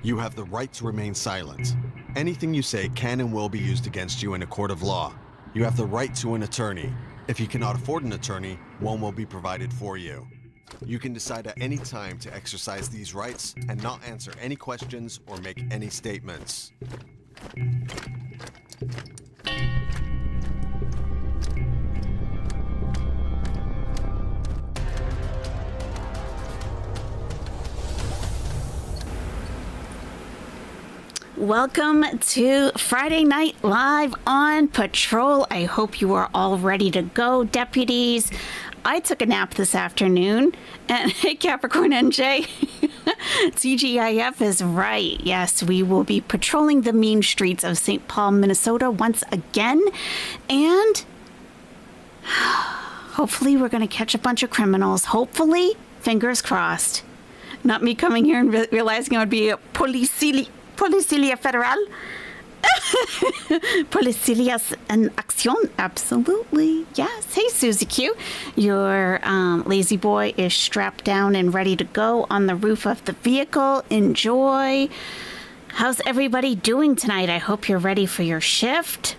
You have the right to remain silent. Anything you say can and will be used against you in a court of law. You have the right to an attorney. If you cannot afford an attorney, one will be provided for you. You can decide at any time to exercise these rights and not answer any questions or make any statements. Welcome to Friday Night Live on Patrol. I hope you are all ready to go, deputies. I took a nap this afternoon, and hey, Capricorn NJ, TGIF is right. Yes, we will be patrolling the mean streets of St. Paul, Minnesota once again, and hopefully we're going to catch a bunch of criminals. Hopefully, fingers crossed. Not me coming here and realizing I would be a Policía Federal. Policías en acción. Absolutely. Yes. Hey, Susie Q. Your lazy boy is strapped down and ready to go on the roof of the vehicle. Enjoy. How's everybody doing tonight? I hope you're ready for your shift.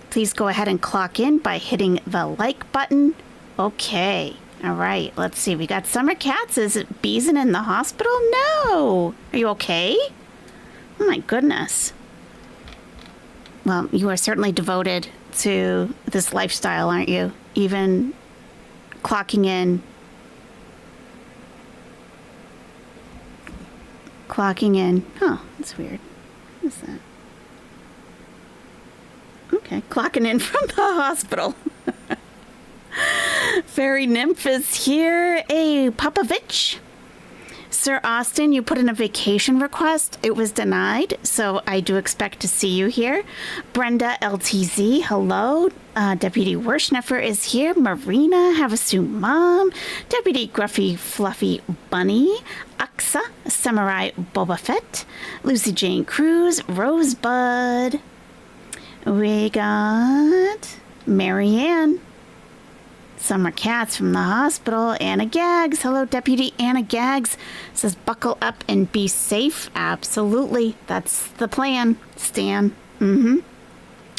Please go ahead and clock in by hitting the like button. Okay. All right. Let's see. We got Summer Cats. Is it Beeson in the hospital? No. Are you okay? Oh my goodness. Well, you are certainly devoted to this lifestyle, aren't you? Even clocking in. Huh, that's weird. What is that? Okay, clocking in from the hospital. Fairy Nymph is here. Hey, Popovich. Sir Austin, you put in a vacation request. It was denied, so I do expect to see you here. Brenda LTZ, hello. Deputy Werschneffer is here. Marina, Havasu Mom. Deputy Gruffy Fluffy Bunny. Aksa, Samurai Boba Fett. Lucy Jane Cruz, Rosebud. We got Marianne. Summer Cats from the hospital. Anna Gags. Hello, Deputy Anna Gags. Says buckle up and be safe. Absolutely. That's the plan, Stan.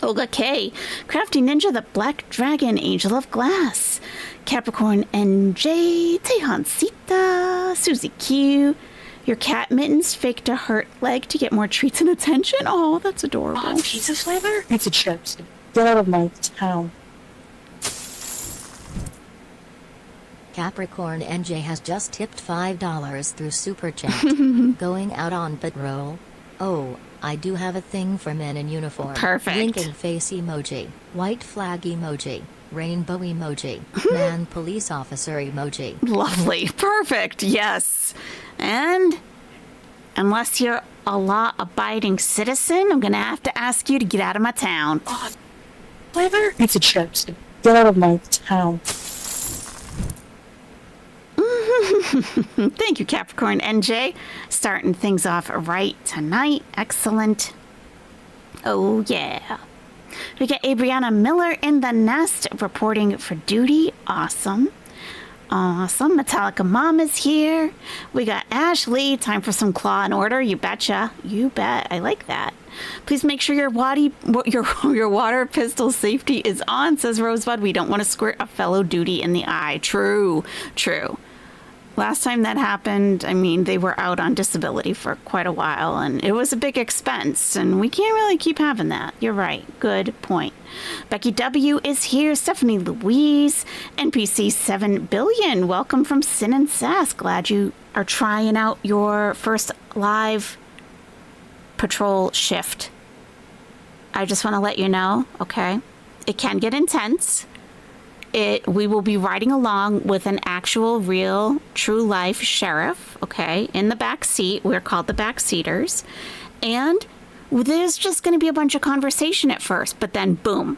Olga K. Crafty Ninja, the Black Dragon, Angel of Glass. Capricorn NJ. Tehan Sita. Susie Q. Your cat Mittens faked a hurt leg to get more treats and attention. Oh, that's adorable. Oh, pizza flavor? Pizza chips. Get out of my town. Capricorn NJ has just tipped $5 through Super Chat. Going out on patrol. Oh, I do have a thing for men in uniform. Perfect. Blinking face emoji. White flag emoji. Rainbow emoji. Man police officer emoji. Lovely. Perfect. Yes. And unless you're a law-abiding citizen, I'm going to have to ask you to get out of my town. Oh, flavor? Pizza chips. Get out of my town. Thank you, Capricorn NJ. Starting things off right tonight. Excellent. Oh, yeah. We got Abriana Miller in the nest reporting for duty. Awesome. Awesome. Metallica Mom is here. We got Ashley. Time for some Claw and Order. You betcha. You bet. I like that. Please make sure your water pistol safety is on, says Rosebud. We don't want to squirt a fellow duty in the eye. True. True. Last time that happened, I mean, they were out on disability for quite a while, and it was a big expense, and we can't really keep having that. You're right. Good point. Becky W. is here. Stephanie Louise. NPC 7 Billion. Welcome from Sin and Sass. Glad you are trying out your first live patrol shift. I just want to let you know, okay? It can get intense. We will be riding along with an actual, real, true life sheriff, okay, in the back seat. We're called the backseaters. And there's just going to be a bunch of conversation at first, but then boom,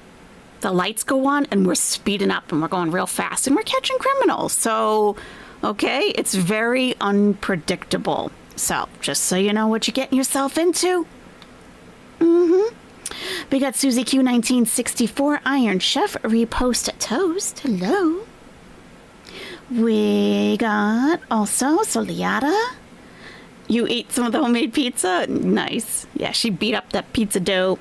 the lights go on and we're speeding up and we're going real fast and we're catching criminals. So, okay, it's very unpredictable. So, just so you know what you're getting yourself into. We got Susie Q1964, Iron Chef, Repost Toast. Hello. We got also Soliata, You ate some of the homemade pizza? Nice. Yeah, she beat up that pizza dough.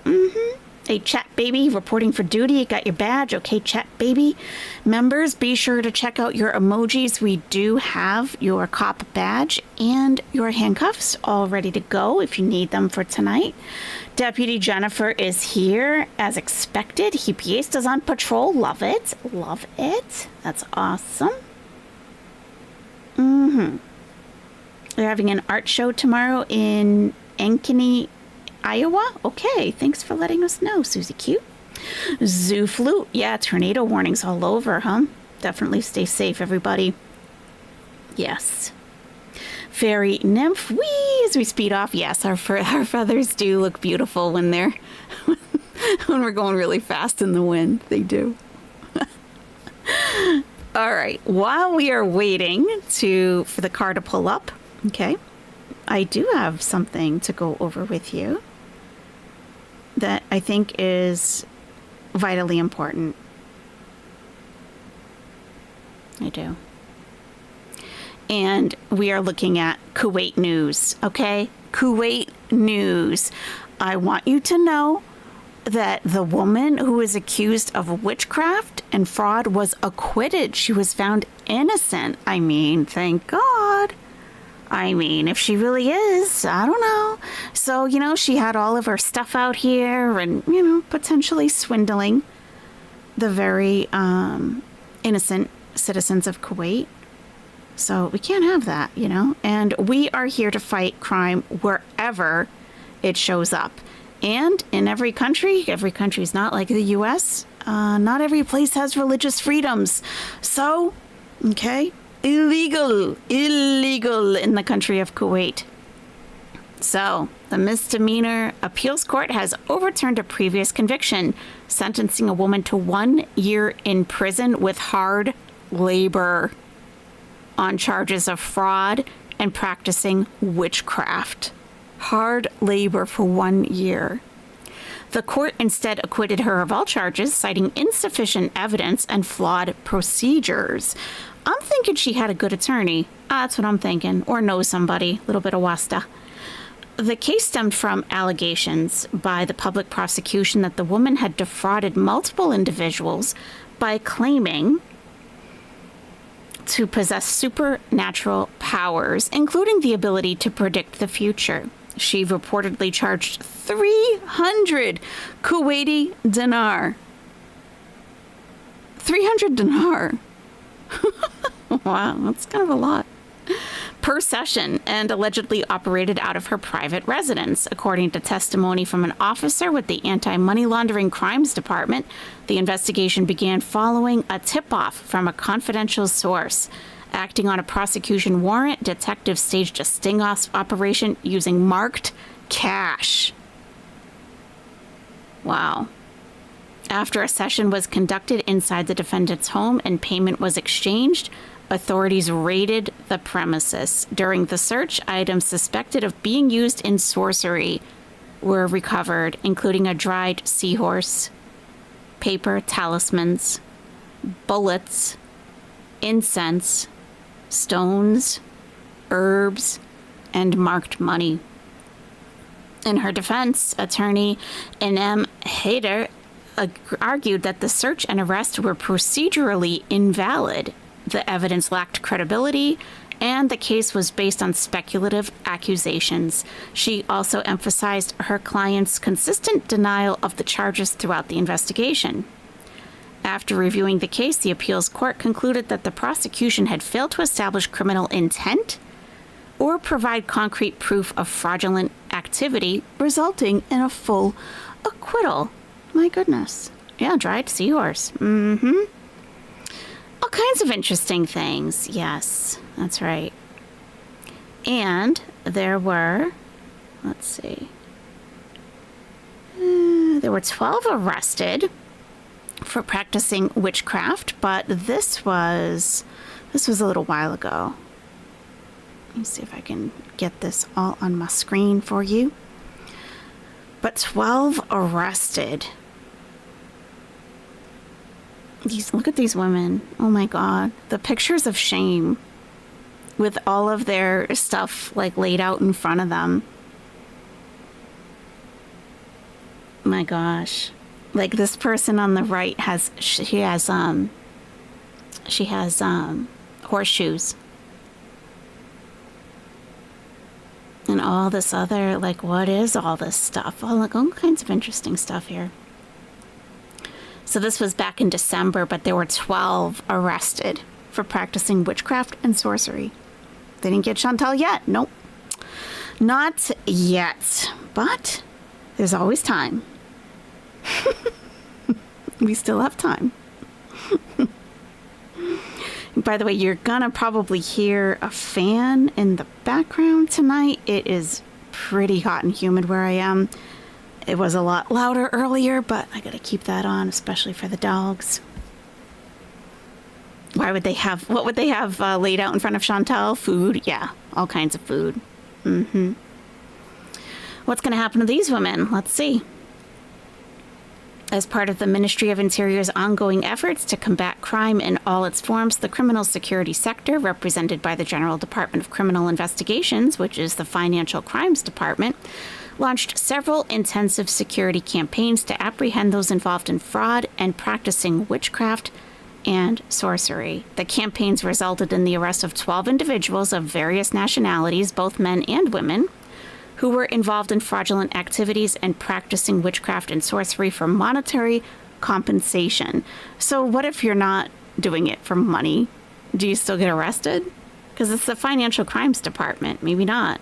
Hey, Chat Baby, reporting for duty. Got your badge. Okay, Chat Baby. Members, be sure to check out your emojis. We do have your cop badge and your handcuffs all ready to go if you need them for tonight. Deputy Jennifer is here as expected. Hippiesta's on patrol. Love it. Love it. That's awesome. They're having an art show tomorrow in Ankeny, Iowa? Okay, thanks for letting us know, Susie Q. Zoo Flute. Yeah, tornado warnings all over, huh? Definitely stay safe, everybody. Yes. Fairy Nymph. Whee! As we speed off. Yes, our feathers do look beautiful when they're... when we're going really fast in the wind. They do. All right. While we are waiting for the car to pull up, okay, I do have something to go over with you that I think is vitally important. I do. And we are looking at Kuwait news, okay? Kuwait news. I want you to know that the woman who is accused of witchcraft and fraud was acquitted. She was found innocent. I mean, thank God. I mean, if she really is, I don't know. So, you know, she had all of her stuff out here and, you know, potentially swindling the very innocent citizens of Kuwait. So we can't have that, you know. And we are here to fight crime wherever it shows up. And in every country's not like the U.S. Not every place has religious freedoms. So, okay, illegal in the country of Kuwait. So, the misdemeanor appeals court has overturned a previous conviction, sentencing a woman to 1 year in prison with hard labor on charges of fraud and practicing witchcraft. Hard labor for 1 year. The court instead acquitted her of all charges, citing insufficient evidence and flawed procedures. I'm thinking she had a good attorney. That's what I'm thinking. Or knows somebody. A little bit of wasta. The case stemmed from allegations by the public prosecution that the woman had defrauded multiple individuals by claiming to possess supernatural powers, including the ability to predict the future. She reportedly charged 300 Kuwaiti dinar. 300 dinar. Wow, that's kind of a lot. Per session, and allegedly operated out of her private residence. According to testimony from an officer with the Anti-Money Laundering Crimes Department, the investigation began following a tip-off from a confidential source. Acting on a prosecution warrant, detectives staged a sting-off operation using marked cash. Wow. After a session was conducted inside the defendant's home and payment was exchanged, authorities raided the premises. During the search, items suspected of being used in sorcery were recovered, including a dried seahorse, paper talismans, bullets, incense, stones, herbs, and marked money. In her defense, attorney Inem Haider argued that the search and arrest were procedurally invalid. The evidence lacked credibility, and the case was based on speculative accusations. She also emphasized her client's consistent denial of the charges throughout the investigation. After reviewing the case, the appeals court concluded that the prosecution had failed to establish criminal intent or provide concrete proof of fraudulent activity, resulting in a full acquittal. My goodness. Yeah, dried seahorse. All kinds of interesting things. Yes, that's right. And there were, let's see, there were 12 arrested for practicing witchcraft, but this was a little while ago. Let me see if I can get this all on my screen for you. But 12 arrested. Look at these women. Oh my God. The pictures of shame. with all of their stuff like laid out in front of them. My gosh. Like this person on the right has horseshoes. And all this other, like, what is all this stuff? Oh, like all kinds of interesting stuff here. So this was back in December, but there were 12 arrested for practicing witchcraft and sorcery. They didn't get Chantal yet. Nope. Not yet. But there's always time. We still have time. By the way, you're gonna probably hear a fan in the background tonight. It is pretty hot and humid where I am. It was a lot louder earlier, but I gotta keep that on, especially for the dogs. What would they have laid out in front of Chantal? Food? Yeah, all kinds of food. What's gonna happen to these women? Let's see. As part of the Ministry of Interior's ongoing efforts to combat crime in all its forms, the criminal security sector, represented by the General Department of Criminal Investigations, which is the Financial Crimes Department, launched several intensive security campaigns to apprehend those involved in fraud and practicing witchcraft and sorcery. The campaigns resulted in the arrest of 12 individuals of various nationalities, both men and women, who were involved in fraudulent activities and practicing witchcraft and sorcery for monetary compensation. So what if you're not doing it for money? Do you still get arrested? Because it's the Financial Crimes Department. Maybe not.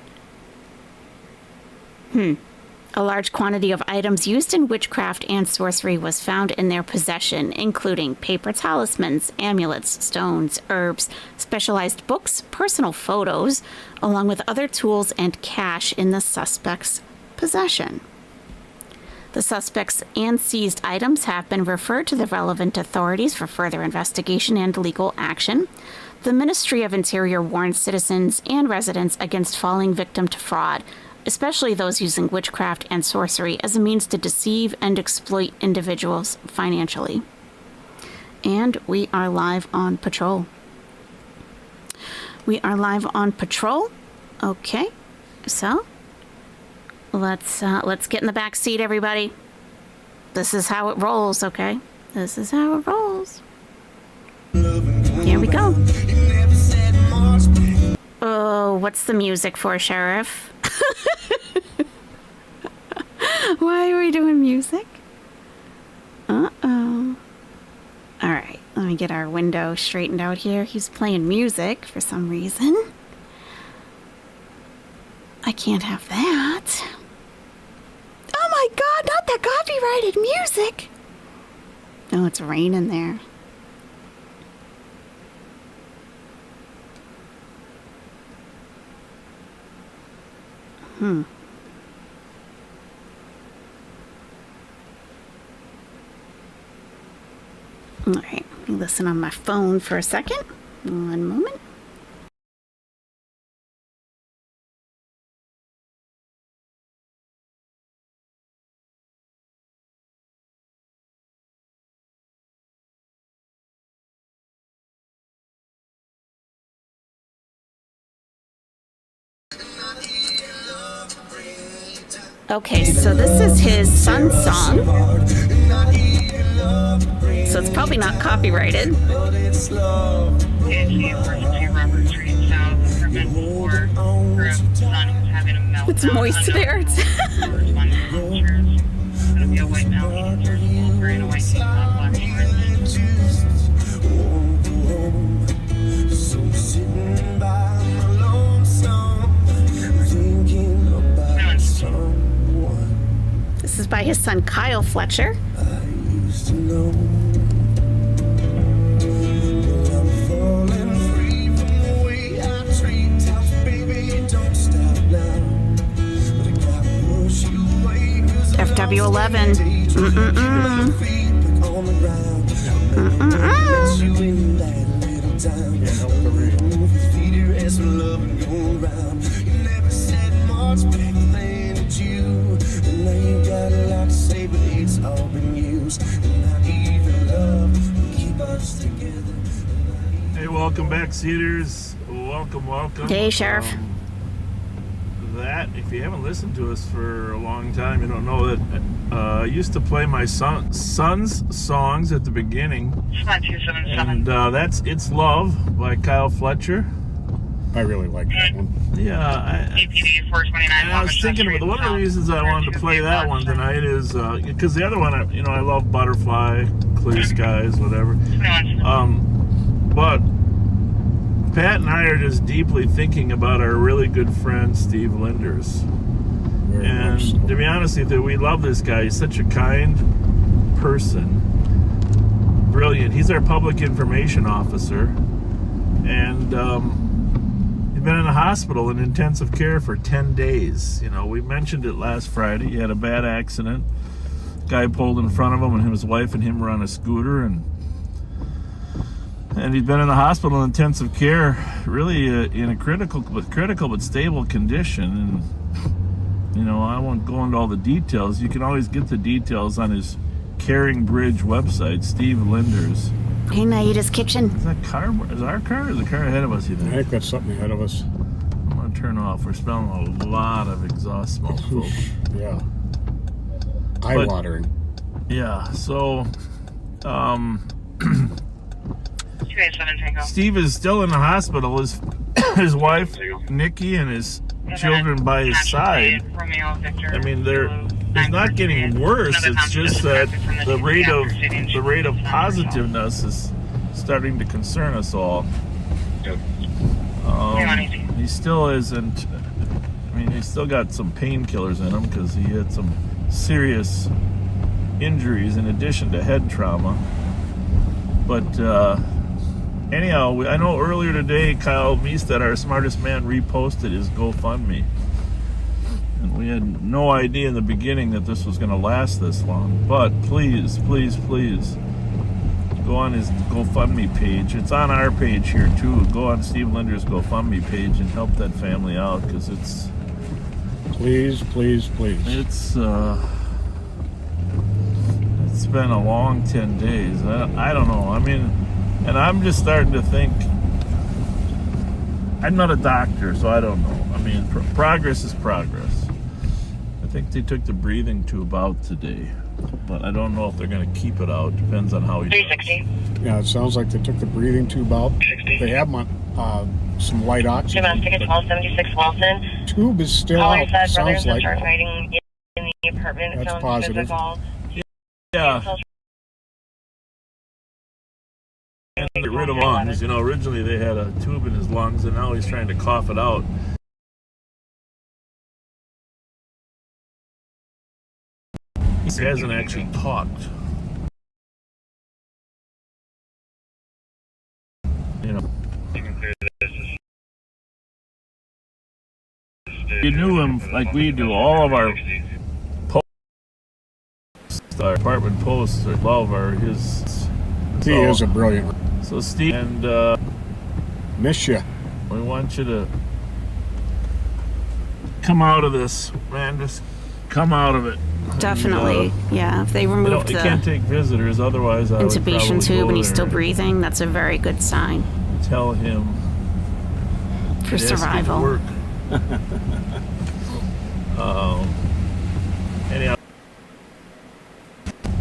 A large quantity of items used in witchcraft and sorcery was found in their possession, including paper talismans, amulets, stones, herbs, specialized books, personal photos, along with other tools and cash in the suspect's possession. The suspects and seized items have been referred to the relevant authorities for further investigation and legal action. The Ministry of Interior warns citizens and residents against falling victim to fraud, especially those using witchcraft and sorcery as a means to deceive and exploit individuals financially. And we are live on patrol. Okay, so let's get in the back seat, everybody. This is how it rolls, okay? This is how it rolls. Here we go. Oh, what's the music for, Sheriff? Why are we doing music? Uh-oh. All right, let me get our window straightened out here. He's playing music for some reason. I can't have that. Oh my God, not that copyrighted music. Oh, it's raining there. All right, let me listen on my phone for a second. One moment. Okay, so this is his son's song. So it's probably not copyrighted. It's moist there. This is by his son Kyle Fletcher. FW11. Hey, well, welcome back, Cedars. Welcome. Hey, Sheriff. That, if you haven't listened to us for a long time, you don't know that I used to play my son's songs at the beginning. And that's It's Love by Kyle Fletcher. I really like that one. Yeah, I was thinking about one of the reasons I wanted to play that one tonight is because the other one, I love Butterfly, Clear Skies, whatever. But Pat and I are just deeply thinking about our really good friend Steve Linders. And to be honest with you, we love this guy. He's such a kind person. Brilliant. He's our public information officer. And he's been in the hospital in intensive care for 10 days. We mentioned it last Friday. He had a bad accident. Guy pulled in front of him, and his wife and him were on a scooter, and he's been in the hospital in intensive care, really in a critical but stable condition. And I won't go into all the details. You can always get the details on his Caring Bridge website, Steve Linders. Hey, Naida's Kitchen. Is that car? Is our car or is the car ahead of us? You think? I think that's something ahead of us. I'm gonna turn off. We're smelling a lot of exhaust smoke, folks. Yeah. Eye-watering. Yeah. So, Steve is still in the hospital. His wife, Nikki, and his children by his side. I mean, it's not getting worse. It's just that the rate of positiveness is starting to concern us all. He still isn't. I mean, he's still got some painkillers in him because he had some serious injuries in addition to head trauma. But anyhow, I know earlier today, Kyle Meestad, our smartest man, reposted his GoFundMe. And we had no idea in the beginning that this was going to last this long. But please, please, please, go on his GoFundMe page. It's on our page here, too. Go on Steve Linder's GoFundMe page and help that family out, because it's... Please, please, please. It's been a long 10 days. I don't know. I mean... And I'm just starting to think, I'm not a doctor, so I don't know. I mean, progress is progress. I think they took the breathing tube out today, but I don't know if they're going to keep it out. Depends on how he does. 360. Yeah, it sounds like they took the breathing tube out. They have some light oxygen. Domestic at 1276 Wilson. Tube is still Caller out. said brothers Sounds will like start fighting in the apartment. That's Sounds positive. physical. Yeah. And get rid of lungs. Originally they had a tube in his lungs, and now he's trying to cough it out. He hasn't actually talked. You knew him like we do. All of our posts, our apartment posts, or love are his. he is a brilliant. So Steve, and Miss you. we want you to come out of this, man. Just come out of it. Definitely. Yeah, if they remove You can't the take visitors, otherwise I would intubation probably tube go and he's there still and breathing, that's a very good sign tell him for it has to get to survival. work. Anyhow,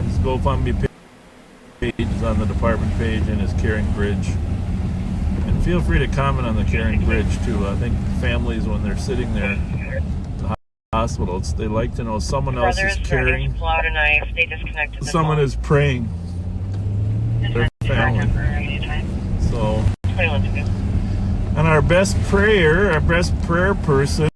his GoFundMe page is on the department page and his Caring Bridge. And feel free to comment on the Caring Bridge too. I think families, when they're sitting there at the hospital, they like to know someone else is caring. Pull out a knife. They disconnected the Someone phone. is praying their family. So, 21 to go. and our best prayer person.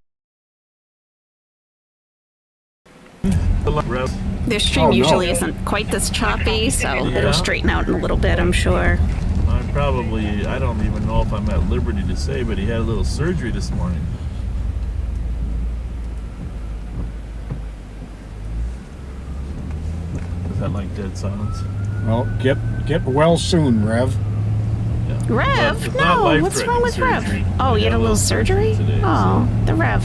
Their stream Oh, no. usually isn't quite this choppy, so Yeah. it'll straighten out in a little bit, I'm sure. I don't even know if I'm at liberty to say, but he had a little surgery this morning. Is that like dead silence? Well, get well soon, Rev. Yeah. Rev? But it's not No, what's wrong with life-threatening Rev? surgery. Oh, you had a little surgery? today, Oh, the Rev.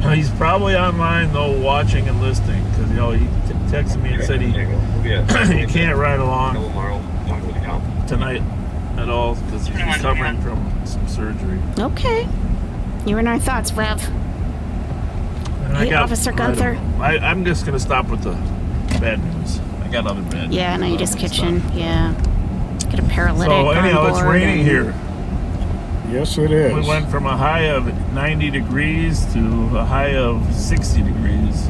so. He's probably online though, watching and listening, because he texted me and said he he can't ride along tonight. at all because he's recovering from some surgery. Okay. You're in our thoughts, Rev. And Hey, Officer Gunther. I'm just going to stop with the bad news. I got other bad news. Yeah, no, you just I'm gonna kitchen. stop. Yeah. Get a paralytic. So anyhow, on it's board raining and- here. Yes, it is. We went from a high of 90 degrees to a high of 60 degrees.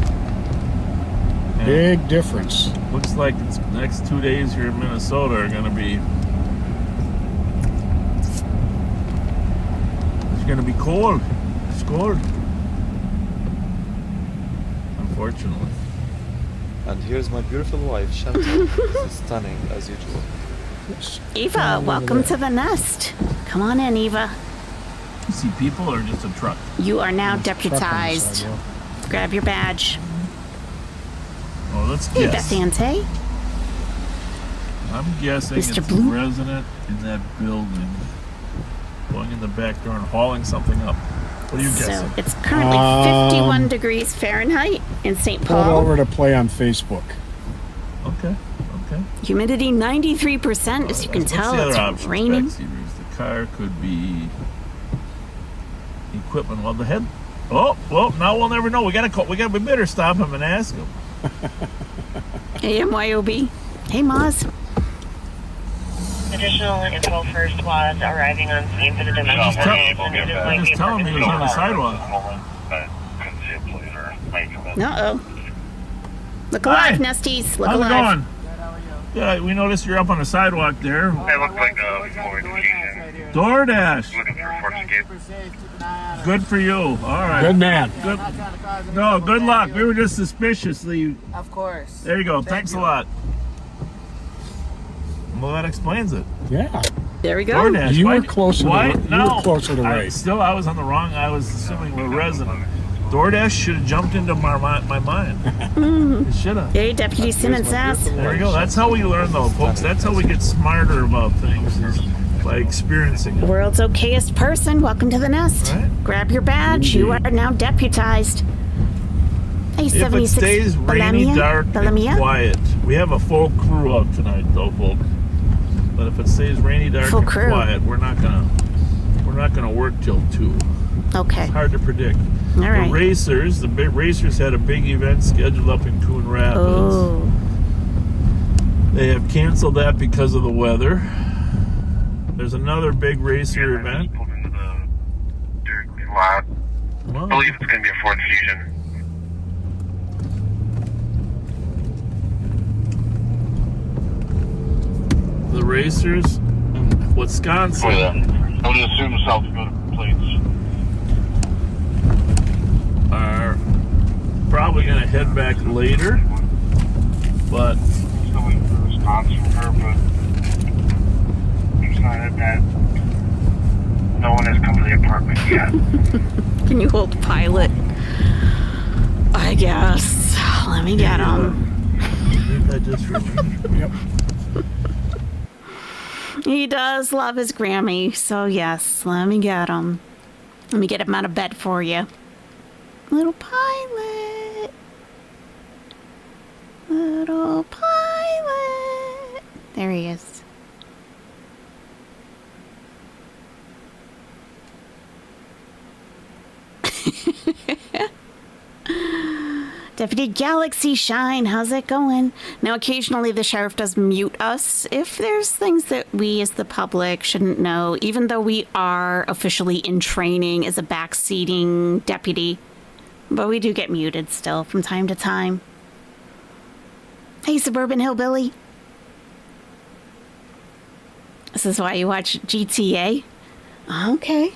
And Big difference. looks like the next 2 days here in Minnesota are going to be. It's going to be cold. It's cold. Unfortunately. And here's my beautiful wife, Chantal. This is stunning as usual. Eva, welcome to the nest. Come on in, Eva. You see people or just a truck? You are now Truck on the deputized. sidewalk. Grab your badge. Oh, let's Hey, guess. Bethante. I'm guessing Mr. it's Blue? a resident in that building going in the back door and hauling something up. What are you So guessing? it's currently 51 degrees Fahrenheit in St. Pulled Paul. over to play on Facebook. Okay. Humidity 93%. As you can What's tell, the other it's option? raining. Backseaters. The car could be equipment. Well, the head. Oh, well, now we'll never know. We better stop him and ask him. AMYOB. Hey, Maz. Additional info for squads arriving on scene for the domestic Tell- and it is going to Just be tell him he was on the sidewalk. Uh-oh. Look alive, Hi. Nesties. Look How's it alive. going? Yeah, we noticed you're up on the sidewalk there. It looks like Floyd Station. DoorDash. Looking for a Ford Escape. Good for you. All right. Good man. Good. No, good luck. We were just suspiciously. Of course. There you go. Thanks a lot. Well, that explains it. Yeah. There we go. DoorDash. You Why- were closer to Why? the- you No. were closer to I right. was on the wrong. I was assuming we're resident. DoorDash should have jumped into my mind. It should have. Hey, Deputy Simmons Sass. There you go. That's how we learn, though, folks. That's how we get smarter about things, is by experiencing it. World's okayest person. Welcome to the nest. Right. Grab your badge. You are now deputized. Hey, If it 76 stays rainy, Balamia? dark, and Balamia? quiet, we have a full crew out tonight, though, folks. But if it stays rainy, dark, Full and crew. quiet, we're not gonna work till 2. Okay. It's hard to predict. All right. The big racers had a big event scheduled up in Coon Rapids. Oh. They have canceled that because of the weather. There's another big racer event. Pulled into the Dairy Queen lot. I Well, believe it's going to be a Ford Fusion. the racers in Wisconsin. I would assume South Dakota plates. Are probably going to head back later, but Still waiting for a response from her, but I'm excited that no one has come to the apartment yet. Can you hold pilot? I guess. Let me get him. leave that just for me. Yep. He does love his Grammy, so yes, let me get him. Let me get him out of bed for you. Little pilot. Little pilot. There he is. Deputy Galaxy Shine, how's it going? Now, occasionally the sheriff does mute us if there's things that we as the public shouldn't know, even though we are officially in training as a backseating deputy. But we do get muted still from time to time. Hey, Suburban Hillbilly. This is why you watch GTA? Okay.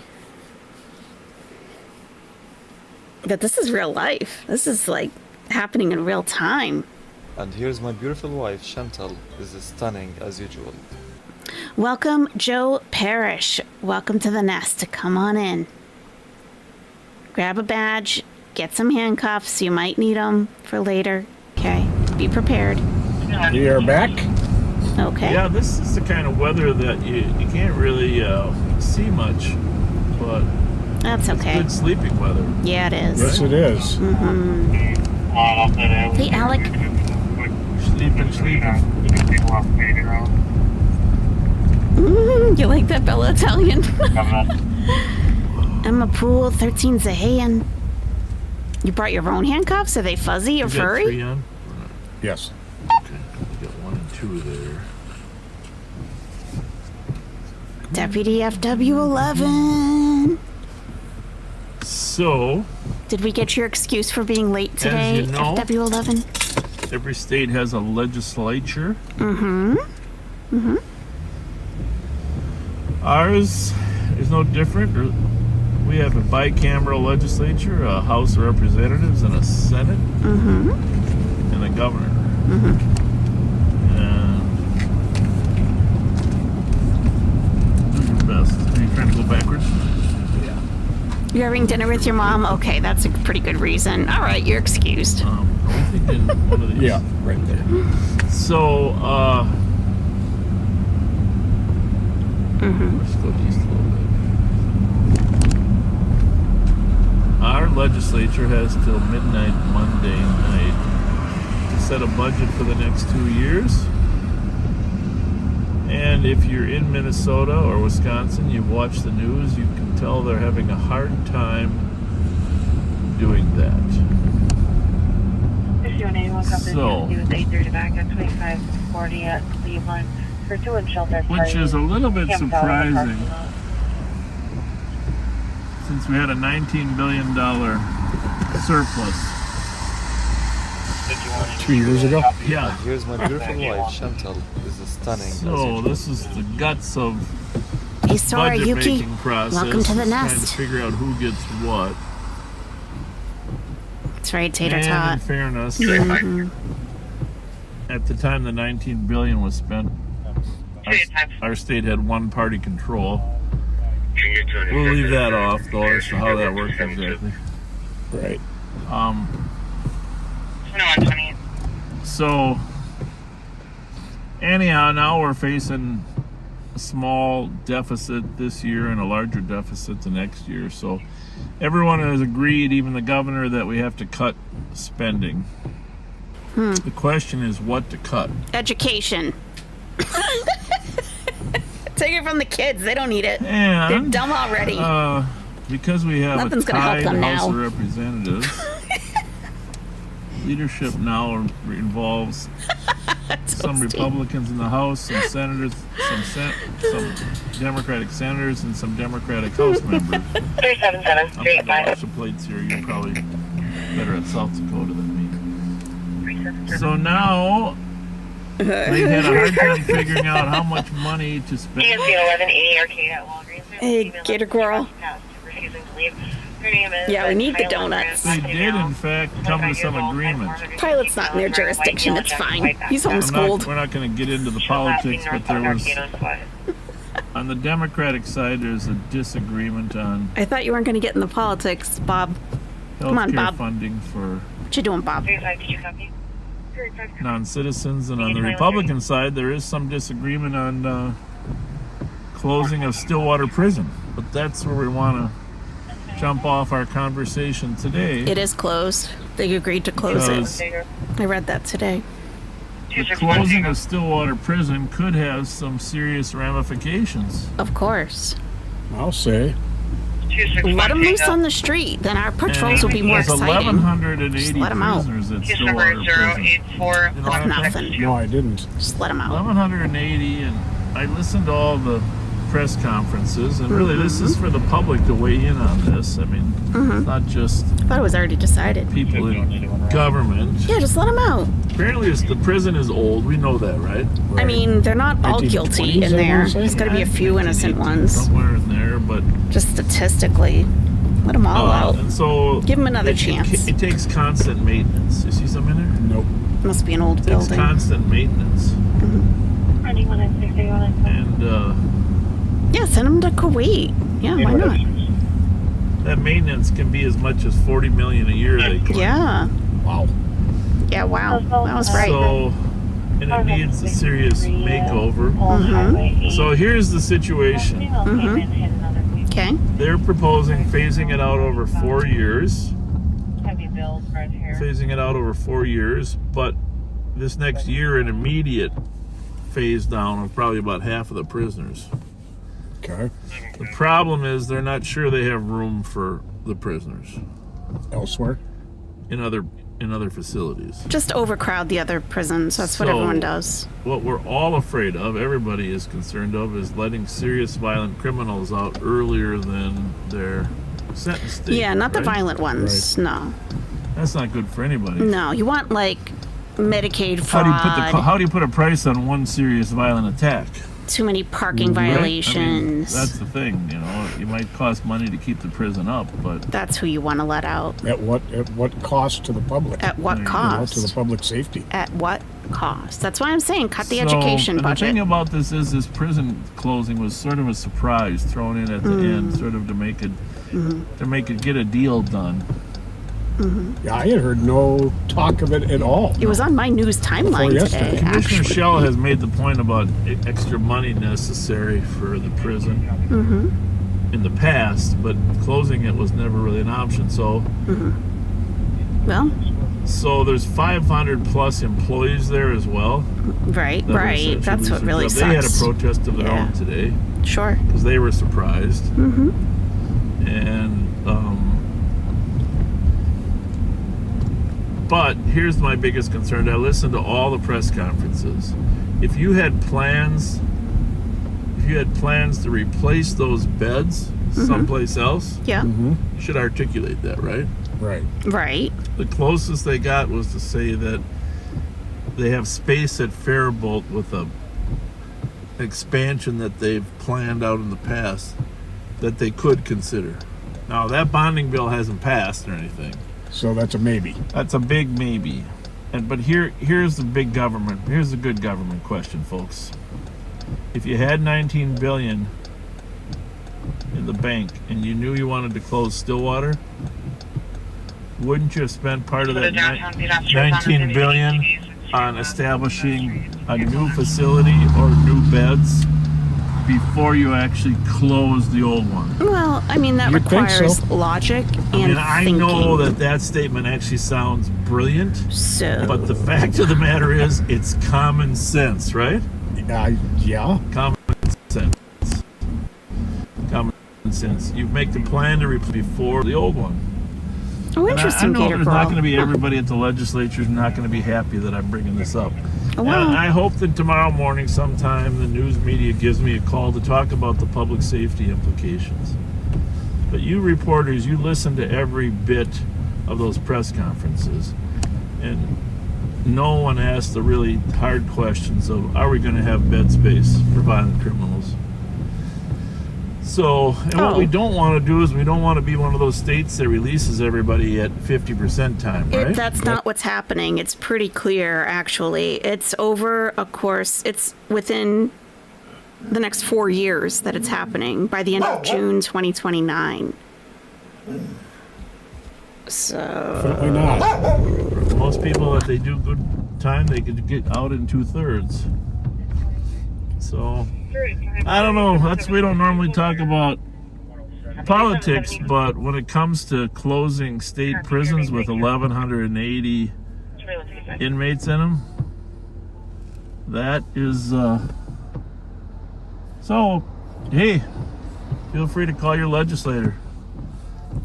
But this is real life. This is like happening in real time. And here's my beautiful wife, Chantal. This is stunning as usual. Welcome, Joe Parrish. Welcome to the nest. Come on in. Grab a badge. Get some handcuffs. You might need them for later. Okay. Be prepared. We are back. Okay. Yeah, this is the kind of weather that you can't really see much, but That's it's okay. good sleeping weather. Yeah, it is. Yes, it is. Hey, Alec. Sleeping. Ooh, You like that Bella Italian? Governor. Emma Poole, 13 Zahayan. You brought your own handcuffs? Are they fuzzy or You got furry? 3 on? Yes. Okay, we got 1 and 2 there. Deputy FW11. So, Did we get your excuse for being late today, you know- FW11? every state has a legislature. Ours is no different. We have a bicameral legislature, a House of Representatives, and a Senate, and a governor. And do your best. Are you trying to go backwards? You're having dinner with your mom? Okay, that's a pretty good reason. All right, you're excused. Are we thinking one of these? Yeah, right there. So, let's go east a little bit. Our legislature has till midnight Monday night to set a budget for the next 2 years. And if you're in Minnesota or Wisconsin, you've watched the news, you can tell they're having a hard time doing that. So, 8:30 back at 2540 at Cleveland for 2 and shelter. which is a little bit surprising, since we had a $19 billion surplus. 2 years ago. Yeah. And here's my beautiful wife, Chantal. This is stunning. So this is the guts of Hey, Sora, budget Yuki. making process. Welcome to the is trying to nest. figure out who gets what. That's right, Tater And in Tot. fairness, at the time the $19 billion was spent, our state had one-party control. We'll leave that off, though, as to how that works exactly. Right. So, anyhow, now we're facing a small deficit this year and a larger deficit the next year. So, everyone has agreed, even the governor, that we have to cut spending. The question is what to cut. Education. Take it from the kids. They don't need it. And They're dumb already. because we have Nothing's a gonna help tied them House now. of Representatives, leadership now involves some Republicans in the House, some senators, some Democratic senators, and some Democratic House members. 377 Street I've got the plates here. You're probably better at South Dakota than me. So now they had a hard time figuring out how much money to spend. DNC 1180 Arcade at Walgreens. Hey, Gator Girl. Refusing to leave. Her name is Yeah, we need the Tyler donuts. They did, in fact, come to some agreement. Pilot's not in their jurisdiction. It's fine. He's We're homeschooled. not going to get into the politics, but there was, on the Democratic side, there's a disagreement on I thought you weren't going to get in the politics, Bob. Come on, healthcare Bob. funding for What you doing, Bob? 35, did you copy? non-citizens, and on the Republican side, there is some disagreement on closing of Stillwater Prison. But that's where we want to jump off our conversation today. It is closed. They agreed to close Because it. I read that today. the closing of Stillwater Prison could have some serious ramifications. Of course. I'll say. Let them loose on the street. Then our patrols will be more There's exciting. 1,180 Just let 'em out. prisoners at Case Stillwater number Prison. 084. You know, That's nothing. No, I didn't. Just let them out. 1,180, and I listened to all the press conferences, and really this is for the public to weigh in on this. I mean, it's not just I thought it was already decided. people in government. Yeah, just let them out. Apparently the prison is old. We know that, right? I mean, they're not all 1920s, guilty in I there. wanna say. There's got to be a few innocent ones. Somewhere in there, but Just statistically. Let them all out. and so Give 'em another it chance. takes constant maintenance. You see some in there? Nope. Must be an old It takes building. constant maintenance, and Yeah, send them to Kuwait. Yeah, why not? that maintenance can be as much as $40 million a year. They claim. Yeah. Wow. Yeah, wow. That was right. So, and it needs a serious makeover. So here's the situation. Okay. They're proposing phasing it out over 4 years. Heavy bills right here. Phasing it out over 4 years, but this next year an immediate phase down of probably about half of the prisoners. Okay. The problem is they're not sure they have room for the prisoners Elsewhere? in other facilities. Just overcrowd the other prisons. That's what So, everyone does. What we're all afraid of, everybody is concerned of, is letting serious violent criminals out earlier than their sentence date. Yeah, not the right? violent ones. No. That's not good for anybody. No, you want like Medicaid fraud. How do you put a price on one serious violent attack? Too many parking Right? I mean, violations. that's the thing, you know. It might cost money to keep the prison up, but That's who you want to let out. At what cost to the public? At what You know, cost? to the public safety. At what cost? That's why I'm saying cut the So, education and the budget. thing about this is this prison closing was sort of a surprise thrown in at the end, sort of to make it get a deal done. Yeah, I had heard no talk of it at all. It was on my news timeline yesterday. today, Commissioner actually. Shell has made the point about extra money necessary for the prison in the past, but closing it was never really an option. So Well, there's 500 plus employees there as well. right. that were essentially That's what losing really jobs. sucks. They had a protest of their Yeah. own today Sure. because they were surprised. And but here's my biggest concern. I listened to all the press conferences. If you had plans to replace those beds someplace else, Yeah. you should articulate that, right? Right. Right. The closest they got was to say that they have space at Faribault with a expansion that they've planned out in the past that they could consider. Now that bonding bill hasn't passed or anything. So that's a maybe. That's a big maybe. But here's the big government. Here's the good government question, folks. If you had $19 billion in the bank and you knew you wanted to close Stillwater, wouldn't you have spent part of that $19 billion on establishing a new facility or new beds before you actually close the old one? Well, I mean, that You'd think requires so. logic and And I thinking. know that statement actually sounds brilliant, So, but the fact of the matter is it's common sense, right? Yeah. Common sense. Common sense. You make the plan to replace before the old one. oh, And interesting, I know Gator there's Girl. not going to be everybody at the legislature is not going to be happy that I'm bringing this up. Well- And I hope that tomorrow morning sometime the news media gives me a call to talk about the public safety implications. But you reporters, you listen to every bit of those press conferences, and no one asked the really hard questions of, are we going to have bed space for violent criminals? So, and what we don't want to do is we don't want to be one of those states that releases everybody at 50% time, right? That's not what's happening. It's pretty clear, actually. It's over a course. It's within the next 4 years that it's happening by the end of June 2029. So, Definitely not. Most people, if they do good time, they could get out in 2/3. So, I don't know. We don't normally talk about politics, but when it comes to closing state prisons with 1,180 inmates in them, that is, so, hey, feel free to call your legislator.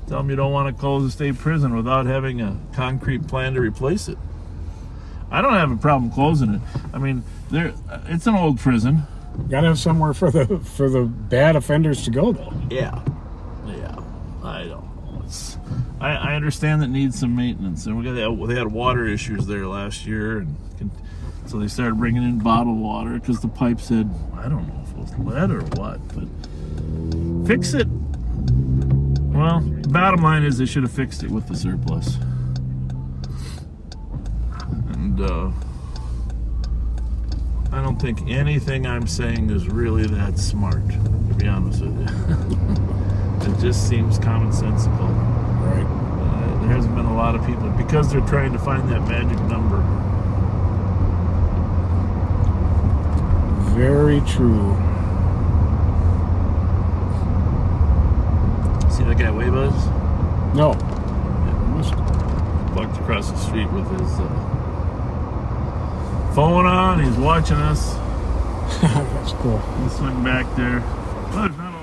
Tell them you don't want to close a state prison without having a concrete plan to replace it. I don't have a problem closing it. I mean, it's an old prison. Got to have somewhere for the bad offenders to go, though. Yeah. I don't know. I understand that needs some maintenance, and they had water issues there last year, and so they started bringing in bottled water because the pipes had, I don't know if it was lead or what, but fix it. Well, bottom line is they should have fixed it with the surplus. And I don't think anything I'm saying is really that smart, to be honest with you. It just seems commonsensical. Right. There hasn't been a lot of people, because they're trying to find that magic number. Very true. See that guy wave us? No. Walked across the street with his phone on. He's watching us. That's cool. We'll swing back there. Well, there's not a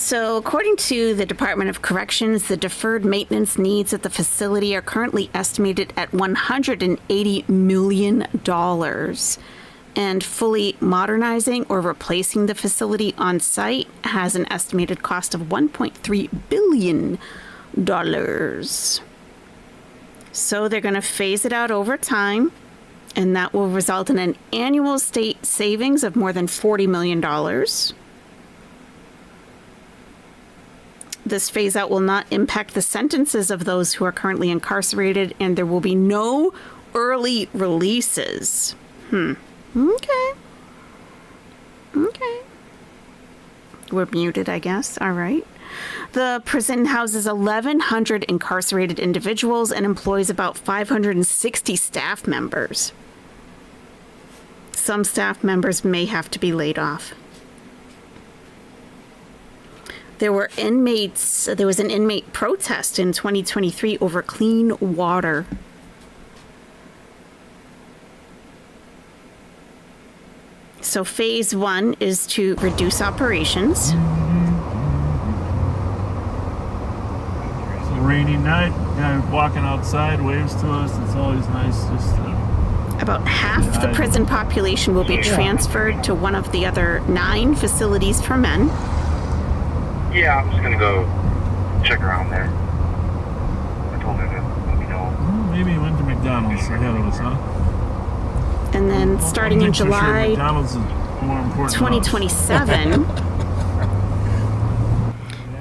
So, according to the Department of Corrections, the deferred maintenance needs at the facility are currently estimated at $180 million. And fully modernizing or replacing the facility on site has an estimated cost of $1.3 billion. So, they're going to phase it out over time, and that will result in an annual state savings of more than $40 million. This phase out will not impact the sentences of those who are currently incarcerated, and there will be no early releases. Okay. We're muted, I guess. All right. The prison houses 1,100 incarcerated individuals and employs about 560 staff members. Some staff members may have to be laid off. There was an inmate protest in 2023 over clean water. So phase 1 is to reduce operations. It's a rainy night. Guy walking outside waves to us. It's always nice just to... About half the prison population will be transferred to one of the other 9 facilities for men. Yeah, I'm just gonna go check around there. I told her to let me know. Maybe he went to McDonald's ahead of us, huh? And then starting in July McDonald's is more important 2027,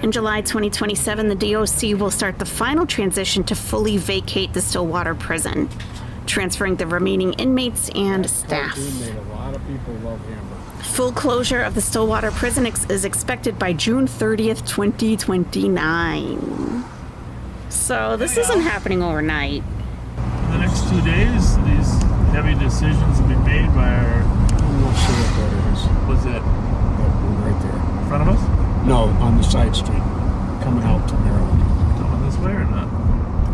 in July 2027, the DOC will start the final transition to fully vacate the Stillwater prison, transferring the remaining inmates and staff. A lot of people love Amber. Full closure of the Stillwater prison is expected by June 30th, 2029. So this isn't happening overnight. In the next 2 days, these heavy decisions will be made by our... We'll see what that is. What's that? That one right there. In front of us? No, on the side street, coming out to Maryland. Coming this way or not?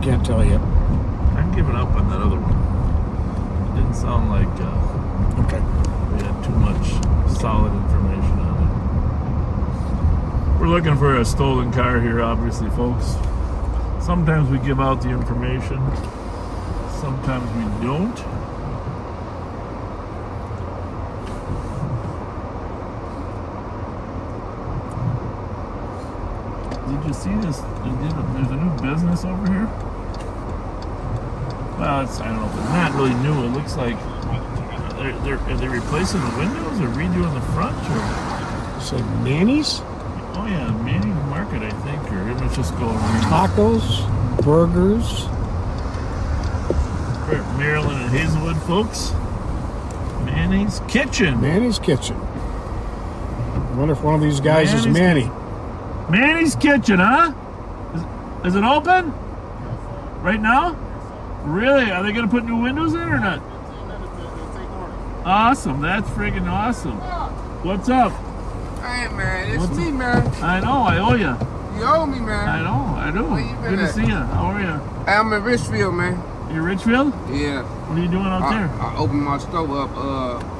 Can't tell yet. I'm giving up on that other one. It didn't sound like Okay. we had too much solid information on it. We're looking for a stolen car here, obviously, folks. Sometimes we give out the information. Sometimes we don't. Did you see this? There's a new business over here. Well, I don't know if it's not really new. It looks like are they replacing the windows or redoing the front? Or? So Manny's? Oh yeah, Manny's Market, I think, or it was just going Tacos, burgers. for Maryland and Hazelwood, folks. Manny's Kitchen. Manny's Kitchen. I wonder if one of these guys is Manny. Manny's Kitchen, huh? Is it open? Right now? Really? Are they going to put new windows in or not? Awesome. That's friggin' awesome. What's up? Hey, man. It's me, man. I know. I owe you. You owe me, man. I know. I do. Where you been Good to at? see you. How are you? I'm in Richfield, man. You Richfield? Yeah. What are you doing out there? I opened my store up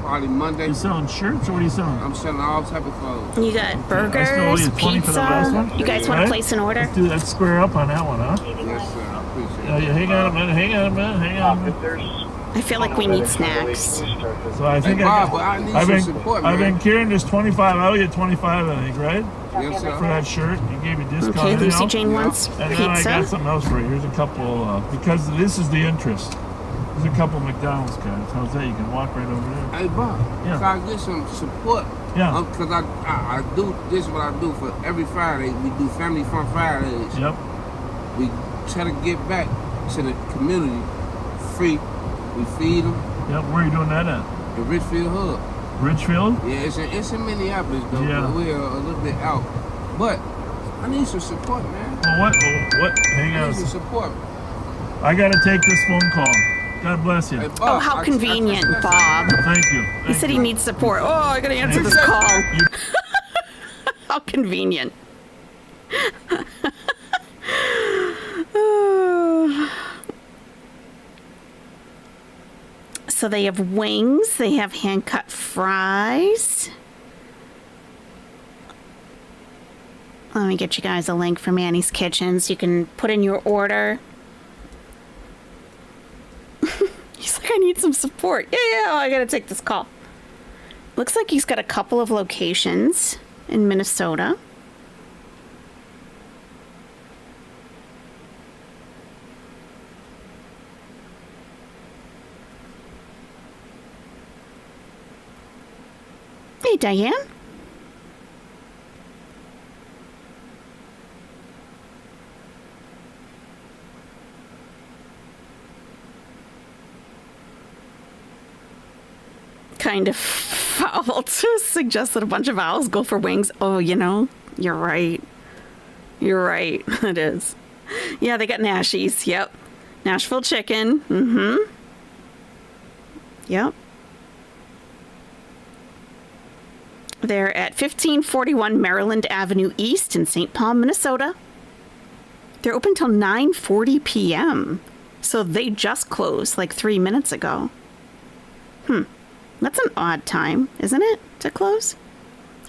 probably Monday. You selling shirts or what are you selling? I'm selling all type of clothes. You got I still owe burgers, you 20 for the last pizza. one? You guys want Right? to place an order? Let's square up on that one, huh? Yes, sir. I appreciate it. Yeah, hang on a minute. Hang on a minute. Hang on a minute. I feel like we need snacks. So I think Hey, Bob, but I need some support, I've man. been carrying this 25. I owe you 25, I think, right? Yes, For sir. that shirt, you gave me discount. Okay, Lucy anyhow. Jane wants And then I got pizza. something else for you. Here's a couple, because this is the interest. There's a couple McDonald's cards. How's that? You can walk right over there. Hey, Bob. Yeah. Can I get some support? Yeah. Because I do, this is what I do for every Friday. We do Family Fun Fridays. Yep. We try to give back to the community free. We feed them. Yep. Where are you doing that at? The Richfield Hub. Richfield? Yeah, it's in Minneapolis though. Yeah. But we're a little bit out. But I need some support, man. Well, what? Hang I on. need some support. I got to take this phone call. God bless you. Hey, Bob, Oh, how I- convenient, I- Bob. Thank you. He Thank said he you. needs support. Oh, I gotta answer this call. How convenient. So they have wings, they have hand-cut fries. Let me get you guys a link for Manny's Kitchen so you can put in your order. He's like, I need some support. Yeah, I gotta take this call. Looks like he's got a couple of locations in Minnesota. Hey, Diane. Kind of foul to suggest that a bunch of owls go for wings. Oh, you know, you're right. You're right. It is. Yeah, they got Nashies. Yep. Nashville chicken. Mm-hmm. Yep. They're at 1541 Maryland Avenue East in St. Paul, Minnesota. They're open till 9:40 p.m. So they just closed like 3 minutes ago. That's an odd time, isn't it, to close?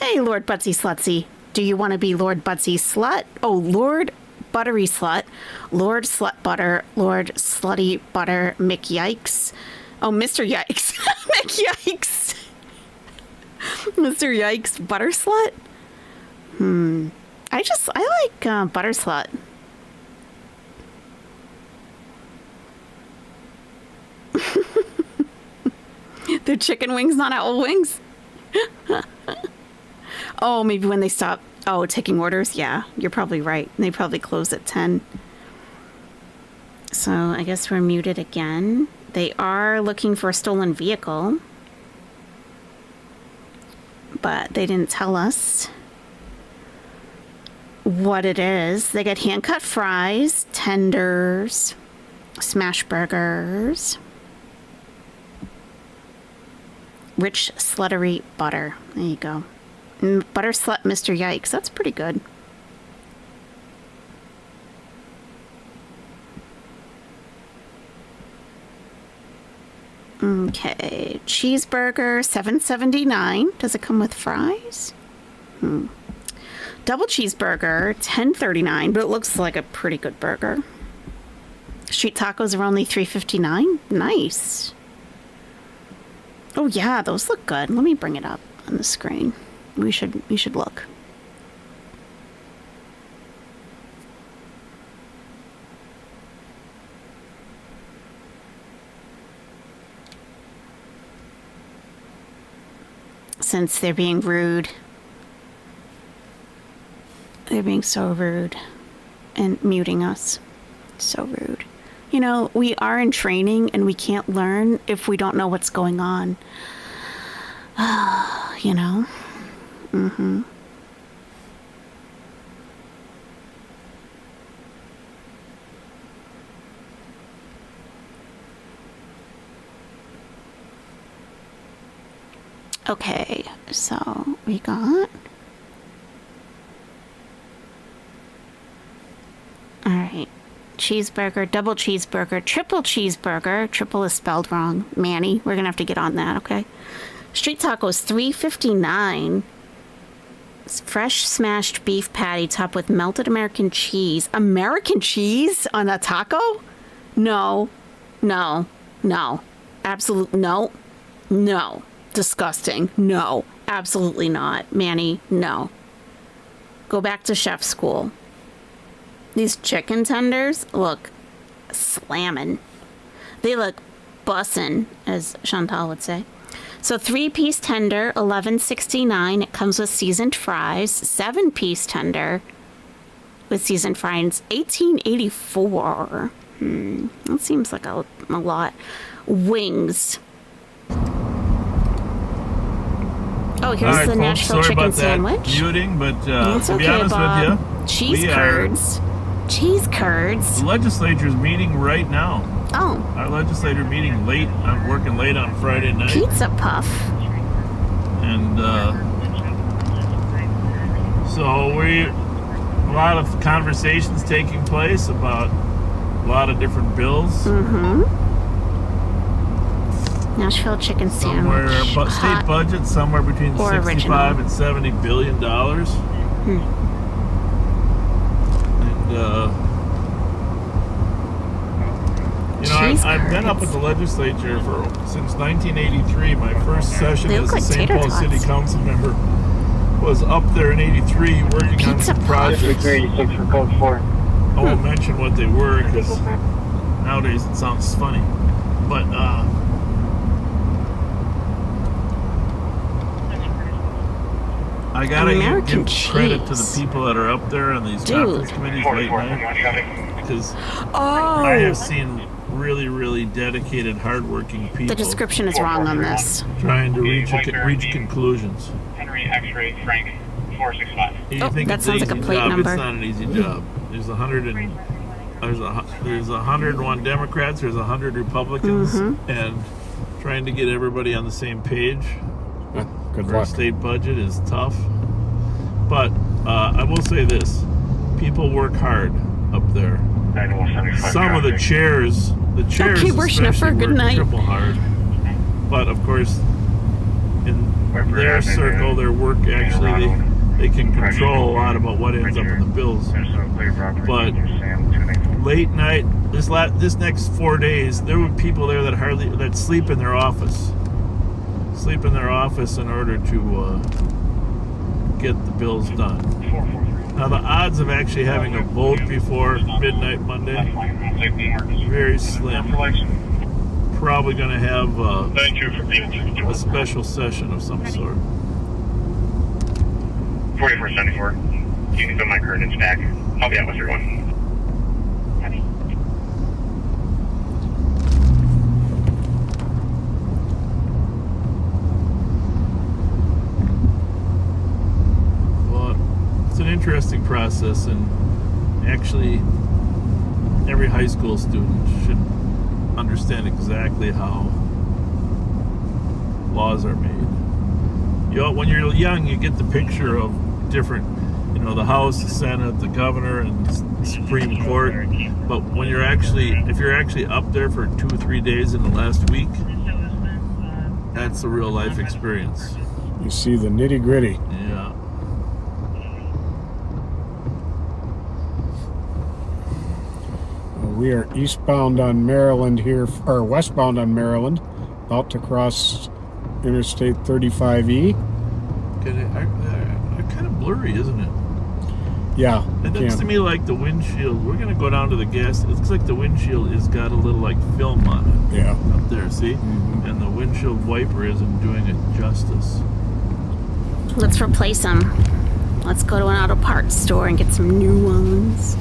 Hey, Lord Butsy Slutsy. Do you want to be Lord Butsy Slut? Oh, Lord Buttery Slut. Lord Slut Butter. Lord Slutty Butter McYikes. Oh, Mr. Yikes. McYikes. Mr. Yikes Butter Slut? I like Butter Slut. They're chicken wings, not owl wings. Oh, maybe when they stop. Oh, taking orders. Yeah, you're probably right. They probably close at 10. So I guess we're muted again. They are looking for a stolen vehicle, but they didn't tell us what it is. They get hand-cut fries, tenders, smash burgers, rich sluttery butter. There you go. Butter slut Mr. Yikes. That's pretty good. Okay. Cheeseburger, $7.79. Does it come with fries? Double cheeseburger, $10.39, but it looks like a pretty good burger. Street tacos are only $3.59. Nice. Oh yeah, those look good. Let me bring it up on the screen. We should look. Since they're being rude. They're being so rude and muting us. So rude. You know, we are in training and we can't learn if we don't know what's going on. You know? Okay, so we got... Alright. Cheeseburger, double cheeseburger, triple cheeseburger. Triple is spelled wrong. Manny, we're gonna have to get on that, okay? Street tacos, $3.59. Fresh smashed beef patty topped with melted American cheese. American cheese on a taco? No. Absolutely no. Disgusting. No. Absolutely not. Manny, no. Go back to chef school. These chicken tenders look slamming. They look bussin', as Chantal would say. So 3-piece tender, $11.69. It comes with seasoned fries. 7-piece tender with seasoned fries, $18.84. That seems like a lot. Wings. Oh, here's right, the folks, Nashville chicken about sandwich. That muting, but It's to okay, be honest Bob. with you, Cheese curds. Cheese curds. The legislature's meeting right now. Oh. Our legislature meeting late. I'm working late on Friday night. Pizza puff. And so a lot of conversations taking place about a lot of different bills. Nashville chicken Somewhere, sandwich. state budget somewhere between or 65 original. and $70 billion. you know, Cheese I've been up at curds. the legislature since 1983. My first session They as look a like St. tater Paul City tots. Council member was up there in '83 working on Pizza some puffs. projects. 86 for code 4. I won't mention what they were because nowadays it sounds funny. But I gotta American give credit to the cheese. people that are up there on these Dude. conference committees late night because Oh, I have seen really, really dedicated, hardworking people the description is wrong on this. trying to reach conclusions. Henry X-ray Frank 465. You Oh, think that it's sounds an like a easy plate job? number. It's not an easy job. There's 101 Democrats. There's 100 Republicans, and trying to get everybody on the same page Good for a luck. state budget is tough. But I will say this: people work hard up there. 9175 Some of the chairs Okay, we're especially Schniffer. Good work night. triple hard. But of course, in their circle, their work actually they can control a lot about what ends up in the bills. But late night, this next 4 days, there were people there that sleep in their office, in order to get the bills done. Now the odds of actually having a vote before midnight Monday, very slim. Probably going to have Thank you for being a special session of some sort. 4474. You can put my coordinates back. I'll be out with your one. Well, it's an interesting process, and actually, every high school student should understand exactly how laws are made. When you're young, you get the picture of different, the House, the Senate, the governor, and the Supreme Court. But when if you're actually up there for 2 or 3 days in the last week, that's a real life experience. You see the nitty gritty. Yeah. We are eastbound on Maryland here, or westbound on Maryland, about to cross Interstate 35E. They're kind of blurry, isn't it? Yeah, It looks to me like the windshield. We're gonna go down to the gas. It looks like the windshield has got a little like film on it yeah. up there. See, and the windshield wiper isn't doing it justice. Let's replace them. Let's go to an auto parts store and get some new ones.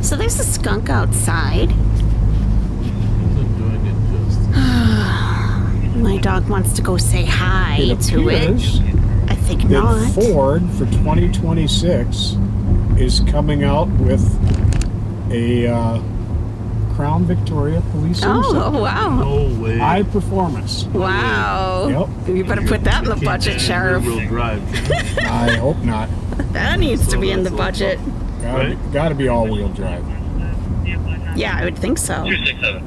So there's a skunk outside. Isn't doing it justice. My dog wants to go say hi to it. appears I think that not. Ford for 2026 is coming out with a Crown Victoria police Oh, interceptor. wow. No way. High performance. Wow. Yep. You better put that in the budget, Sheriff. Rear-wheel drive. I hope not. That needs to be in the budget. Gotta be all-wheel drive. Yeah, I would think so. 267.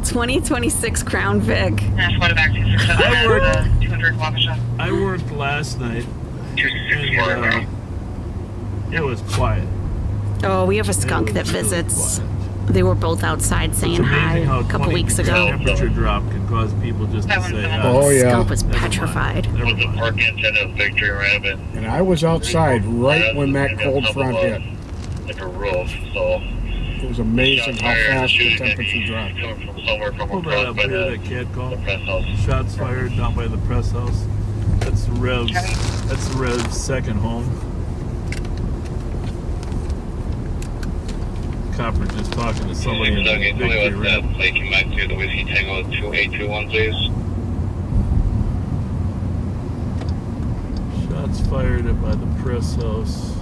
2026 Crown Vic. Quarterback 267. 200 Waukesha. I worked last night, 264. and it was quiet. Oh, we have a skunk It that was really visits. quiet. They were both outside It's saying hi amazing how a couple 20 weeks degree ago. temperature drop can cause people just to say, Oh, yeah. Skunk was never mind. petrified. Never With the mind. park antenna Victory Rabbit. And I was outside right when that cold front hit. Like a roof, so. It was amazing how Shots fired, fast the shooting temperature heavy, dropped. Coming from somewhere from Pull that across up by here, the that cat call. press house. Shots fired down by the press house. That's the Rev's second home. Copper just talking to somebody in the Tell me Victory what that Rev. plate came back to, the Whiskey Tango 2821, please. Shots fired by the press house.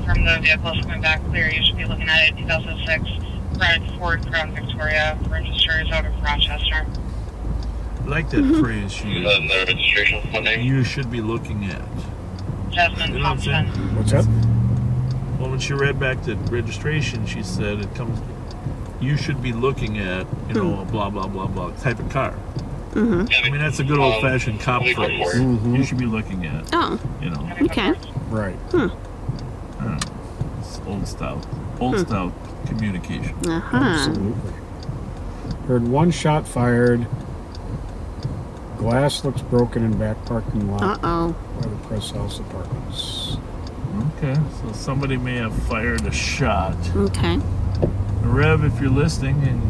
From the vehicles coming back clear, you should be looking at it 2006 Pride Ford Crown Victoria. Register is out of Rochester. I like that phrase she And used. the registration funding. You should be looking at. Jasmine You know what I'm saying? Thompson. What's that? Well, when she read back the registration, she said it comes. You should be looking at, a blah blah blah blah type of car. I mean, that's a good old-fashioned cop phrase. You should be looking at. Oh, You know. okay. Right. I don't know. old style communication. Uh-huh. Absolutely. Heard one shot fired. Glass looks broken in back parking lot Uh-oh. by the press house apartments. Okay, so somebody may have fired a shot. Okay. Rev, if you're listening and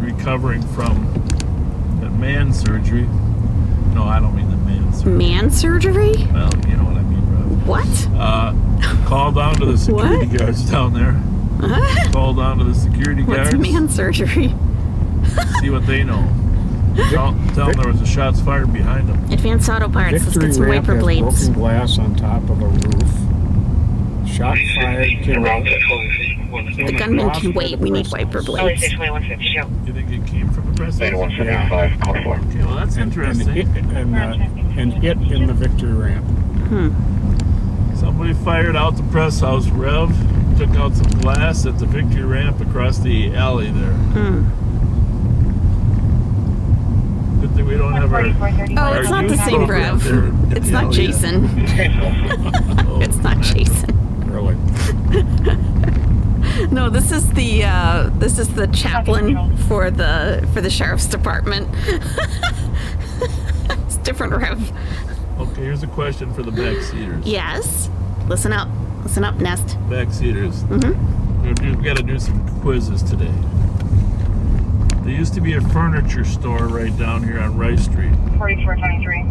recovering from that man surgery. No, I don't mean the man surgery. Man surgery? Well, you know what I mean, Rev. What? Call down to the security guards down there. Call down to the security What's guards. man surgery? See what they know. Tell them there was a shots fired behind them. Advanced auto parts. Let's Victory get some ramp wiper has blades. broken glass on top of a roof. Shot fired. The gunman can wait. We need wiper blades. You think it came from the press? Beta 175, call for. Okay, well that's interesting. And hit in the victory ramp. Somebody fired out the press house. Rev took out some glass at the victory ramp across the alley there. Good thing we don't have our. Oh, it's not the same Rev. It's not Jason. It's not Jason. Really? No, this is the chaplain for the sheriff's department. It's different Rev. Okay, here's a question for the backseaters. Yes. Listen up, Nest. Backseaters. We've got to do some quizzes today. There used to be a furniture store right down here on Rice Street. 4423.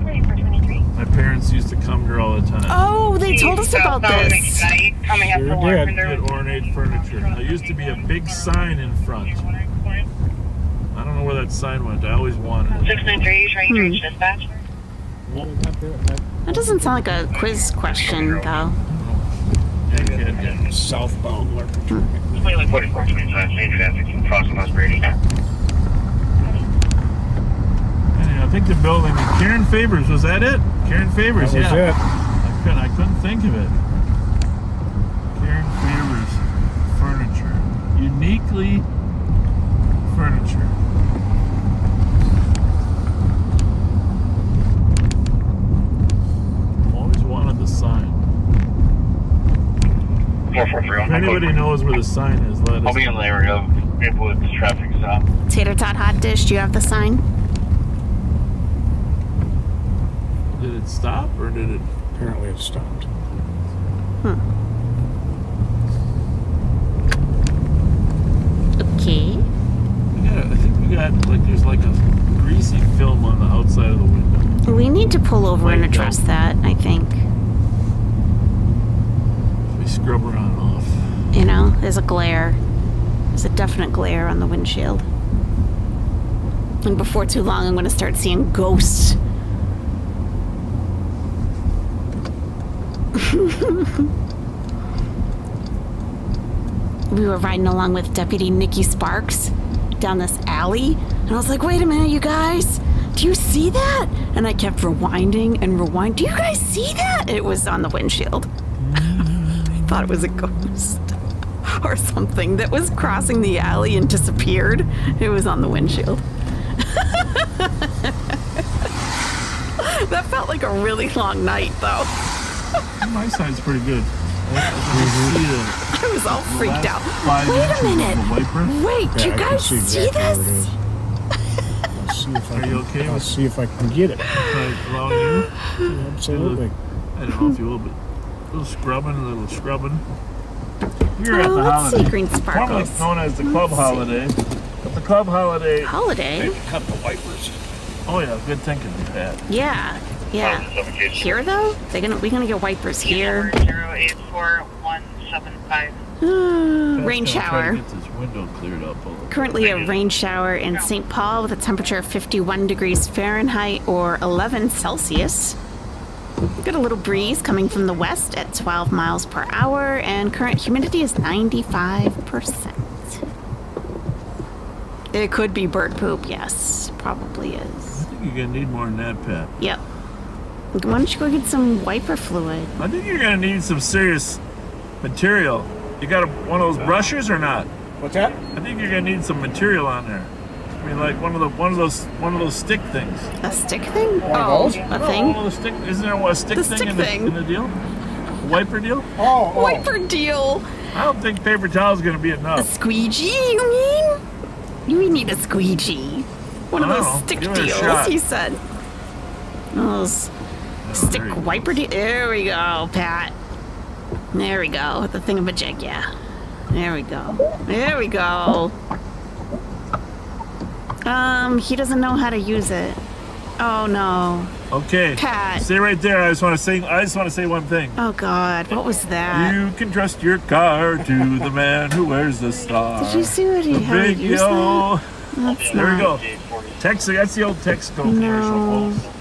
4423. My parents used to come here all the time. Oh, they told us about this. Coming up Sure for did. Get ornate furniture. There used to be a big sign in front. I don't know where that sign went. I always wanted it. 693, trying to reach dispatch. That doesn't sound like a quiz question, though. Southbound Lurker. 4425, main traffic from crossing West Brady. I think the building. Karen Favors, was that it? Karen Favors, That was yeah. it. I couldn't think of it. Karen Favors furniture. Uniquely furniture. Always wanted the sign. 443. If anybody knows where the sign is, let us I'll be in the area of Maplewood's traffic stop. Tater tot hot dish. Do you have the sign? Did it stop or did it? Apparently it stopped. Okay. I think we got there's like a greasy film on the outside of the window. We need to pull over and address that, I think. We scrub her on off. You know, there's a glare. There's a definite glare on the windshield. And before too long, I'm going to start seeing ghosts. We were riding along with Deputy Nikki Sparks down this alley, and I was like, wait a minute, you guys, do you see that? And I kept rewinding and rewind. Do you guys see that? It was on the windshield. I thought it was a ghost or something that was crossing the alley and disappeared. It was on the windshield. That felt like a really long night, though. My side's pretty good. I was all freaked out. Wait a minute. Wait, do you I can guys see see exactly this? where it is. I'll see if I Are you okay I'll with- see if I can get it. Can I allow you? Absolutely. I don't know if you will, but a little scrubbing. We're at Oh, the let's holiday. see, green Formerly sparkles. known as the club holiday. But the club holiday. Holiday? Cut the wipers. Oh yeah, good thinking, Pat. Yeah. Here though, we gonna get wipers here. 084-175. Rain Pat's gonna try to shower. Get this window cleared up a little. Currently a rain shower in St. Paul with a temperature of 51 degrees Fahrenheit or 11 Celsius. Got a little breeze coming from the west at 12 miles per hour, and current humidity is 95%. It could be bird poop, yes. Probably is. I think you're gonna need more than that, Pat. Yep. Why don't you go get some wiper fluid? I think you're gonna need some serious material. You got one of those brushes or not? What's that? I think you're gonna need some material on there. I mean, like one of those stick things. A stick thing? One of Oh, those? a thing? One of those stick. Isn't there a stick The thing stick in thing. the deal? wiper deal? Oh, Wiper deal. I don't think paper towel is going to be A enough. squeegee, you mean? You need a squeegee. One of I those don't know. stick Give it a deals, shot. he said. Those stick there you go. wiper deal. There we go, Pat. There we go. The thingamajig, yeah. There we go. There we go. He doesn't know how to use it. Oh no. Okay. Pat. Stay right there. I just want to say one thing. Oh God, what was that? You can trust your car to the man who wears the star. Did you see what he had to Big use yellow. that? That's There we not. go. Texaco. That's the old Texaco commercial, No. folks.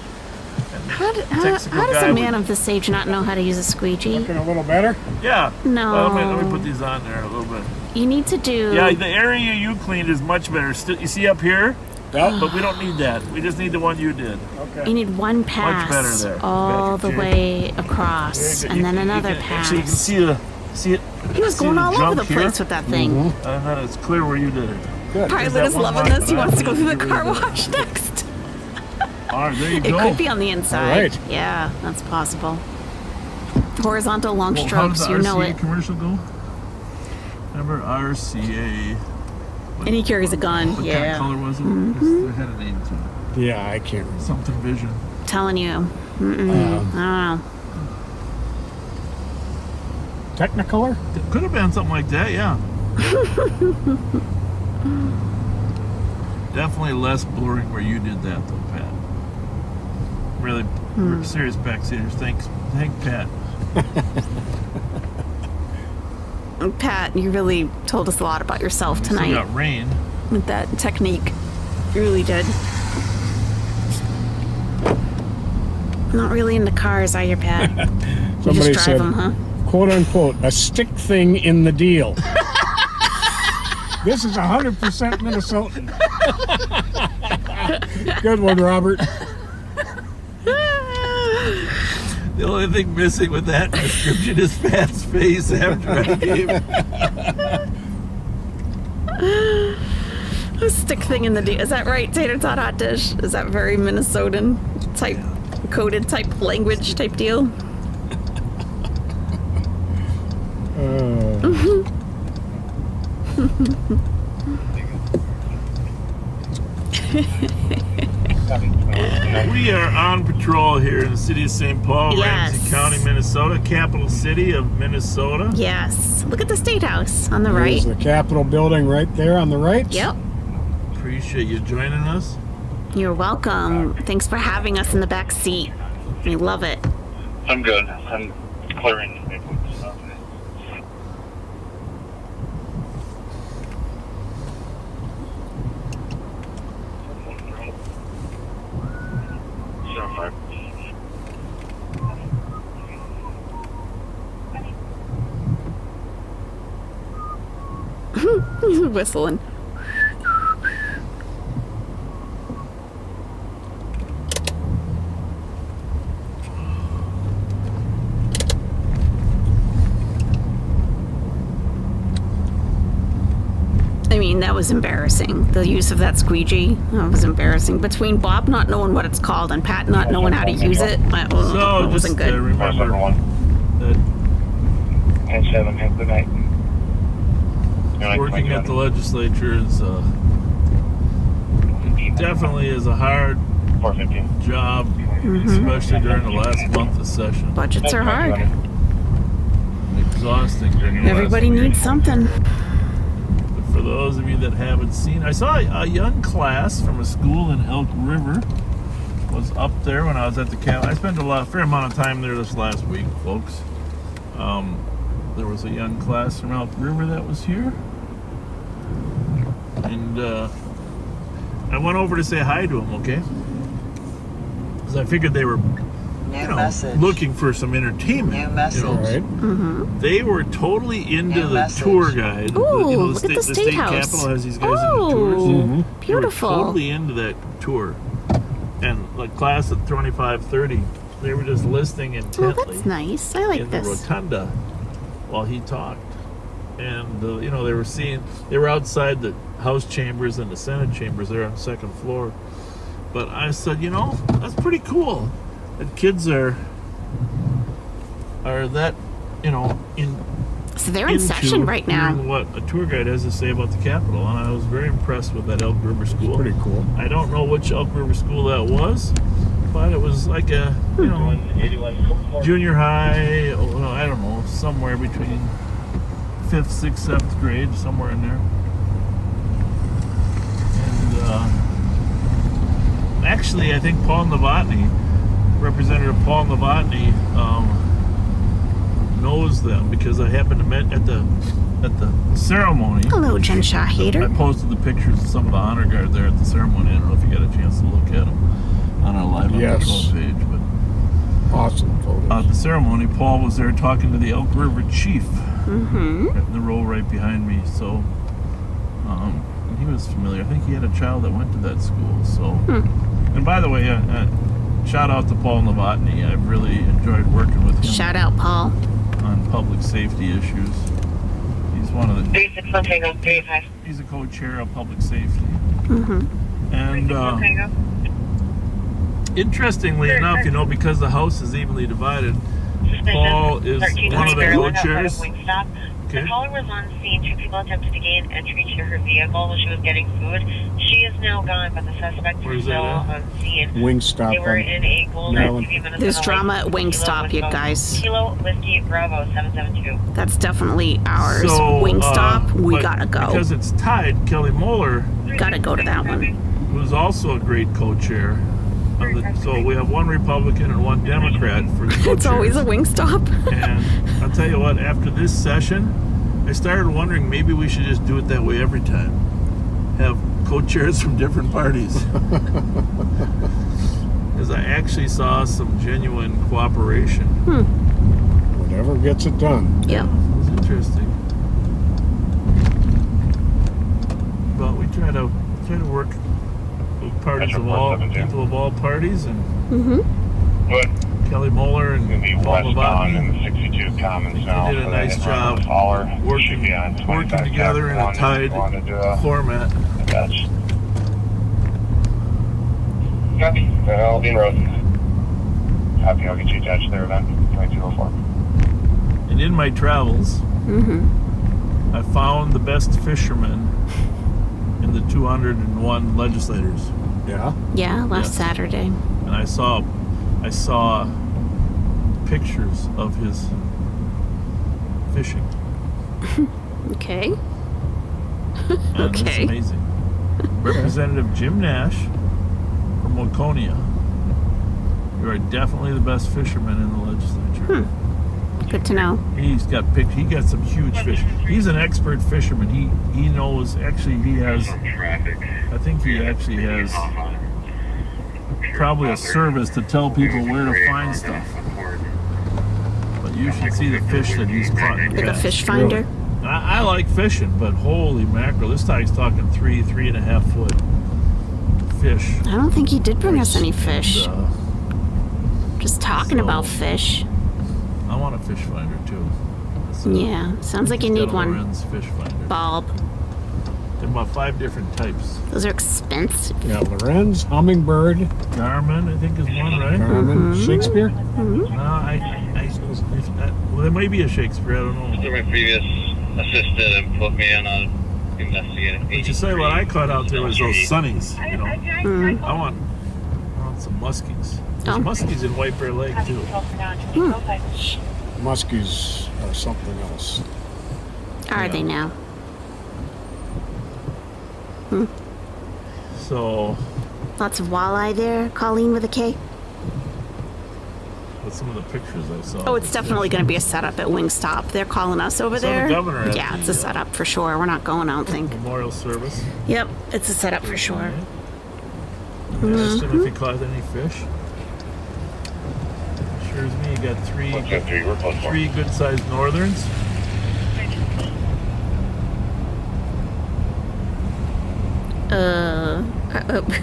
How Texaco does guy a would- man of this age not know how to use a squeegee? looking a little better. Yeah. No. Well, let me put these on there a little bit. You need to do. Yeah, the area you cleaned is much better. You see up here? Yep. But we don't need that. We just need the one you did. Okay. You need one pass better there. all the Gotcha. way across, Very and good. then another Actually, you can pass. see it. He was see going all over jump the here? place with that thing. And then it's clear where you did it. Good. Pilot that is one loving mark this. He that I wants to go through the did car really good. wash next. All right, there you It go. could be on the inside. All right. Yeah, that's possible. Horizontal long Well, how strokes, does the you know RCA it. commercial go? Remember RCA? And he carries a gun. What Yeah. kind of color was it? 'Cause they had a name to it. Yeah, I can't remember. Something Vision. Telling you. I don't know. Technicolor? It could have been something like that, yeah. Definitely less blurring where you did that, though, Pat. Really serious backseaters. Thank Pat. Pat, you really told us a lot about yourself We still tonight got rain. with that technique. You really did. Not really into cars, are you, Pat? You Somebody just drive said, them, huh? quote unquote, a stick thing in the deal. This is 100% Minnesotan. Good one, Robert. The only thing missing with that description is Pat's face after I gave it. A stick thing in the deal. Is that right, Tater Tot Hot Dish? Is that very Minnesotan type, coded type language type deal? We are on patrol here in the city of St. Paul, Yes. Ramsey County, Minnesota, capital city of Minnesota. Yes. Look at the State House on the There's right. the Capitol building right there on the right. Yep. Appreciate you joining us. You're welcome. Thanks for having us in the back seat. We love it. I'm good. I'm clearing the paperwork stuff. So far. Whistling. I mean, that was embarrassing. The use of that squeegee, that was embarrassing. Between Bob not knowing what it's called and Pat not knowing how to use it, So it just wasn't good. remember Everyone. that 10-7, have a good night. working at the legislature is definitely is a hard 450. job, especially during the last month of session. Budgets are hard. Exhausting during the Everybody last week. needs something. But for those of you that haven't seen, I saw a young class from a school in Elk River was up there when I was at the camp. I spent fair amount of time there this last week, folks. There was a young class from Elk River that was here, and I went over to say hi to them. Okay, because I figured they were, looking for some entertainment. New message. All right. They were totally into New the message. tour guide. Ooh, the look at the State House. Capitol has these guys in the tours. Oh, beautiful. They were totally into that tour. And the class at 2530, they were just listening Oh, intently that's nice. I like in the this. rotunda while he talked. And, they were outside the House chambers and the Senate chambers there on the second floor. But I said, that's pretty cool. That kids are that you know, So they're in session right now. hearing what a tour guide has to say about the Capitol, and I was very impressed with that Elk River School. Pretty cool. I don't know which Elk River School that was, but it was like a, you know, junior high, well, I don't know, somewhere between 5th, 6th, 7th grade, somewhere in there. And actually, I think Paul Novotny, Representative Paul Novotny, knows them because I happened to meet at the ceremony. Hello, Jen Shaw I hater. posted the pictures of some of the honor guard there at the ceremony. I don't know if you got a chance to look at them on our live on Yes. the club page, but Awesome photos. at the ceremony, Paul was there talking to the Elk River chief Mm-hmm. in the row right behind me. So he was familiar. I think he had a child that went to that school. So, and by the way, shout out to Paul Novotny. I've really enjoyed working with him Shout out, Paul. on public safety issues. He's one of the. 36 Tango, 35. He's a co-chair of public safety. Mm-hmm. And Tango. interestingly enough, you know, because the House is evenly divided, Paul is one of the co-chairs. The caller was on scene. 2 people attempted to gain entry to her vehicle while she was getting food. She is now gone, but the suspect is still on scene. Wingstop They were on in a golden Maryland. SUV Minnesota There's drama at license, Wingstop, you guys. Kilo Whiskey Bravo 772. That's definitely ours. So, Wingstop, we but gotta go. Because it's tied, Kelly Moeller, Gotta go to that one. who's also a great co-chair. So we have one Republican and one Democrat for the co-chairs. It's always a Wingstop. And I'll tell you what, after this session, I started wondering maybe we should just do it that way every time. Have co-chairs from different parties. Because I actually saw some genuine cooperation. Whatever gets it done. Yep. It was interesting. But we try to work with parties of all, people of all parties, and But Kelly Moeller and in the Paul westbound Novotny in the 62 Commons now. did a so nice they job run taller. Should working be on 25 together in a one if you tied wanna do a format. catch. Copy. I'll be in road. Happy, I'll get you attached there then. 2204. And in my travels, I found the best fishermen in the 201 legislators, Yeah. Yeah, last Yes. Saturday. and I saw pictures of his fishing. Okay. And Okay. It's amazing. Representative Jim Nash from Waconia. You are definitely the best fisherman in the legislature. Good to know. He got some huge fish. He's an expert fisherman. He knows, actually he has, I think he actually has probably a service to tell people where to find stuff. But you should see the fish that he's caught in the Like a past. fish finder. I like fishing, but holy mackerel, this guy's talking 3.5 foot fish. I don't think he did bring us any fish. And, Just talking about so- fish. I want a fish finder too. That's, Yeah, sounds like you need one. Lorenz fish finder. Bulb. There are about 5 different types. Those are expensive. Yeah, Lorenz, Hummingbird, Garmin, I think, is one, right? Garmin, Shakespeare. No, well, there might be a Shakespeare. I don't know. My previous assistant and put me on a investigative. But you say what I caught out there was those sunnies. You know, I want some muskies. There's Oh. muskies in White Bear Lake too. Muskies are something else. Are they now? So, Lots of walleye there. Colleen with a K. with some of the pictures I saw. Oh, it's definitely going to be a setup at Wingstop. They're calling us over Saw the there. governor at Yeah, the, it's a setup for sure. We're not going, I don't think. Memorial service. Yep, it's a setup for sure. I asked him if he caught any fish. Sure as me, he got three good-sized northerns.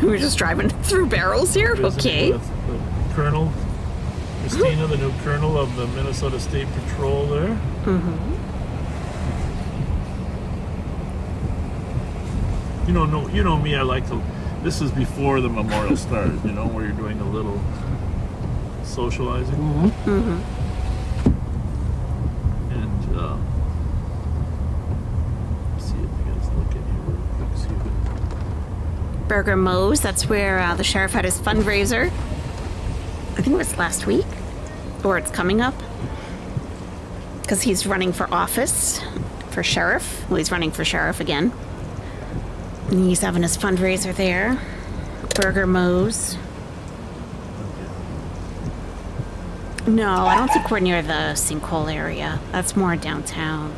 We were just driving through barrels here. Visiting Okay. with the Colonel, Christina, the new colonel of the Minnesota State Patrol there. You know me, I like to, this is before the memorial started, you know, where you're doing a little socializing. Burger Moe's. That's where the sheriff had his fundraiser. I think it was last week, or it's coming up, because he's running for office, for sheriff. Well, he's running for sheriff again. And he's having his fundraiser there. Burger Moe's. No, I don't think we're near the sinkhole area. That's more downtown.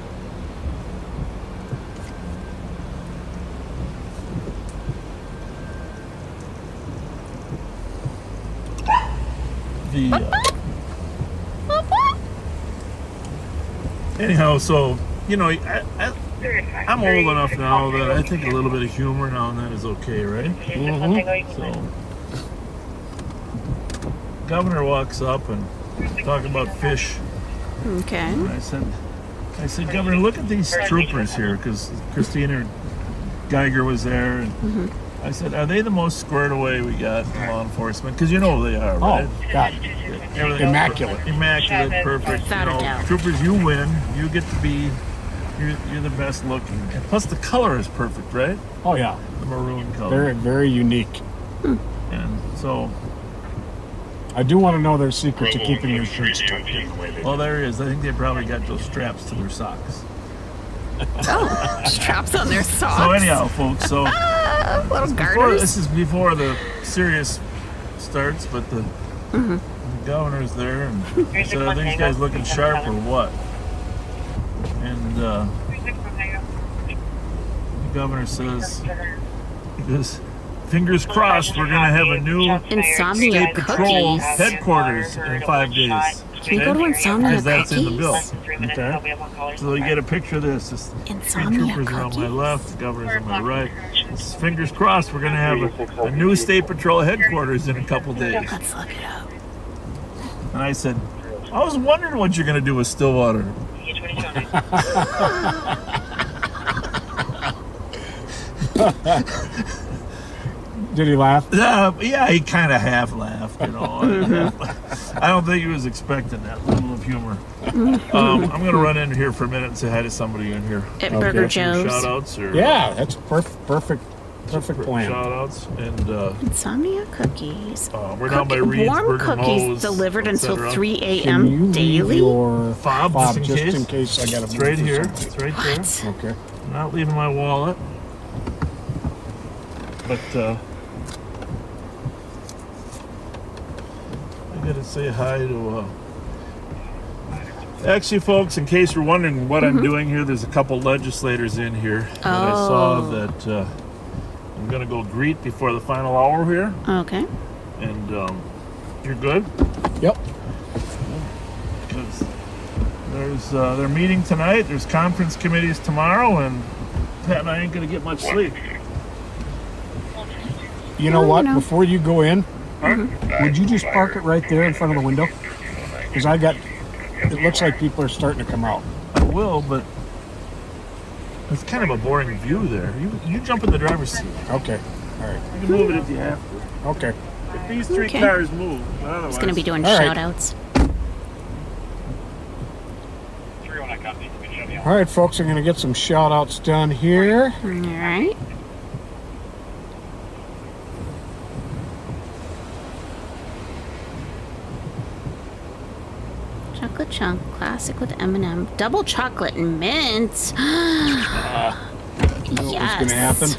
Anyhow, so, you know, I'm old enough now that I think a little bit of humor now and then is okay, right? So, governor walks up and talking about fish. Okay. And I said, Governor, look at these troopers here, because Christina Geiger was there, and I said, are they the most squared away we got in law enforcement? Because you know they are, right? Oh, God. Immaculate. Immaculate, perfect. Without a doubt. Troopers, you win. You get to be, you're the best looking. And plus the color is perfect, right? Oh, yeah. The maroon color. Very, very unique. And so... I do want to know their secret to keeping their shirts tucked in the way they do. Well, there is. I think they probably got those straps to their socks. Oh, straps on their socks. So anyhow, folks, so... little garters. This is before the serious starts, but the governor's there, and said, are these guys looking sharp or what? And the governor says, he goes, fingers crossed, we're going to have a new Insomnia state patrol cookies. headquarters in 5 days. Can you go to Insomnia Because that's in the bill. cookies? Okay. So you get a picture of this. There's three Insomnia troopers are on my cookies. left, the governor's on my right. Fingers crossed, we're going to have a new state patrol headquarters in a couple days. Let's look it up. And I said, I was wondering what you're going to do with Stillwater. Did he laugh? Yeah, he kind of half laughed, you know. I don't think he was expecting that level of humor. I'm going to run in here for a minute and say hi to somebody in here. At Burger Joe's. Shout outs or Yeah, that's perfect plan. shout outs and Insomnia cookies. we're down by Reed's, Warm Burger cookies Moe's, delivered until etc. 3 Can a.m. you leave daily. your Fob, just in case? I got to It's right here. It's right there. What? Okay. I'm not leaving my wallet. But I gotta say hi to actually, folks, in case you're wondering what I'm doing here, there's a couple legislators in here that I saw that I'm gonna go greet before the final hour here. Okay. And you're good? Yep. Because there's they're meeting tonight, there's conference committees tomorrow, and Pat and I ain't gonna get much sleep. You know Well, what? you know. Before you go in, would you just park it right there in front of the window? Because it looks like people are starting to come out. I will, but it's kind of a boring view there. You jump in the driver's seat. Okay. All right. You can move it if you have to. Okay. If these three Okay. cars move, but otherwise... It's going to be doing All right. shout outs. All right, folks, I'm going to get some shout outs done here. All right. Chocolate chunk, classic with M&M, double chocolate mint. Know what's going to happen?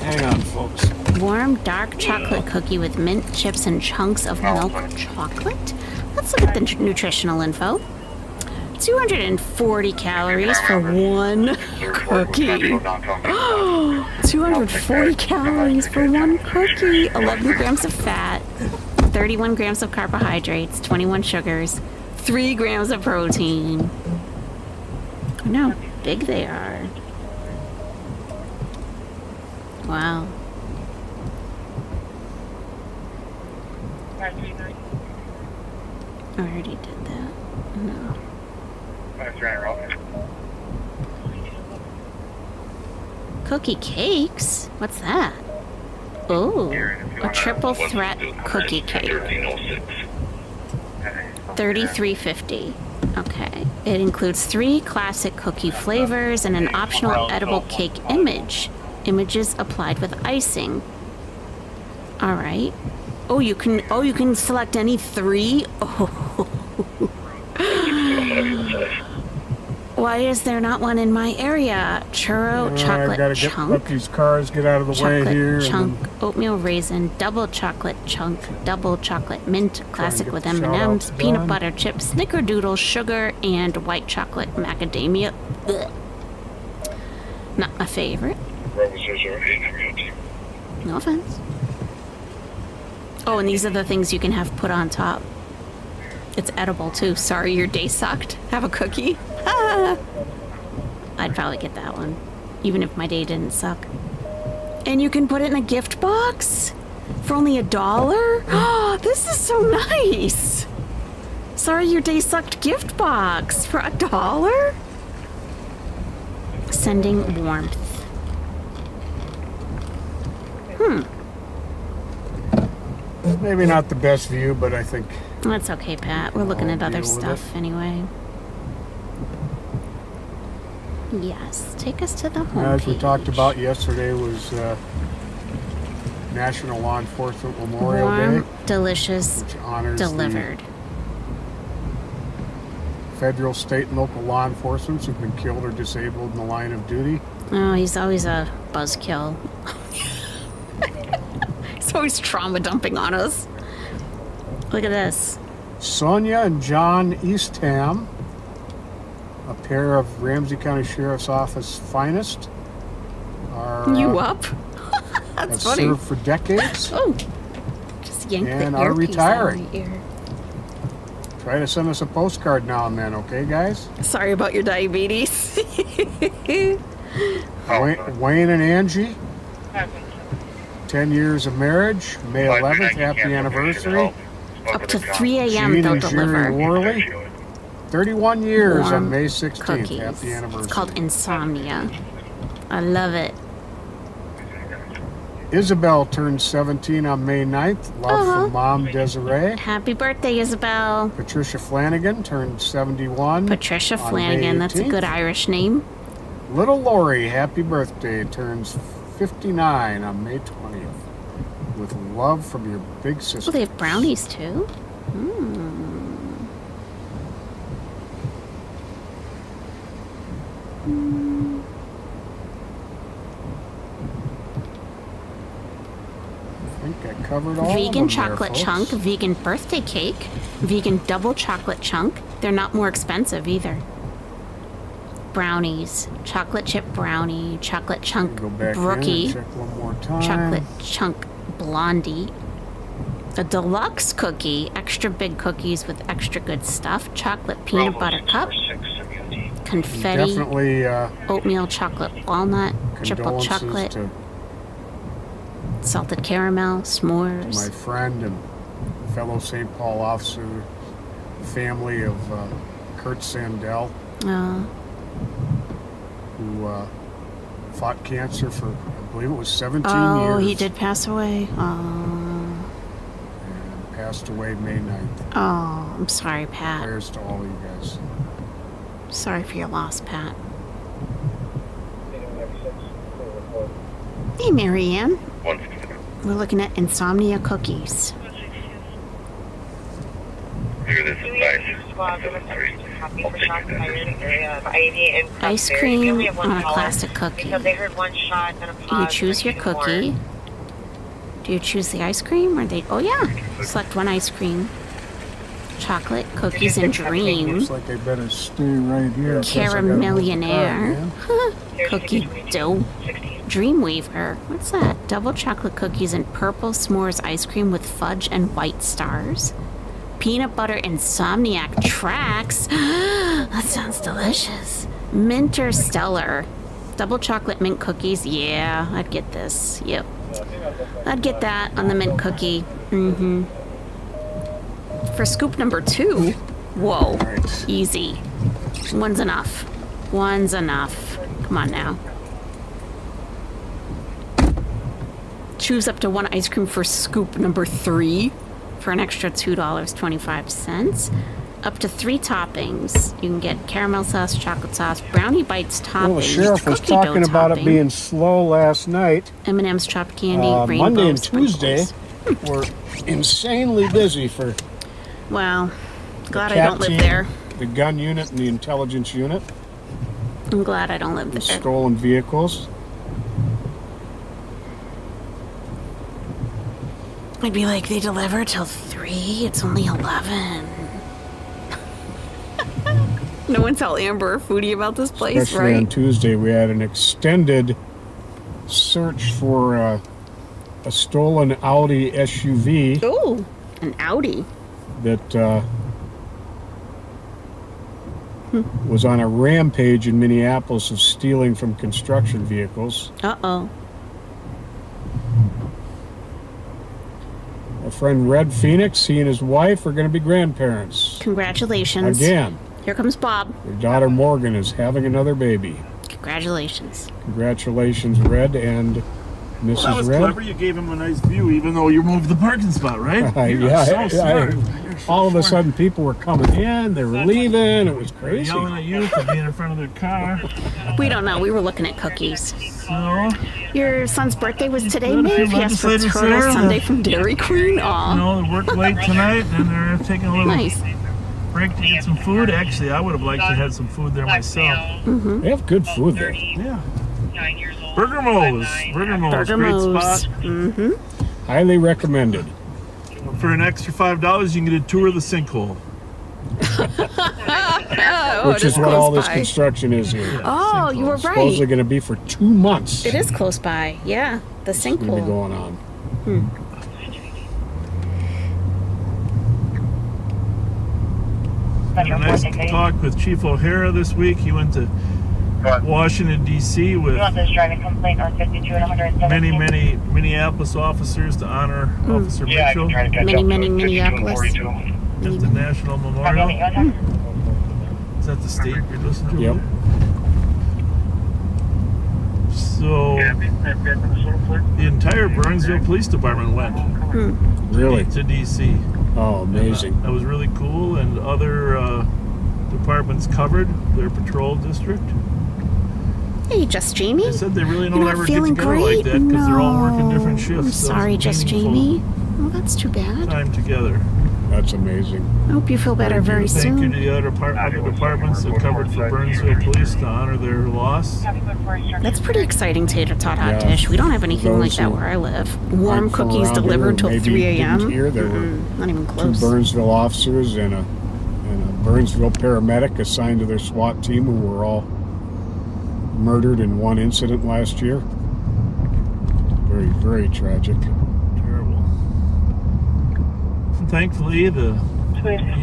Hang on, folks. Warm dark chocolate cookie with mint chips and chunks of milk chocolate. Let's look at the nutritional info. 240 calories for one cookie. 240 calories for one cookie. 11 grams of fat, 31 grams of carbohydrates, 21 sugars, 3 grams of protein. I know how big they are. Wow. I already did that. No. Cookie cakes? What's that? Oh, a triple threat cookie cake. $33.50. Okay. It includes 3 classic cookie flavors and an optional edible cake image. Images applied with icing. All right. Oh, you can select any 3. Oh. Why is there not one in my area? Churro, I chocolate gotta chunk. let these cars get out of the way Chocolate here. chunk, oatmeal raisin, double chocolate chunk, double chocolate mint, classic get with the M&Ms, shout-outs peanut done. butter chips, snickerdoodle, sugar, and white chocolate macadamia. Ugh. Not my favorite. No offense. Oh, and these are the things you can have put on top. It's edible too. Sorry your day sucked. Have a cookie. Ah. I'd probably get that one, even if my day didn't suck. And you can put it in a gift box for only $1. Oh, this is so nice. Sorry your day sucked gift box for $1. Sending warmth. Maybe not the best view, but I think That's okay, Pat. We're looking I'll at other deal with stuff anyway. Yes, take us to the home as we talked page. about yesterday was National Law Enforcement Memorial Warm, Day, delicious, which honors delivered. the federal, state, and local law enforcement who've been killed or disabled in the line of duty. Oh, he's always a buzzkill. He's always trauma dumping on us. Look at this. Sonia and John Eastham, a pair of Ramsey County Sheriff's Office finest, are You up? have That's funny. served for decades. Oh, just yank the And are earpiece out of retiring. my ear. Try to send us a postcard now and then, okay, guys? Sorry about your diabetes. Wayne and Angie, 10 years of marriage, May 11th, happy anniversary. Up to 3 a.m. Gene they'll and Jerry deliver Worley, 31 years warm on May 16th, cookies. happy anniversary. It's called Insomnia. I love it. Isabel turned 17 on May 9th, love from Mom Desiree. Happy birthday, Isabel. Patricia Flanagan turned 71. Patricia on Flanagan, May that's a 18th. good Irish name. Little Lori, happy birthday, turns 59 on May 20th. With love from your big sister. Oh, they have brownies too? I think I covered all of Vegan them chocolate there, chunk, folks. vegan birthday cake, vegan double chocolate chunk. They're not more expensive either. Brownies, chocolate chip brownie, chocolate chunk Go back in brookie, and check one more time. chocolate chunk blondie, a deluxe cookie, extra big cookies with extra good stuff, chocolate peanut butter cup, confetti, Definitely oatmeal chocolate walnut, triple condolences chocolate, to salted caramel, my s'mores. friend and fellow St. Paul officer, family of Kurt Sandell, who fought cancer for, I believe it was 17 Oh, years. he did pass away. And passed away May 9th. Oh, I'm sorry, Pat. Prayers to all of you guys. Sorry for your loss, Pat. Hey, Marianne. We're looking at insomnia cookies. Ice cream on a classic cookie. You choose your cookie. Do you choose the ice cream or they? Oh yeah, select one ice cream. Chocolate cookies and dream. Looks like I better stay right here. in case I gotta move the car Caramillionaire. again. Cookie dough. Dreamweaver. What's that? Double chocolate cookies and purple s'mores ice cream with fudge and white stars. Peanut butter insomniac tracks. That sounds delicious. Minter Stellar. Double chocolate mint cookies. Yeah, I'd get this. Yep. I'd get that on the mint cookie. Mm-hmm. For scoop number 2. Whoa. Right. Easy. One's enough. One's enough. Come on now. Choose up to one ice cream for scoop number 3 for an extra $2.25. Up to 3 toppings. You can get caramel sauce, chocolate sauce, brownie bites toppings. Well, the sheriff was cookie dough talking about topping, it being slow last night. M&M's chopped candy, rainbow Monday and sprinkles. Tuesday were insanely busy for Well, glad the I cat don't live team, there. the gun unit, and the intelligence unit. I'm glad I don't live The there. stolen vehicles. I'd be like, they deliver till 3? It's only 11. No one tell Amber or Foodie about this place, Especially on right? Tuesday, we had an extended search for a stolen Audi SUV Ooh, an Audi. that was on a rampage in Minneapolis of stealing from construction vehicles. Uh-oh. Our friend Red Phoenix, he and his wife are going to be grandparents. Congratulations. Again, Here comes Bob. their daughter Morgan is having another baby. Congratulations. Congratulations, Red and Mrs. Well, that was Red. clever. You gave him a nice view, even though you moved the parking spot, right? Yeah, So smart. all of a sudden people were coming in, they were leaving, it was crazy. Yelling at you for being in front of their car. We don't know. We were looking at cookies. So, Your son's birthday was today, Good, a few Maeve? He asked for legislators turtle there. sundae from Dairy Queen. Aw. you know, they worked late tonight, and they're taking a little Nice. break to get some food. Actually, I would have liked to have some food there myself. They have good food there. Yeah. 9 years old. Burger Mo's. Burger Mo's. Burger Great Mo's. spot. Mm-hmm. Highly recommended. For an extra $5, you can get a tour of the sinkhole. Which is what all this construction is here. Oh, you were Supposedly right. going to be for 2 months. It is close by. Yeah, the It's going to be sinkhole. going on. Had a nice talk with Chief O'Hara this week. He went to Washington, D.C. with You want this driving complaint on 52 and 117? many Minneapolis officers to honor Officer Yeah, I Mitchell can try to catch Many, up many to 52 and Minneapolis. 42. at the National Memorial. Is that the state you're listening to? Yep. So the entire Burnsville Police Department went Really? to D.C. Oh, amazing. That was really cool, and other departments covered their patrol district. Hey, Just Jamie. They said they really You're don't not ever get feeling together great? like that because they're all working different No. shifts. I'm So sorry, it's Just meaningful Jamie. Well, that's too bad. Time together. That's amazing. I hope you feel better very Thank you soon. to the other departments that covered for Burnsville Police to honor their loss. That's pretty exciting, tater tot hot Yeah. dish. We don't have anything like Those that who where I live. Warm aren't from cookies around here delivered or till maybe 3 a.m. didn't hear there were Not even 2 close. Burnsville officers and a Burnsville paramedic assigned to their SWAT team who were all murdered in one incident last year. Very, very tragic. Terrible. And thankfully, the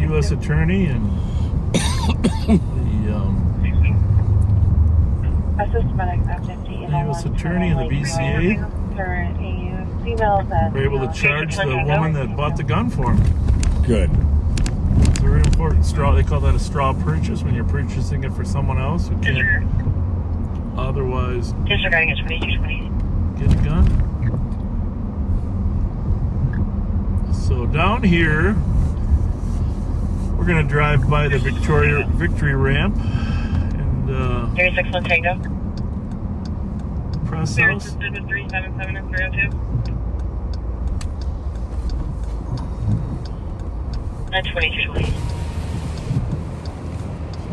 U.S. Attorney and the U.S. Attorney and the BCA were able to charge the woman that bought the gun for him. Good. It's a very important straw. They call that a straw purchase when you're purchasing it for someone else who can't otherwise Disregarding it's 2220. get a gun. So down here, we're gonna drive by the Victory Ramp and 36 Tango. press house. 377 and 302. And 2220.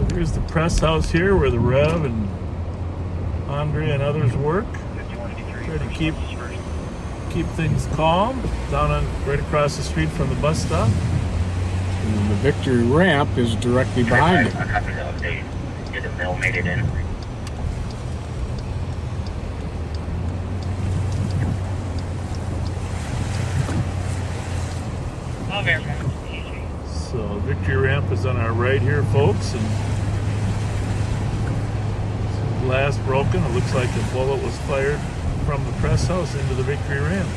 So here's the press house here where the Rev and Andre and others work. Try to keep things calm. Down on right across the street from the bus stop. And the Victory Ramp is directly behind it. I have to update. Get the mail made it in. I'll verify. So Victory Ramp is on our right here, folks, and some glass broken. It looks like a bullet was fired from the press house into the Victory Ramp.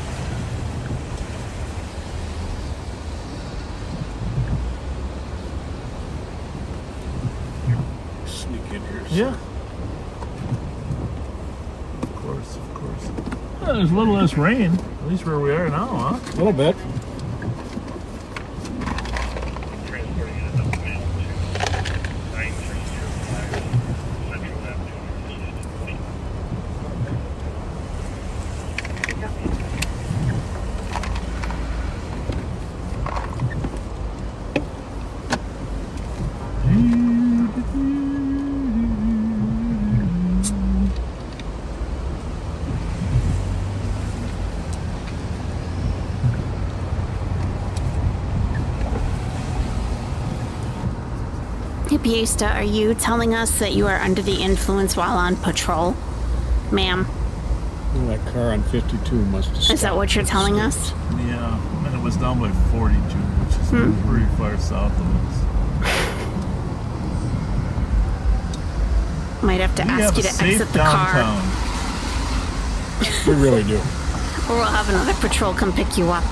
Sneak in here. Yeah. Of course. Well, there's a little less rain, at least where we are now, huh? A little bit. Biesta, are you telling us that you are under the influence while on patrol? Ma'am? Well, that car on 52 must have stopped. Is that what you're telling us? Yeah, and it was down by 42, which is pretty far south of us. Might have to We ask have you a to safe exit the downtown. car. We really do. Or we'll have another patrol come pick you up.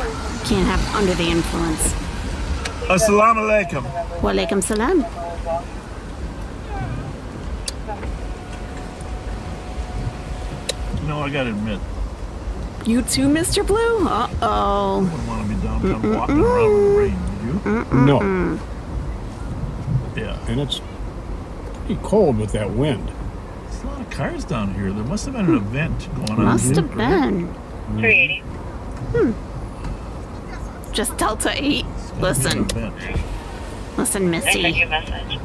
Can't have under the influence. Assalamu alaikum. Wa alaikum salam. No, I gotta admit, You too, Mr. Blue? I Uh-oh. wouldn't want to be downtown walking around in the rain, would you? No. Yeah. And it's pretty cold with that wind. There's a lot of cars down here. There must have been an event going on. Must here, have right? been. 380. Just Delta 8. It's gotta be an Listen. event. Listen, I sent you Missy. a message.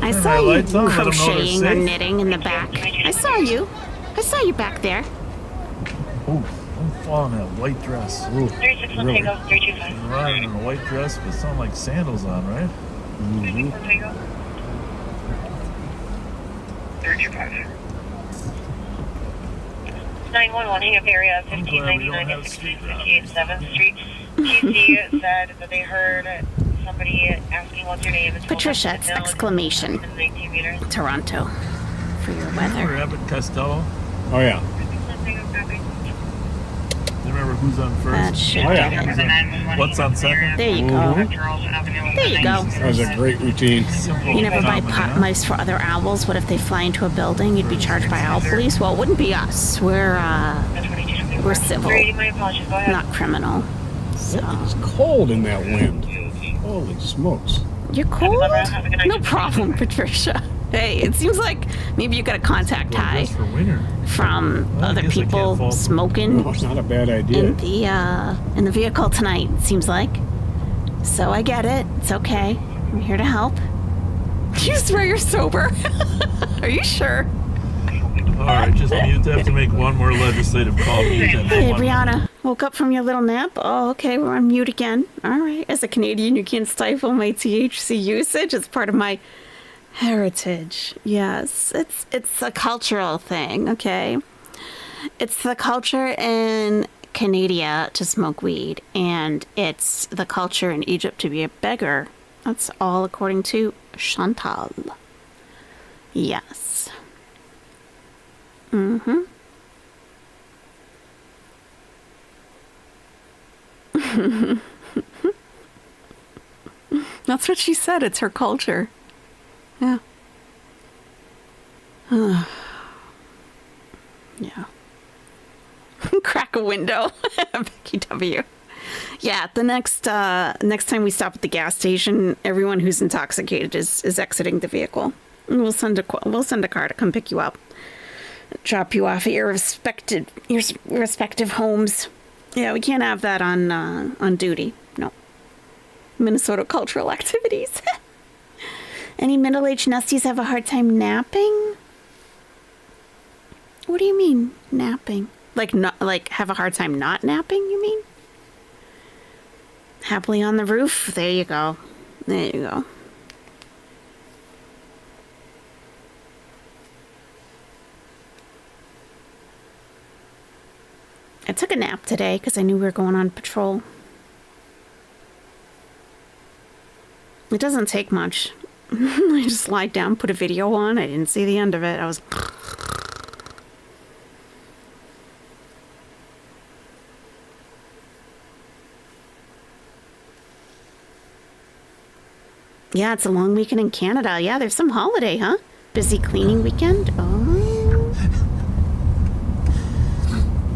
I saw our you lights on, let 'em know they're crocheting or safe. knitting in the back. I saw you. I saw you back there. Ooh, don't fall in that white dress. Ooh, 361 really? Tango, 325. You're riding in a white dress with something like sandals on, right? 361 Tango. 325. 911, hang up area, I'm glad we don't 1599 have and street 1658 7th Street. TC said that they heard somebody asking what's your name. And told them Patricia, to it's know and exclamation. 19 meters. Toronto. For your Remember weather. Abbott Costello? Oh, yeah. 361 Tango, copy. Do you remember who's on That first? should Oh, yeah. get it. What's on second? There you go. There you go. That was a great routine. Simple You never buy comedy, pot huh? mice for other owls. What if they fly into a building? You'd be charged by owl police. Well, it wouldn't be us. We're civil, 380, my apologies, go ahead. not criminal. So It's cold in that wind. Holy smokes. you're cold? Have a good night. No problem, Patricia. Hey, it seems like maybe you got a contact Well, high just for winter. from Well, I other guess I can't people fault them. smoking No, it's not a bad idea. in the vehicle tonight. It seems like. So I get it. It's okay. I'm here to help. You swear you're sober? Are you sure? All right, just you have to make one more legislative call. Hey, Brianna, woke up from your little nap? Oh, okay, we're on mute again. All right. As a Canadian, you can't stifle my THC usage. It's part of my heritage. Yes, it's a cultural thing, okay? It's the culture in Canada to smoke weed, and it's the culture in Egypt to be a beggar. That's all according to Chantal. Yes. Mm-hmm. That's what she said. It's her culture. Yeah. Yeah. Crack a window. Becky W. Yeah, the next time we stop at the gas station, everyone who's intoxicated is exiting the vehicle. And we'll send a car to come pick you up. Drop you off at your respective homes. Yeah, we can't have that on duty. No. Minnesota cultural activities. Any middle-aged Nesties have a hard time napping? What do you mean, napping? Like have a hard time not napping, you mean? Happily on the roof? There you go. There you go. I took a nap today because I knew we were going on patrol. It doesn't take much. I just lied down, put a video on. I didn't see the end of it. I was... Yeah, it's a long weekend in Canada. Yeah, there's some holiday, huh? Busy cleaning weekend? Oh.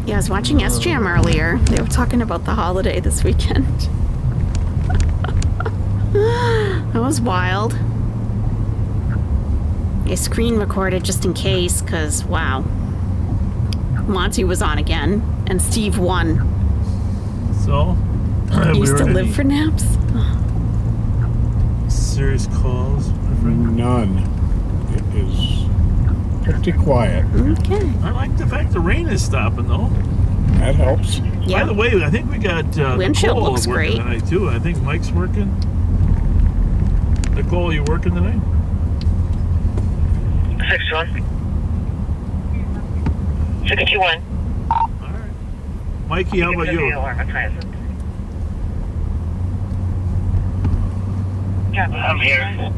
Yeah, I was watching SJM earlier. They were talking about the holiday this weekend. That was wild. I screen recorded just in case, because, wow. Monty was on again, and Steve won. So, He used to live for naps. serious calls, my friend? None. It is pretty quiet. Okay. I like the fact the rain is stopping, though. That helps. Yeah. By the way, I think we got Windshield Nicole looks working great. tonight, too. I think Mike's working. Nicole, you working today? 61. 61. All right. Mikey, how about you? I'm here.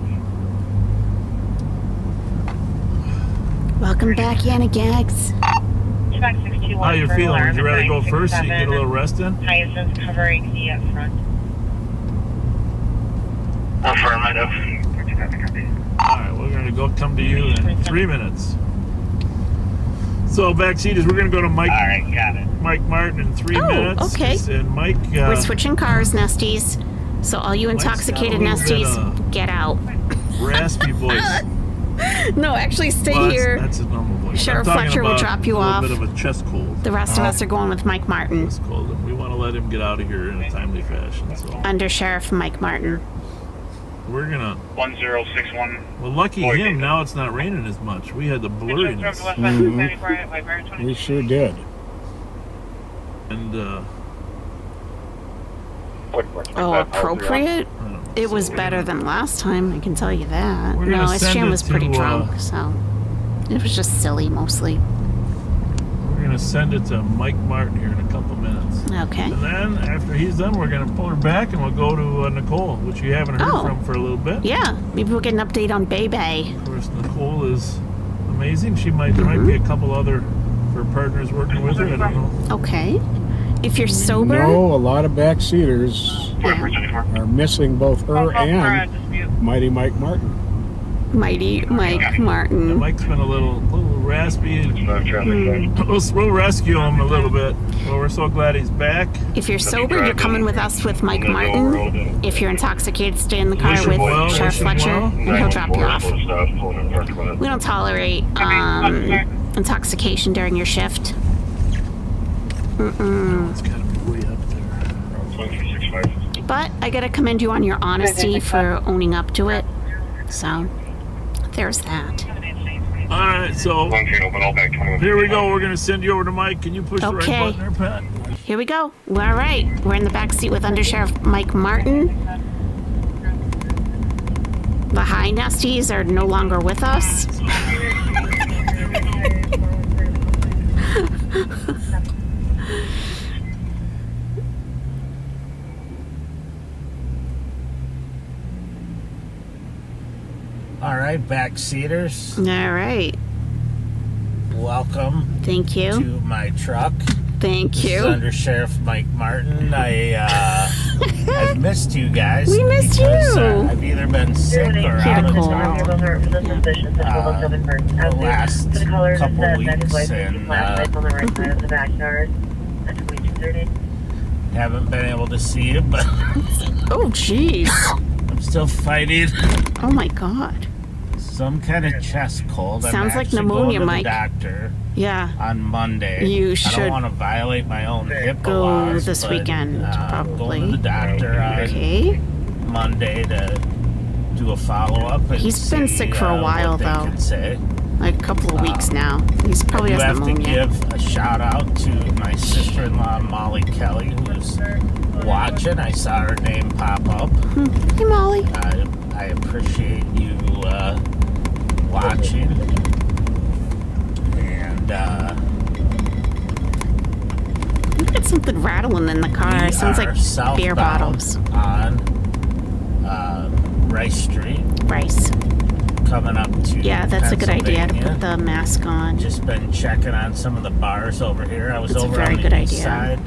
Welcome back, Yana Gags. How you feeling? Would you rather go first so you can get a little rest in? Hyacinth covering the front. Affirmative. All right, we're going to come to you in 3 minutes. So, backseaters, we're going to go to Mike. All right, got it. Mike Martin in 3 minutes. Okay. And Mike. We're switching cars, Nesties. So all you intoxicated Mike's got a little Nesties, get out. Raspy voice. No, actually stay Well, here. That's a normal voice. Sheriff I'm talking Fletcher will about drop you a little off. bit of a chest cold. The rest of us are going with Mike Martin. Chest cold, and we want to let him get out of here in a timely fashion. So Under Sheriff Mike Martin. we're gonna. 1061. Well, lucky him. Now it's not raining as much. We had the blurriness, We sure did. and Oh, appropriate? I don't know. It was So better than last time, I can tell you that. We're No, gonna send Shan it was pretty to, drunk, so it was just silly mostly. We're gonna send it to Mike Martin here in a couple minutes. Okay. And then after he's done, we're gonna pull her back and we'll go to Nicole, which you haven't heard from for a little bit. Yeah, maybe we'll get an update on Bebe. Of course, Nicole is amazing. There might be a couple other her partners working with her. I don't know. Okay. If you're sober, No, a lot of backseaters are missing both her and Mighty Mike Martin. Mighty Mike And Martin. Mike's been a little raspy. We'll rescue him a little bit. Well, we're so glad he's back. If you're sober, you're coming with us with Mike Martin. If you're intoxicated, stay in the car Wish him with well, Sheriff wish him Fletcher, well. and he'll drop you off. We don't tolerate intoxication during your shift. It's got to be way up there. But I gotta commend you on your honesty for owning up to it. So, there's that. All right, so here we go. We're gonna send you over to Mike. Can you push the right Okay. button there, Pat? Here we go. All right, we're in the back seat with Under Sheriff Mike Martin. The high Nesties are no longer with us. All right, backseaters, All right. welcome Thank you. to my truck. Thank This is you. Under Sheriff Mike Martin. I've missed you guys. We missed because, you. I've either been sick or out of town the last couple weeks, and haven't been able to see you, but Oh, jeez. I'm still fighting Oh, my God. some kind of chest cold. Sounds I'm like actually pneumonia, going to Mike. the doctor Yeah. on Monday. You I should don't want to violate my own HIPAA go laws, this but, weekend, I'm going probably. to the doctor on Okay. Monday to do a follow-up. And He's been see, sick for a while, what they though. can say. Like a couple of weeks now. He's probably I has do have to pneumonia. give a shout-out to my sister-in-law, Molly Kelly, who's watching. I saw her name pop up. Hey, Molly. I appreciate you watching. And You got something rattling in the car. we Sounds are like beer southbound bottles. on Rice Street, Rice. coming up to Yeah, that's a good idea to Pennsylvania. put the mask on. Just been checking on some of the bars over here. I was That's a over very on good the east idea. side,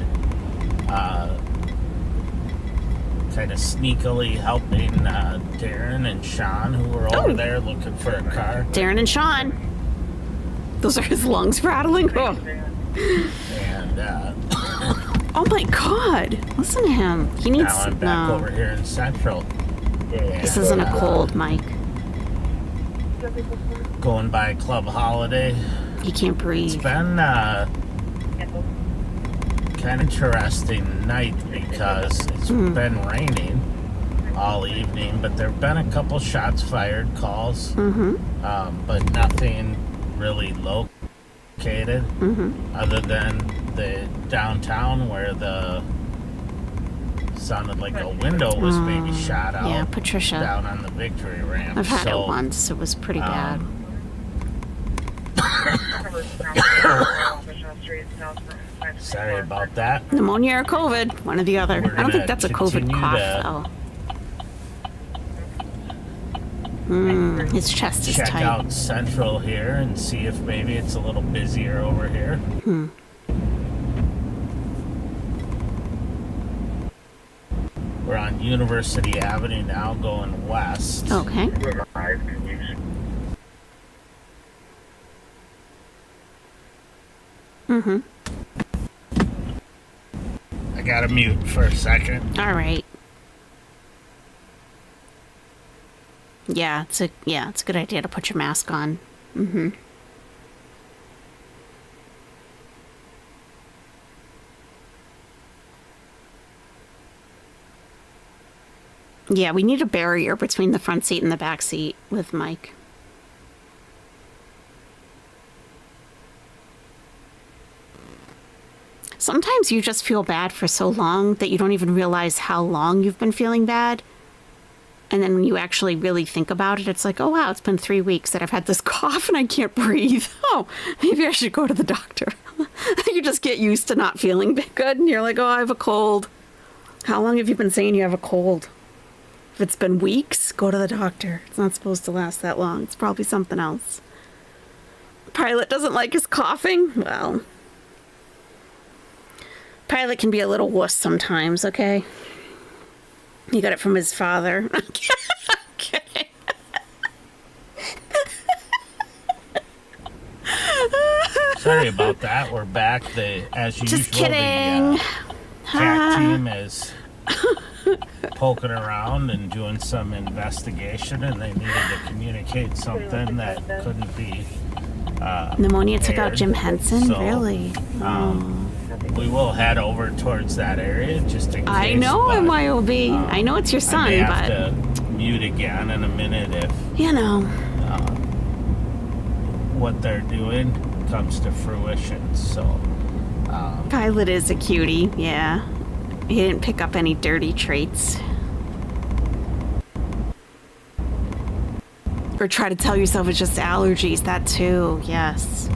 kind of sneakily helping Darren and Sean, who were over Oh. there looking for a car. Darren and Sean. Those are his lungs rattling. Oh, And oh my God. Listen to him. He needs now I'm back no. over here in Central. This And, isn't a cold, Mike. Going by Club Holiday. He can't It's breathe. been kind of interesting night because it's been raining all evening, but there have been a couple shots fired, calls, but nothing really located other than the downtown where the Sounded like a window was maybe shot out. Yeah, Patricia. Down on the victory ramp. I've had it once. It was pretty bad. Sorry about that. Pneumonia or COVID, one or the other. I don't think that's a COVID cough, though. His chest is tight. Check out Central here and see if maybe it's a little busier over here. We're on University Avenue now, going west. Okay. I gotta mute for a second. All right. Yeah, it's a good idea to put your mask on. Yeah, we need a barrier between the front seat and the back seat with Mike. Sometimes you just feel bad for so long that you don't even realize how long you've been feeling bad. And then when you actually really think about it, it's like, oh, wow, it's been 3 weeks that I've had this cough and I can't breathe. Oh, maybe I should go to the doctor. You just get used to not feeling good and you're like, oh, I have a cold. How long have you been saying you have a cold? If it's been weeks, go to the doctor. It's not supposed to last that long. It's probably something else. Pilot doesn't like his coughing? Well, Pilot can be a little wuss sometimes, okay? He got it from his father. Okay. Sorry about that. We're back. As Just usual, kidding. the CAT team is poking around and doing some investigation, and they needed to communicate something that couldn't be Pneumonia took out aired. Jim Henson? So, Really? we will head over towards that area just in case. I know, but, MYOB. I know it's your son, I may but... have to mute again in a minute if You know. what they're doing comes to fruition. So Pilot is a cutie, yeah. He didn't pick up any dirty traits. Or try to tell yourself it's just allergies, that too, yes.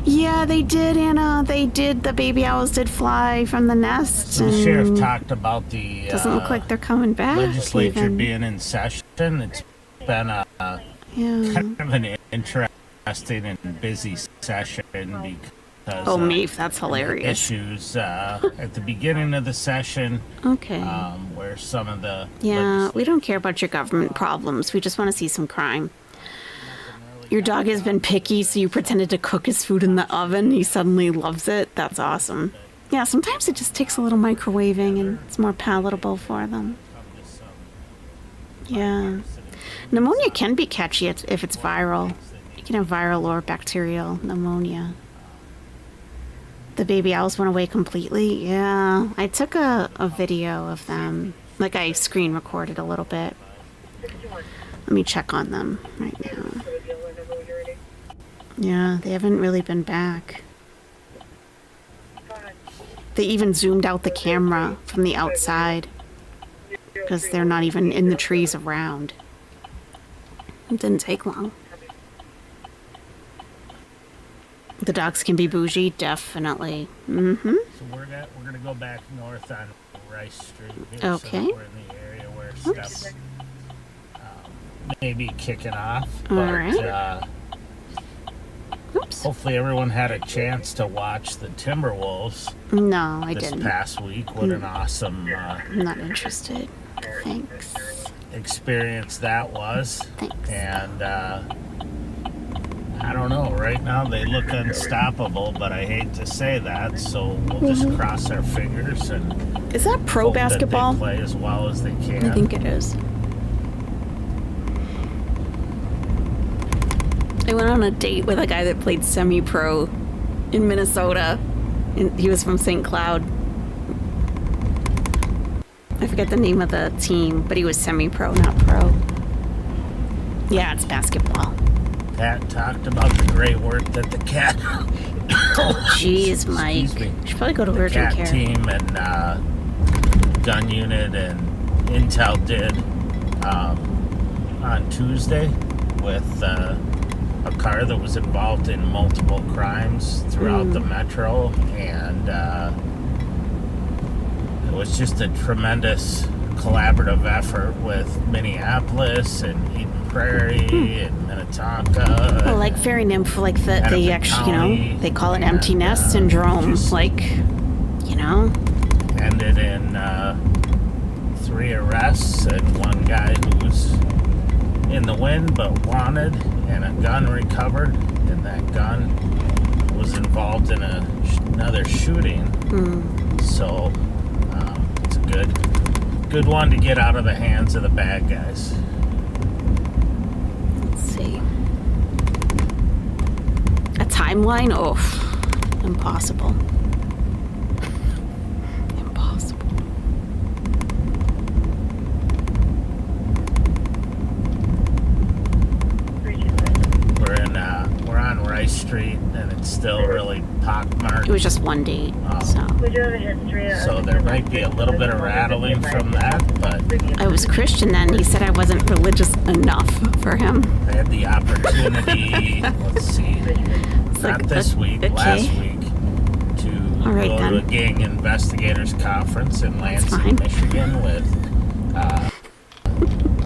Yeah, they did, Anna. They did. The baby owls did fly from the nest. So the sheriff talked about the doesn't look like they're coming back. legislature even. being in session. It's been a kind of an interesting and busy session because Oh, Meef, that's hilarious. issues at the beginning of the session. Okay. Where some of the Yeah, we don't care about your government problems. We just want to see some crime. Your dog has been picky, so you pretended to cook his food in the oven. He suddenly loves it. That's awesome. Yeah, sometimes it just takes a little microwaving and it's more palatable for them. Yeah. Pneumonia can be catchy if it's viral. You can have viral or bacterial pneumonia. The baby owls went away completely. Yeah, I took a video of them. Like, I screen recorded a little bit. Let me check on them right now. Yeah, they haven't really been back. They even zoomed out the camera from the outside because they're not even in the trees around. It didn't take long. The dogs can be bougie, definitely. Mm-hmm. So we're gonna go back north on Rice Street here. Okay. So we're in the area where stuff may be kicking off. All But right. hopefully everyone had a chance to watch the Timberwolves No, I this didn't. past week. What an awesome I'm not interested. Thanks. experience that was. Thanks. And I don't know, right now they look unstoppable, but I hate to say that, so we'll just cross our fingers and Is that pro hope basketball? that they play as well as they can. I think it is. I went on a date with a guy that played semi-pro in Minnesota. And he was from St. Cloud. I forget the name of the team, but he was semi-pro, not pro. Yeah, it's basketball. Pat talked about the great work that the cat. Jeez, Mike. Excuse me. You should probably go to The urgent cat care. team and gun unit and Intel did on Tuesday with a car that was involved in multiple crimes throughout the metro, and it was just a tremendous collaborative effort with Minneapolis and Eden Prairie and Minnetonka. Well, like Fairy Nymph, like the actually, they call it empty nest syndrome. Like, ended in 3 arrests and 1 guy who was in the wind but wanted, and a gun recovered, and that gun was involved in another shooting. So it's a good one to get out of the hands of the bad guys. Let's see. A timeline? Oh, impossible. Impossible. We're on Rice Street, and it's still really pockmarked. It was just one date, so. So there might be a little bit of rattling from that, but I was Christian then. He said I wasn't religious enough for him. I had the opportunity, let's see, not this week, last week, to go to a gang investigators conference in Lansing, Michigan with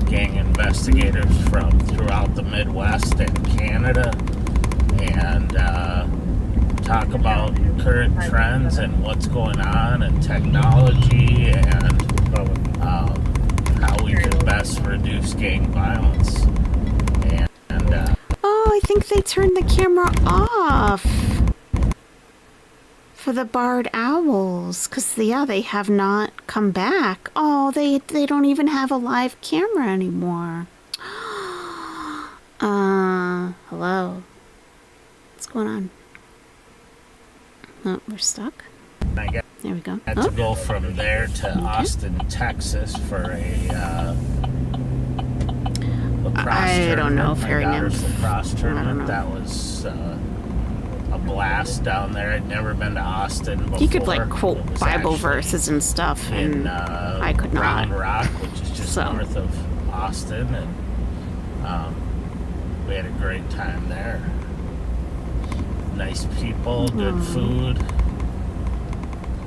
gang investigators from throughout the Midwest and Canada, and talk about current trends and what's going on and technology and how we can best reduce gang violence. And oh, I think they turned the camera off for the barred owls, because they have not come back. Oh, they don't even have a live camera anymore. Hello, what's going on? Oh, we're stuck. There we go. I had to go from there to Austin, Texas for a lacrosse I don't know, tournament. Fairy My daughter's Nymph. lacrosse I don't tournament. know. That was a blast down there. I'd never been to Austin before. He could like It quote was Bible actually verses and stuff, in and I could not. Round Rock, which is just north of Austin, and we had a great time there. Nice people, good food.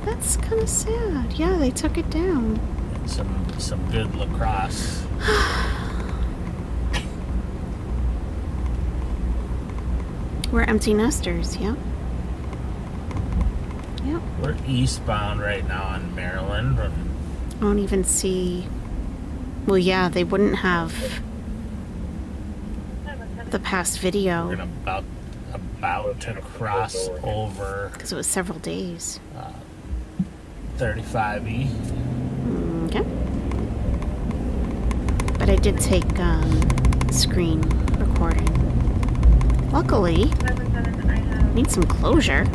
That's kind of sad. Yeah, they took it down. And some good lacrosse. We're empty nesters, yeah. Yep. We're eastbound right now in Maryland. I don't even see. Well, yeah, they wouldn't have the past video. We're about to cross over because it was several days. 35E. Okay. But I did take screen recording. Luckily, need some closure.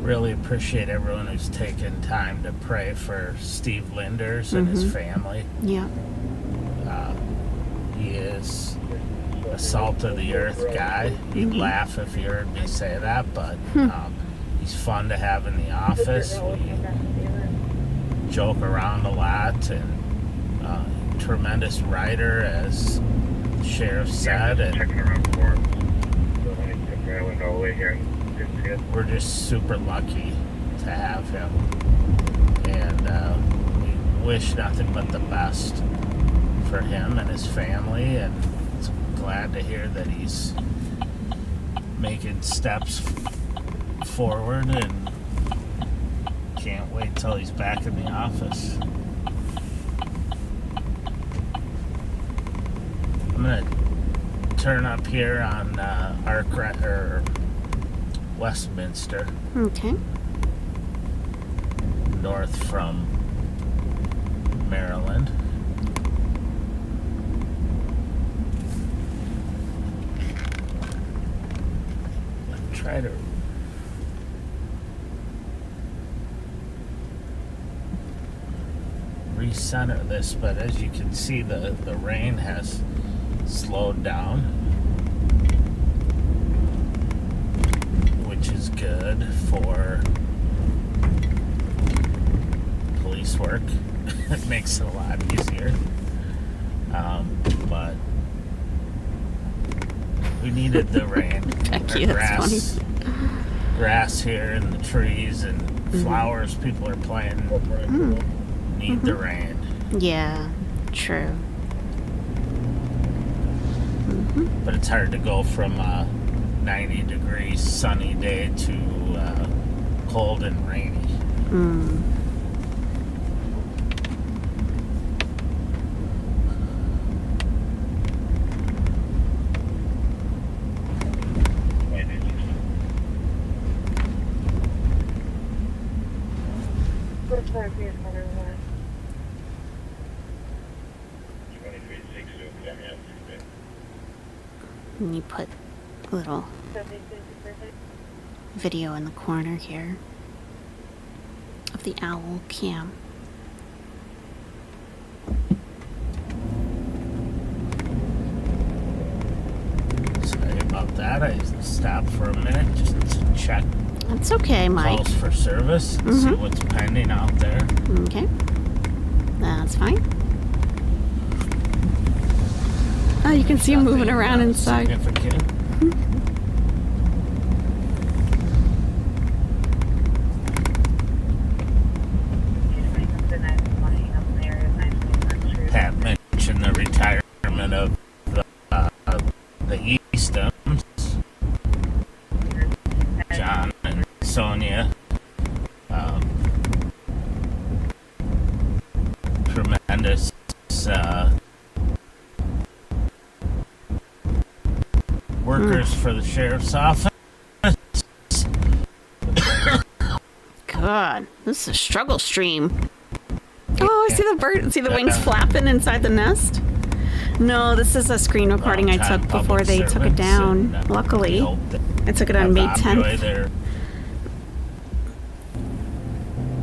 Really appreciate everyone who's taken time to pray for Steve Linders and his family. Yeah. He is a salt of the earth guy. You'd laugh if you heard me say that, but he's fun to have in the office. We joke around a lot, and tremendous writer, as the sheriff said, and we're just super lucky to have him, and we wish nothing but the best for him and his family, and it's glad to hear that he's making steps forward, and can't wait till he's back in the office. I'm gonna turn up here on Westminster. Okay. North from Maryland. Try to recenter this, but as you can see, the rain has slowed down, which is good for police work. It makes it a lot easier. But we needed the rain. Becky, that's Grass here and the trees and flowers people are planting need the rain. Yeah, true. But it's hard to go from a 90-degree sunny day to cold and rainy. And you put a little video in the corner here of the owl cam. Sorry about that. I stopped for a minute just to check. That's okay, Mike. Calls for service and see what's pending out there. Okay. That's fine. Oh, you can see him moving around inside. Significant. Pat mentioned the retirement of the Eastums. John and Sonia. Tremendous workers for the sheriff's office. God, this is a struggle stream. Oh, I see the bird. See the wings flapping inside the nest? No, this is a screen recording I took before they took it down. Luckily, I took it on May 10th.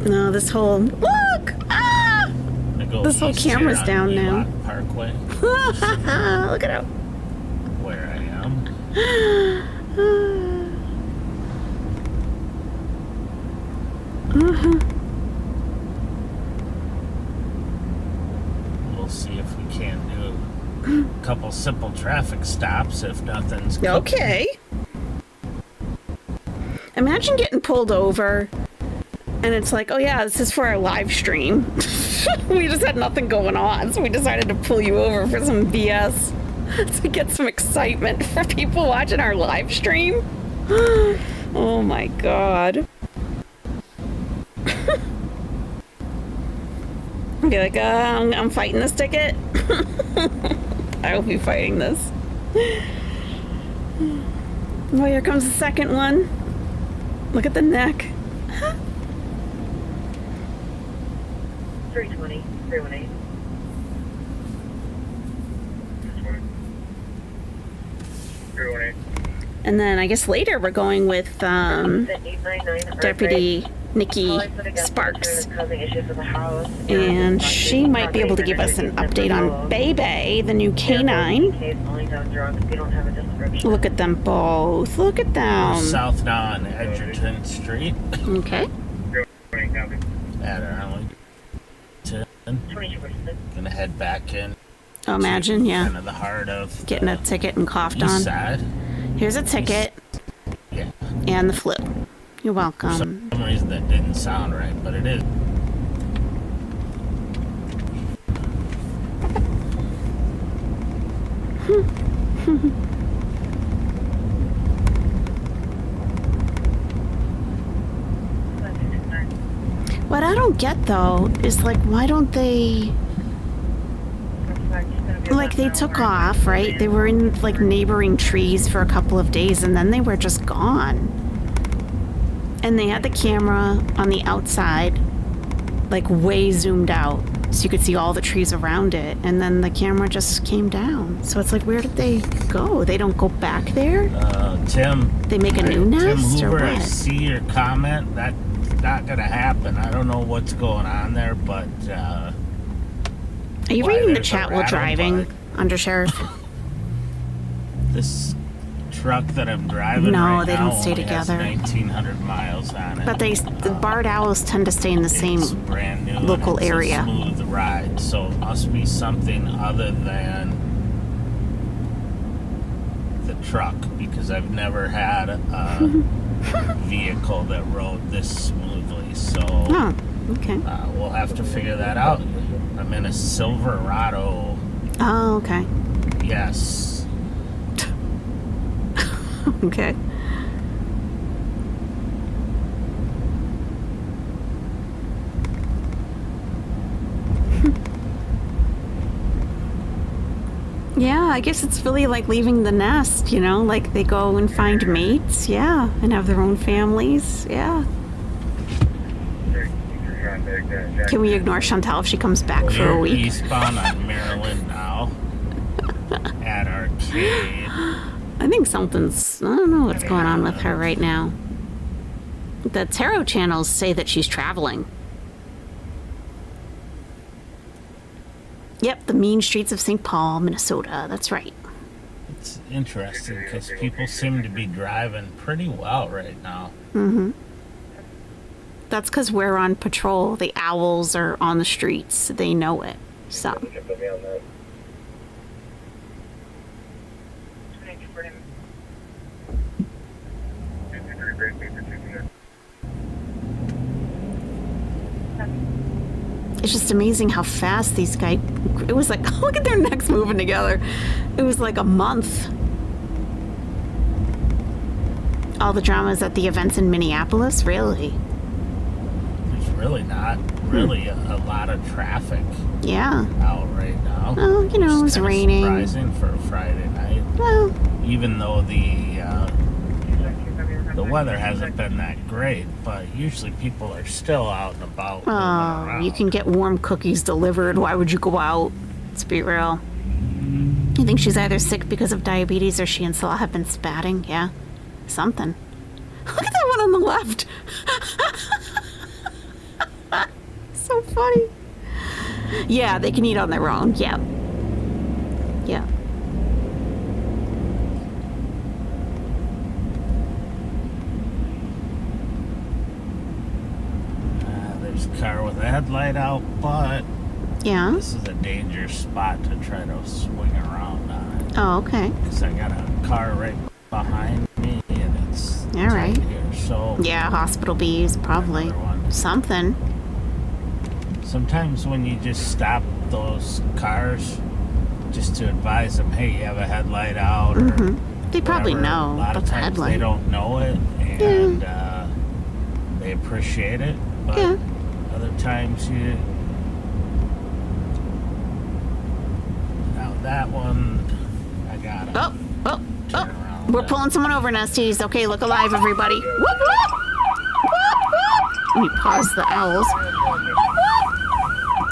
No, this whole look. Ah! This whole camera's down now. Parkway. Look at it. Where I am. We'll see if we can do a couple simple traffic stops if nothing's okay. Imagine getting pulled over and it's like, oh yeah, this is for our live stream. We just had nothing going on, so we decided to pull you over for some BS to get some excitement for people watching our live stream. Oh my god. Be like, I'm fighting this ticket. I will be fighting this. Oh, here comes the second one. Look at the neck. 320, 318. And then I guess later we're going with Deputy Nikki Sparks. And she might be able to give us an update on Bebe, the new canine. Look at them both. Look at them. South on Edgerton Street. Okay. At Arlington. Gonna head back in. Oh, imagine, yeah. Kind of the heart of getting a ticket and coughed east on. Side. Here's a ticket. Yeah. And the flu. You're welcome. For some reason that didn't sound right, but it is. What I don't get though is like, why don't they? Like they took off, right? They were in like neighboring trees for a couple of days and then they were just gone. And they had the camera on the outside, like way zoomed out, so you could see all the trees around it. And then the camera just came down. So it's like, where did they go? They don't go back there? Tim. They make a new nest Tim Hoover, or I what? see your comment. That's not gonna happen. I don't know what's going on there, but Are you Why, reading the there's a chat while rat on driving, park. Undersheriff? This truck that I'm driving No, right they now don't stay only has together. 1,900 miles on it. But the barred owls tend to stay in the same It's brand new. local and it's area. A smooth ride, so it must be something other than the truck, because I've never had a vehicle that rode this smoothly. So Oh, okay. we'll have to figure that out. I'm in a Silverado. Oh, okay. Yes. Okay. Yeah, I guess it's really like leaving the nest, you know? Like they go and find mates, yeah, and have their own families, yeah. Can we ignore Chantal if she comes back for a We're week? eastbound on Maryland now. At Arcade. I think something's, I don't know what's going on with her right now. The tarot channels say that she's traveling. Yep, the mean streets of St. Paul, Minnesota. That's right. It's interesting because people seem to be driving pretty well right now. Mm-hmm. That's because we're on patrol. The owls are on the streets. They know it. So. It's just amazing how fast these guys. It was like, look at their necks moving together. It was like a month. All the dramas at the events in Minneapolis, really? There's really not really a lot of traffic Yeah. out right now. Well, you know, it was kinda raining. Surprising for a Friday night. Well, Even though the weather hasn't been that great, but usually people are still out and about. moving oh, around. you can get warm cookies delivered. Why would you go out? Let's be real. You think she's either sick because of diabetes or she and Salah have been spatting? Yeah. Something. Look at that one on the left. So funny. Yeah, they can eat on their own. Yeah. Yeah. There's a car with a headlight out, but Yeah. this is a dangerous spot to try to swing around on. Oh, okay. Because I got a car right behind me, and it's All right. tight here. So Yeah, hospital bees, probably. Another one. Something. sometimes when you just stop those cars, just to advise them, hey, you have a headlight out, or They probably whatever, know A lot about of the times headlight. they don't know it, and they appreciate it. But Yeah. other times you. Now that one, I got it. Oh. We're pulling someone over, Nesties. Okay, look alive, everybody. Whoop, whoop. Whoop, whoop. Let me pause the owls. Whoop, whoop.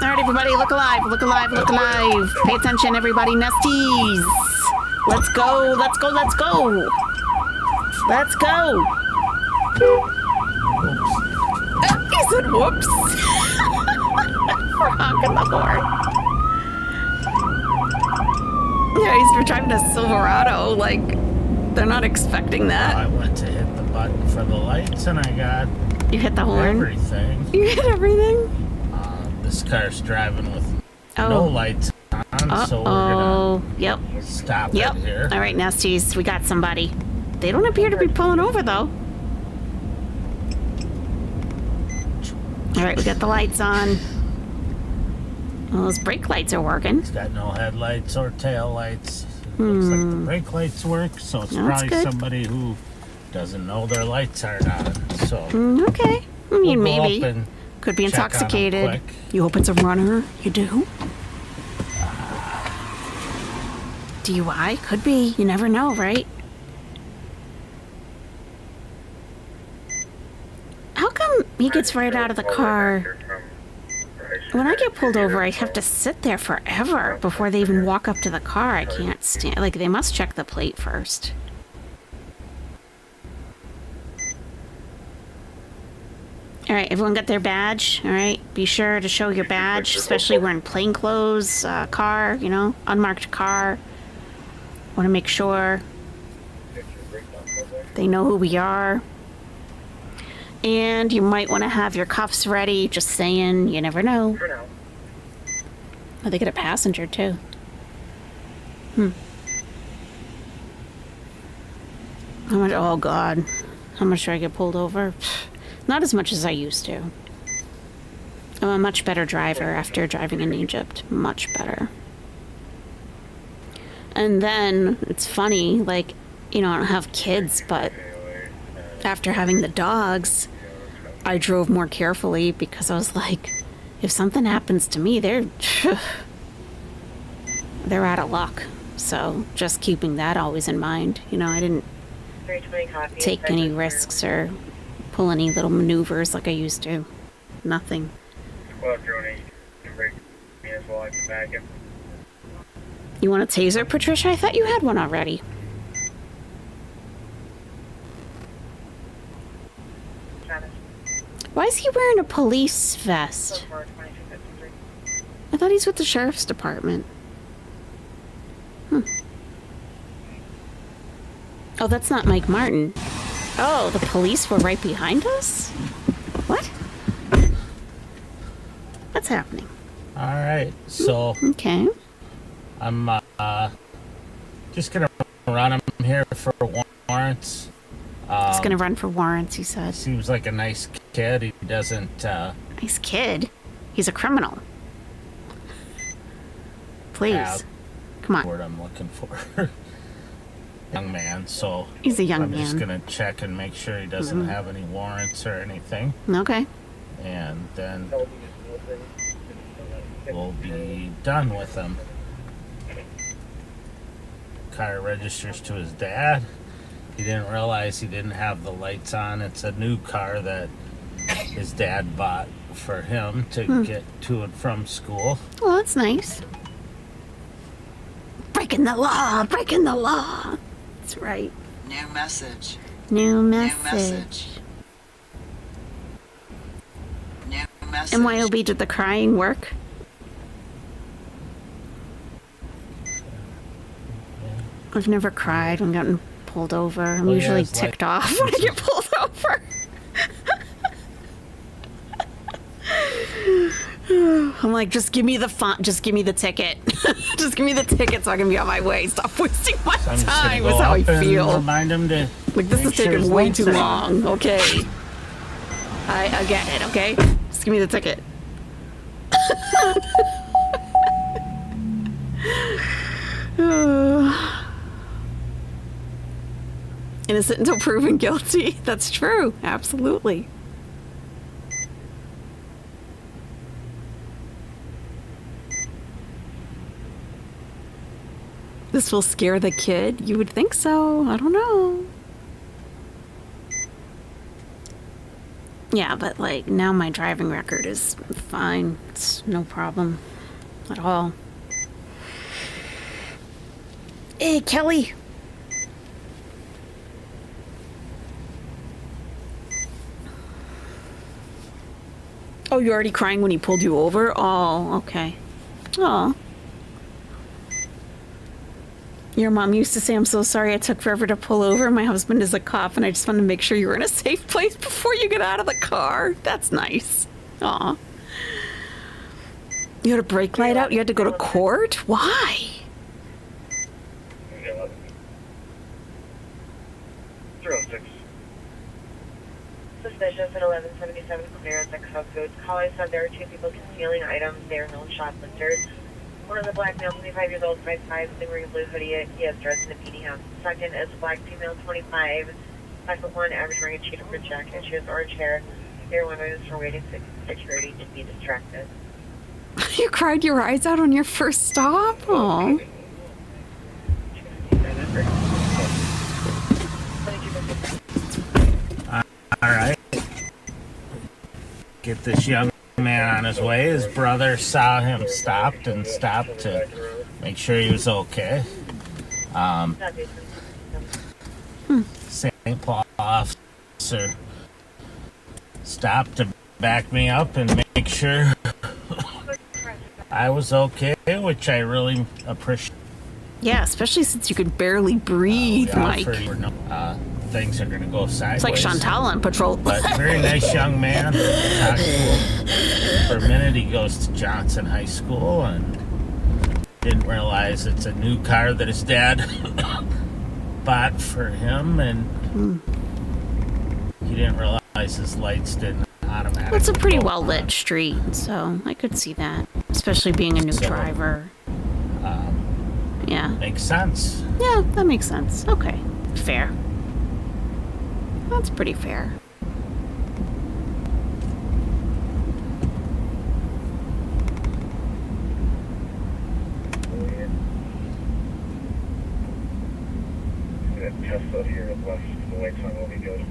All right, everybody, look alive, look alive, look alive. Pay attention, everybody. Nesties. Let's go, let's go, let's go. Let's go. He said whoops. For honking the horn. Yeah, he's driving a Silverado. Like, they're not expecting that. I went to hit the button for the lights, and I got You hit the horn? everything. You hit everything? This car's driving with Oh. no lights on, so we're gonna Yep. stop Yep. it here. All right, Nesties, we got somebody. They don't appear to be pulling over, though. All right, we got the lights on. Well, those brake lights are working. It's got no headlights or tail lights. It looks like the brake lights work, so it's No, that's probably good. somebody who doesn't know their lights aren't on. So Okay. I mean, we'll go maybe. up and Could be check on 'em intoxicated. quick. You hope it's a runner. You do? DUI? Could be. You never know, right? How come he gets right out of the car? When I get pulled over, I have to sit there forever before they even walk up to the car. I can't stand. Like, they must check the plate first. All right, everyone got their badge. All right, be sure to show your badge, especially wearing plain clothes, car, you know, unmarked car. Want to make sure they know who we are. And you might want to have your cuffs ready, just saying, you never know. Oh, they get a passenger, too. How much? Oh, God. How much do I get pulled over? Not as much as I used to. I'm a much better driver after driving in Egypt. Much better. And then, it's funny, like, you know, I don't have kids, but after having the dogs, I drove more carefully because I was like, if something happens to me, they're out of luck. So just keeping that always in mind. You know, I didn't take any risks or pull any little maneuvers like I used to. Nothing. You want a taser, Patricia? I thought you had one already. Why is he wearing a police vest? I thought he's with the sheriff's department. Oh, that's not Mike Martin. Oh, the police were right behind us? What? What's happening? All right, so okay. I'm just gonna run him here for warrants. He's gonna run for warrants, he said. Seems like a nice kid. He doesn't. Nice kid? He's a criminal. Please, come on. Word I'm looking for. Young man. So he's a young man. I'm just man. gonna check and make sure he doesn't have any warrants or anything. Okay. And then we'll be done with him. Car registers to his dad. He didn't realize he didn't have the lights on. It's a new car that his dad bought for him to get to and from school. Oh, that's nice. Breaking the law, breaking the law. That's right. New message. New message. New message. New message. MYOB, did the crying work? I've never cried when gotten pulled over. I'm usually ticked off when I get pulled over. I'm like, just give me the font, just give me the ticket. Just give me the ticket so I can be on my way. Stop wasting my time. That's how I feel. Remind him to like, this is taking way too long. Okay. I get it, okay? Just give me the ticket. Innocent until proven guilty. That's true. Absolutely. This will scare the kid? You would think so. I don't know. Yeah, but like now my driving record is fine. It's no problem at all. Hey, Kelly. Oh, you're already crying when he pulled you over? Oh, okay. Oh. Your mom used to say, I'm so sorry I took forever to pull over. My husband is a cop, and I just wanted to make sure you were in a safe place before you get out of the car. That's nice. Aw. You had a brake light out? You had to go to court? Why? Suspicious at 1177 clearance at Cub Foods. Caller said there are two people concealing items. They are known shoplifters. One is a black male, 25 years old, 5'5", wearing a blue hoodie. He is dressed in a beanie hat. Second is a black female, 25, 5'1", average, wearing a cheetah print jacket. She has orange hair. Their windows for waiting security to be distracted. You cried your eyes out on your first stop? Aw. All right. Get this young man on his way. His brother saw him stopped to make sure he was okay. St. Paul officer stopped to back me up and make sure I was okay, which I really appreciate. Yeah, especially since you could barely breathe, Mike. Things are going to go sideways. It's like Chantal on patrol. But very nice young man. Talked to him for a minute. He goes to Johnson High School and didn't realize it's a new car that his dad bought for him, and he didn't realize his lights didn't automatically. Well, it's a pretty go well lit on. street, so I could see that, especially being a new driver. Yeah. Makes sense. Yeah, that makes sense. Okay, fair. That's pretty fair. Tesla here is left. The wait time will be good.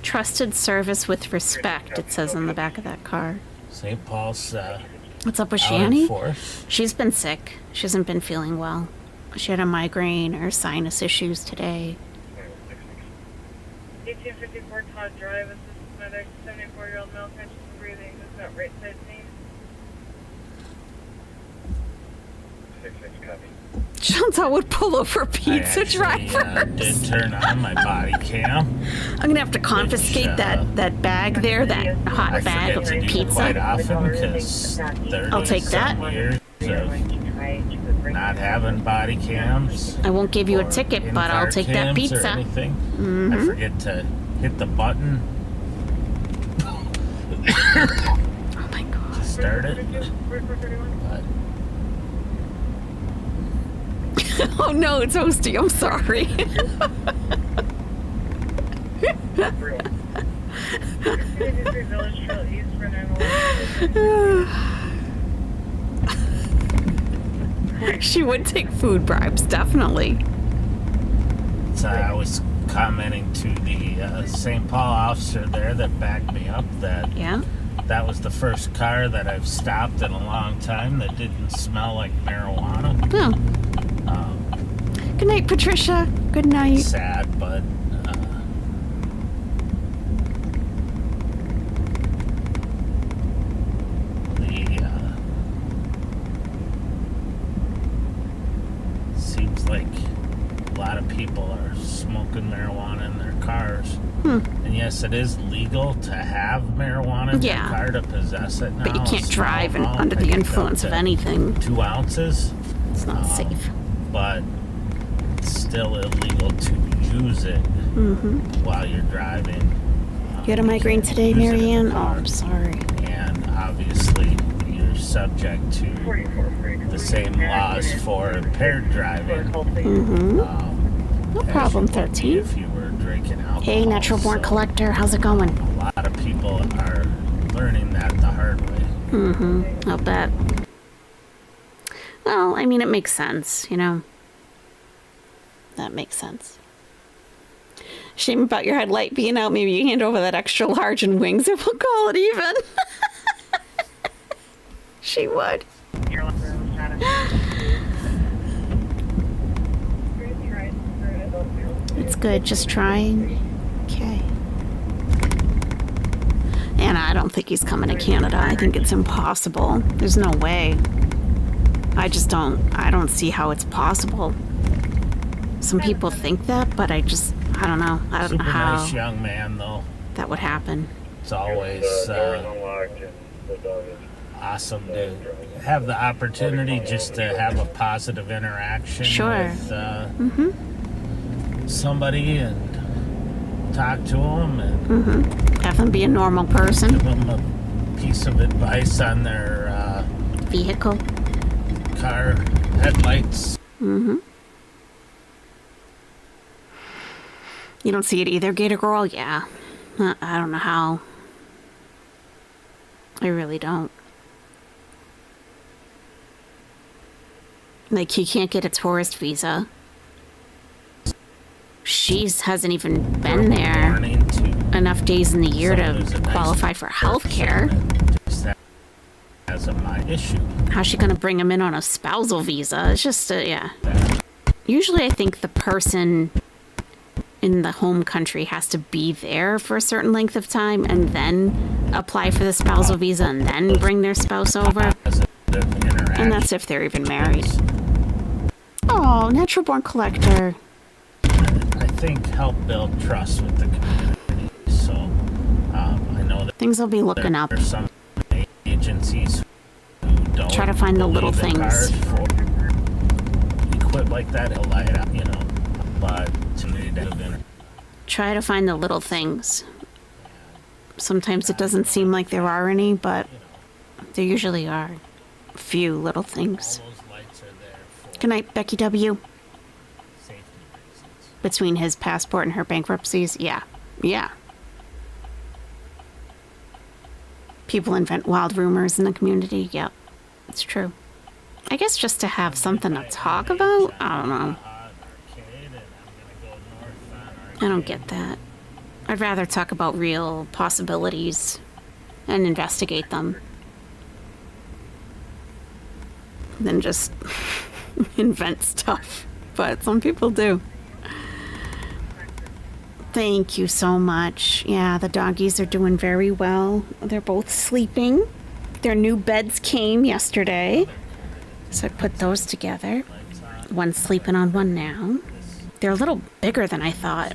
Trusted service with respect, it says on the back of that car. St. Paul's. What's up with out in Shani? force. She's been sick. She hasn't been feeling well. She had a migraine or sinus issues today. 1854 Todd Drive, assisted by their 74-year-old male conscious and breathing who's got right side pain. 66 copy. Chantal would pull over I pizza actually, drivers. did turn on my body cam. I'm gonna have to confiscate Which, that bag there, that hot I bag of forget to do quite pizza. often because 30 I'll take that. years of not having body cams. I won't give you a or ticket, but in-car I'll take that cams or pizza. anything. Mhm. I forget to hit the button Oh my god. to start it. But Oh no, it's Hosty. I'm sorry. Village Trail East for 911. She would take food bribes, definitely. so I was commenting to the St. Paul officer there that backed me up that Yeah? that was the first car that I've stopped in a long time that didn't smell like marijuana. Oh. Good night, Patricia. Good night. Sad, but seems like a lot of people are smoking marijuana in their cars. And yes, it is legal to have marijuana in Yeah. your car to possess it now. But you a can't small drive amount, under I the think influence up of to anything. 2 ounces. It's not safe. But it's still illegal to use it while you're driving. You had a migraine can't today, use it in the Marianne? Oh, car. I'm sorry. And obviously, you're subject to the same laws for impaired driving. No problem, as you would be 13. if you were drinking alcohol. Hey, Natural Born So Collector, how's it going? a lot of people are learning that the hard way. I'll bet. Well, I mean, it makes sense, you know? That makes sense. Shame about your headlight being out. Maybe you hand over that extra large and wings and we'll call it even. She would. It's good, just trying. Okay. And I don't think he's coming to Canada. I think it's impossible. There's no way. I don't see how it's possible. Some people think that, but I don't know. I don't know Super how nice young man, though. that would happen. It's always awesome to have the opportunity just to have a positive interaction Sure. with somebody and talk to them and Have them be a normal person. give them a piece of advice on their Vehicle. car headlights. You don't see it either, Gator Girl? Yeah. I don't know how. I really don't. Like, he can't get a tourist visa. She hasn't even been there Warning to enough days in the year someone who's to a nice qualify for health care. person and just has a my issue. How's she gonna bring him in on a spousal visa? It's just, yeah. Usually I think the person in the home country has to be there for a certain length of time and then apply for the spousal visa and then bring their spouse over. And that's if they're even married. Oh, natural born collector. I think help build trust with the community. So I know that things will be looking up. There's some agencies who don't try to find the little believe in things. cars for equip like that, he'll light up, you know. But to me, Try to find the little things. Sometimes it doesn't seem like there are any, but there usually are. A few little things. Good night, Becky W. Between his passport and her bankruptcies, yeah. Yeah. People invent wild rumors in the community, yep. It's true. I guess just to have something to talk about? I don't know. I don't get that. I'd rather talk about real possibilities and investigate them than just invent stuff. But some people do. Thank you so much. Yeah, the doggies are doing very well. They're both sleeping. Their new beds came yesterday. So I put those together. One's sleeping on one now. They're a little bigger than I thought.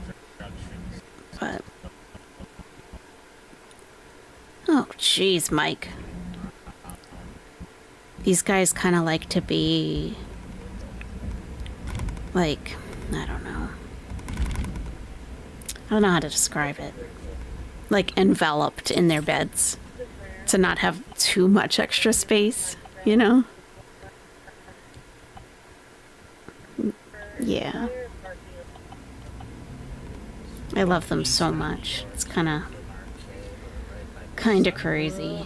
But... oh, jeez, Mike. These guys kind of like to be... like, I don't know. I don't know how to describe it. Like, enveloped in their beds. To not have too much extra space, you know? Yeah. I love them so much. It's kind of crazy.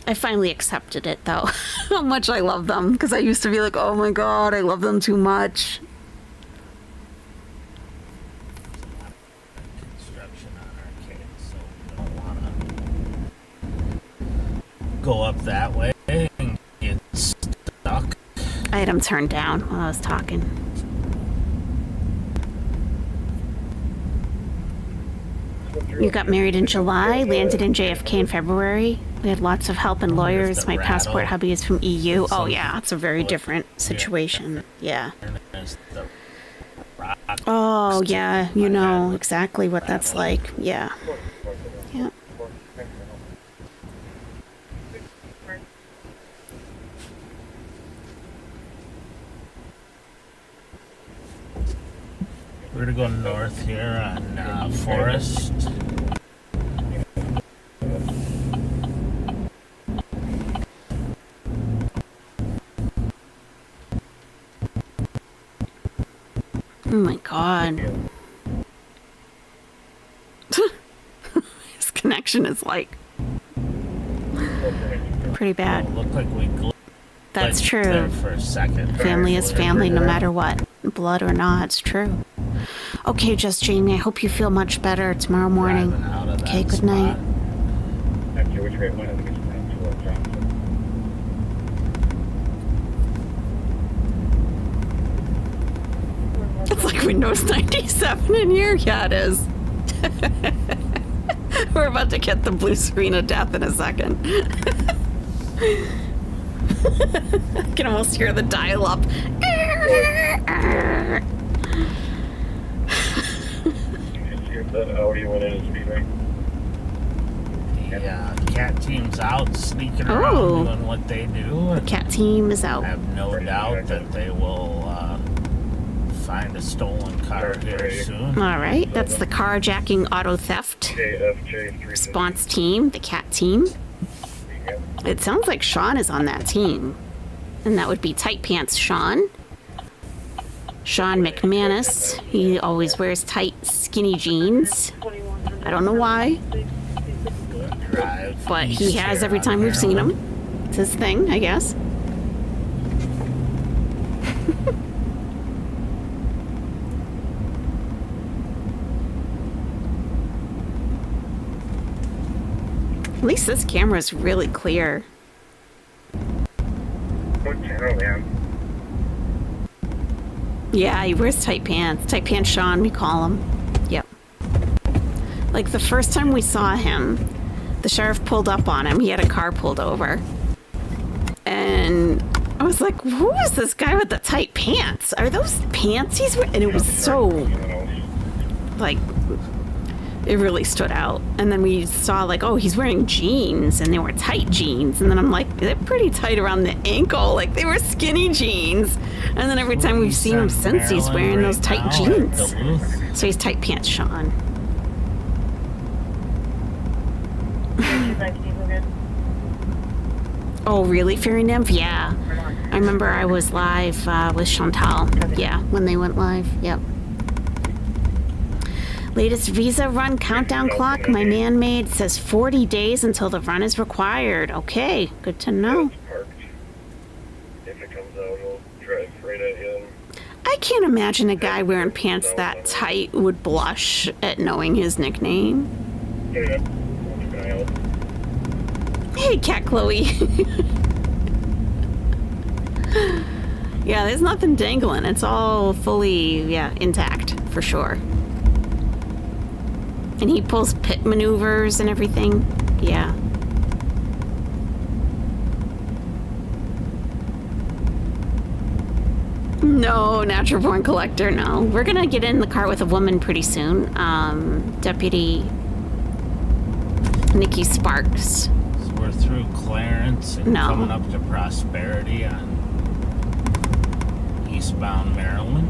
I finally accepted it, though. How much I love them. Because I used to be like, oh my god, I love them too much. Go up that way and get stuck. I had them turned down while I was talking. You got married in July, landed in JFK in February. We had lots of help and lawyers. My passport hubby is from EU. Oh yeah, it's a very different situation. Yeah. Oh yeah, you know exactly what that's like. Yeah. Yeah. We're gonna go north here on Forest. Oh my god. His connection is like pretty bad. Look like we That's true. there for a second. Family is family no matter what. Blood or not, it's true. Okay, Just Jamie, I hope you feel much better tomorrow morning. Okay, good night. It's like Windows 97 in here? Yeah, it is. We're about to get the blue screen of death in a second. I can almost hear the dial-up. Yeah, cat team's out sneaking around doing what they do. The cat team is out. I have no doubt that they will find a stolen car here soon. All right, that's the carjacking auto theft response team, the cat team. It sounds like Sean is on that team. And that would be Tight Pants Sean. Sean McManus. He always wears tight, skinny jeans. I don't know why. But he has every time we've seen him. It's his thing, I guess. At least this camera is really clear. What channel, man? Yeah, he wears tight pants. Tight pants Sean, we call him. Yep. Like the first time we saw him, the sheriff pulled up on him. He had a car pulled over. And I was like, who is this guy with the tight pants? Are those pants he's wearing? And it was so, like, it really stood out. And then we saw, like, oh, he's wearing jeans, and they were tight jeans. And then I'm like, they're pretty tight around the ankle. Like, they were skinny jeans. And then every time we've seen him since, he's wearing those tight jeans. So he's tight pants Sean. Oh, really, Fairy Nymph? Yeah. I remember I was live with Chantal. Yeah, when they went live. Yep. Latest visa run countdown clock my man made says 40 days until the run is required. Okay, good to know. If it comes out, we'll drive right at him. I can't imagine a guy wearing pants that tight would blush at knowing his nickname. Yeah. Keep an eye out. Hey, Cat Chloe. Yeah, there's nothing dangling. It's all fully, intact, for sure. And he pulls pit maneuvers and everything. Yeah. No, natural born collector, no. We're gonna get in the car with a woman pretty soon. Deputy Nikki Sparks. So we're through Clarence and coming up to Prosperity on eastbound Maryland.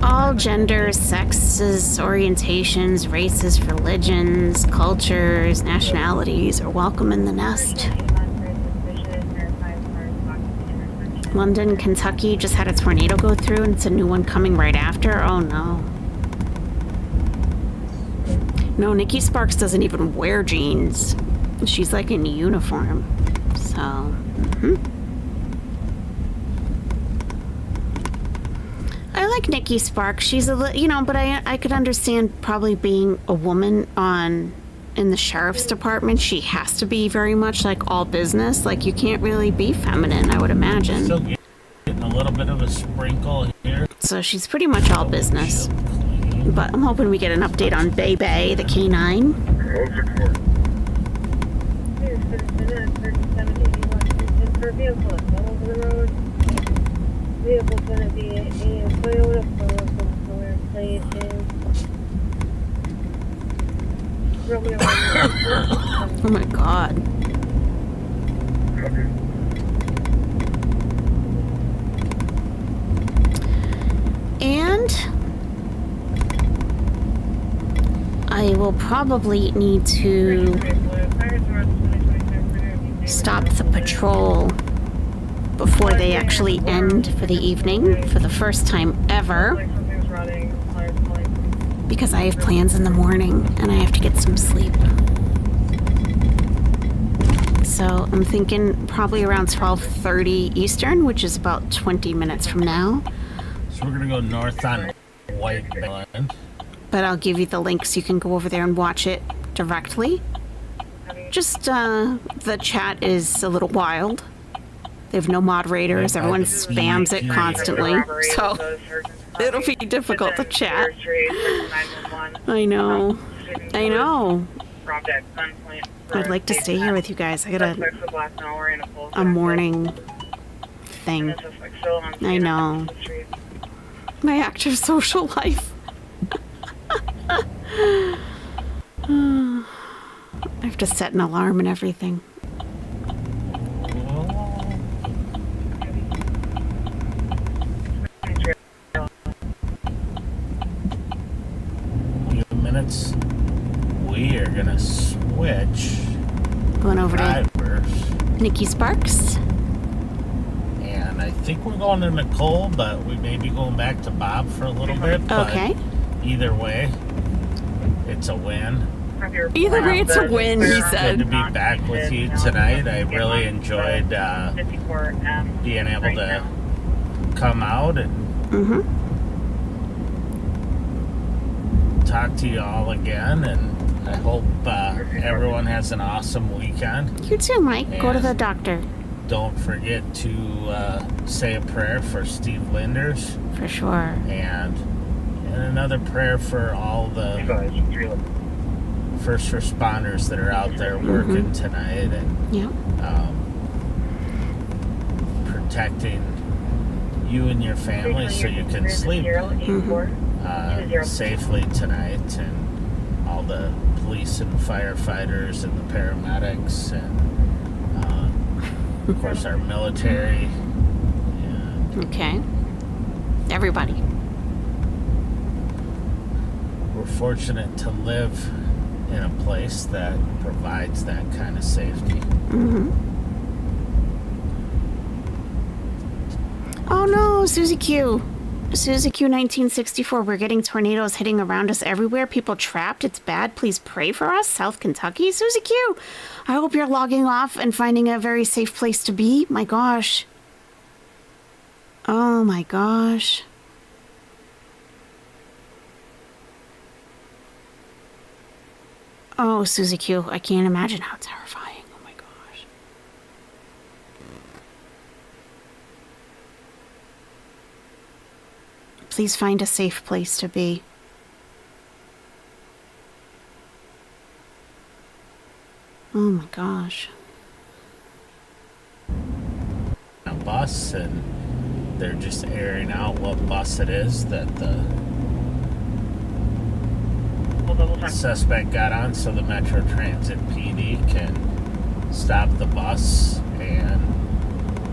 All genders, sexes, orientations, races, religions, cultures, nationalities are welcome in the nest. London, Kentucky just had a tornado go through and it's a new one coming right after. Oh no. No, Nikki Sparks doesn't even wear jeans. She's like in uniform. So, I like Nikki Sparks. She's a but I could understand probably being a woman in the sheriff's department. She has to be very much like all business. Like you can't really be feminine, I would imagine. Still getting a little bit of a sprinkle here. So she's pretty much all business. But I'm hoping we get an update on Bay Bay, the K9. Vehicle's gonna be a Toyota color plate is Romeo. Oh my god. And I will probably need to stop the patrol before they actually end for the evening for the first time ever, because I have plans in the morning and I have to get some sleep. So I'm thinking probably around 12:30 Eastern, which is about 20 minutes from now. So we're gonna go north on White Island. But I'll give you the link so you can go over there and watch it directly. Just the chat is a little wild. They have no moderators. Everyone spams it constantly. So it'll be difficult to chat. I know. I know. I'd like to stay here with you guys. I got a morning thing. I know. My active social life. I have to set an alarm and everything. Minutes. We are gonna switch. Going over to Nikki Sparks. And I think we're going to Nicole, but we may be going back to Bob for a little bit. Okay. Either way, it's a win. Either way, it's a win, he said. Good to be back with you tonight. I really enjoyed being able to come out and talk to you all again, and I hope everyone has an awesome weekend. You too, Mike. Go to the doctor. don't forget to say a prayer for Steve Linders. For sure. And another prayer for all the first responders that are out there working tonight and protecting you and your family so you can sleep safely tonight, and all the police and firefighters and the paramedics and of course our military. Okay. Everybody. We're fortunate to live in a place that provides that kind of safety. Oh no, Susie Q. Susie Q 1964. We're getting tornadoes hitting around us everywhere. People trapped. It's bad. Please pray for us. South Kentucky. Susie Q. I hope you're logging off and finding a very safe place to be. My gosh. Oh my gosh. Oh, Susie Q. I can't imagine how terrifying. Oh my gosh. Please find a safe place to be. Oh my gosh. A bus, and they're just airing out what bus it is that the suspect got on, so the Metro Transit PD can stop the bus and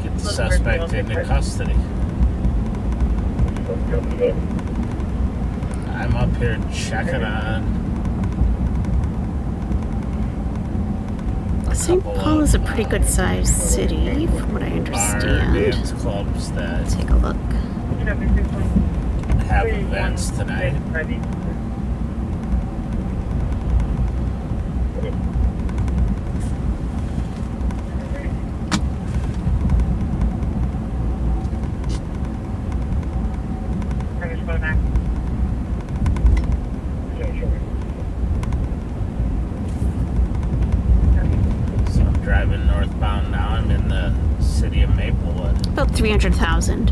get the suspect into custody. I'm up here checking on St. Paul is a pretty good sized city, from what I understand. dance clubs that take a look. Have events tonight. Driving northbound now. I'm in the city of Maplewood. About 300,000.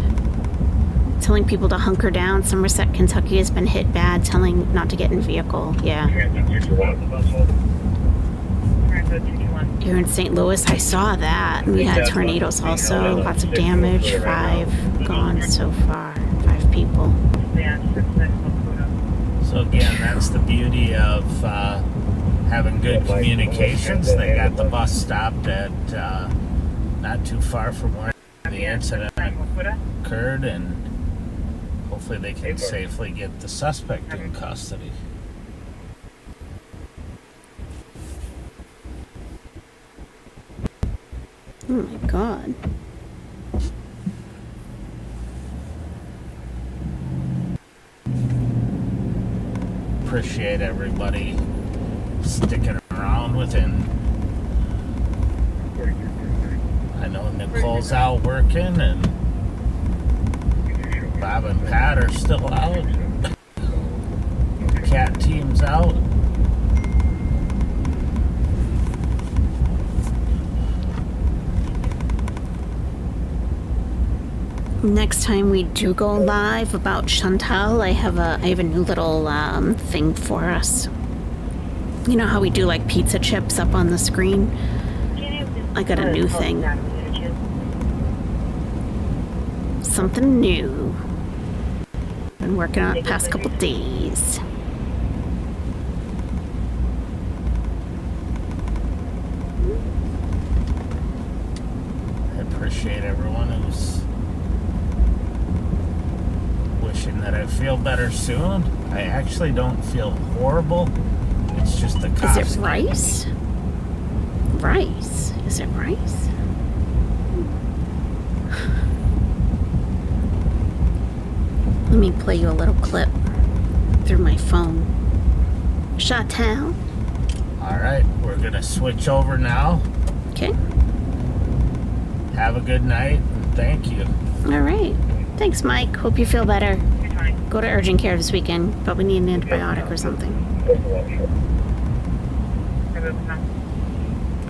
Telling people to hunker down. Somerset, Kentucky has been hit bad. Telling not to get in vehicle. Yeah. Here in St. Louis, I saw that. We had tornadoes also. Lots of damage. 5 gone so far. 5 people. So again, that's the beauty of having good communications. They got the bus stopped at not too far from where the incident occurred, and hopefully they can safely get the suspect in custody. Oh my God. Appreciate everybody sticking around with it. I know Nicole's out working, and Bob and Pat are still out. Cat team's out. Next time we do go live about Chantal, I have a new little thing for us. You know how we do like pizza chips up on the screen? I got a new thing. Something new. Been working on it the past couple days. I appreciate everyone who's wishing that I feel better soon. I actually don't feel horrible. It's just the cough. Is it rice? Rice? Is it rice? Let me play you a little clip through my phone. Chantal. Alright, we're gonna switch over now. Okay. Have a good night, and thank you. Alright. Thanks, Mike. Hope you feel better. Go to urgent care this weekend. Probably need an antibiotic or something.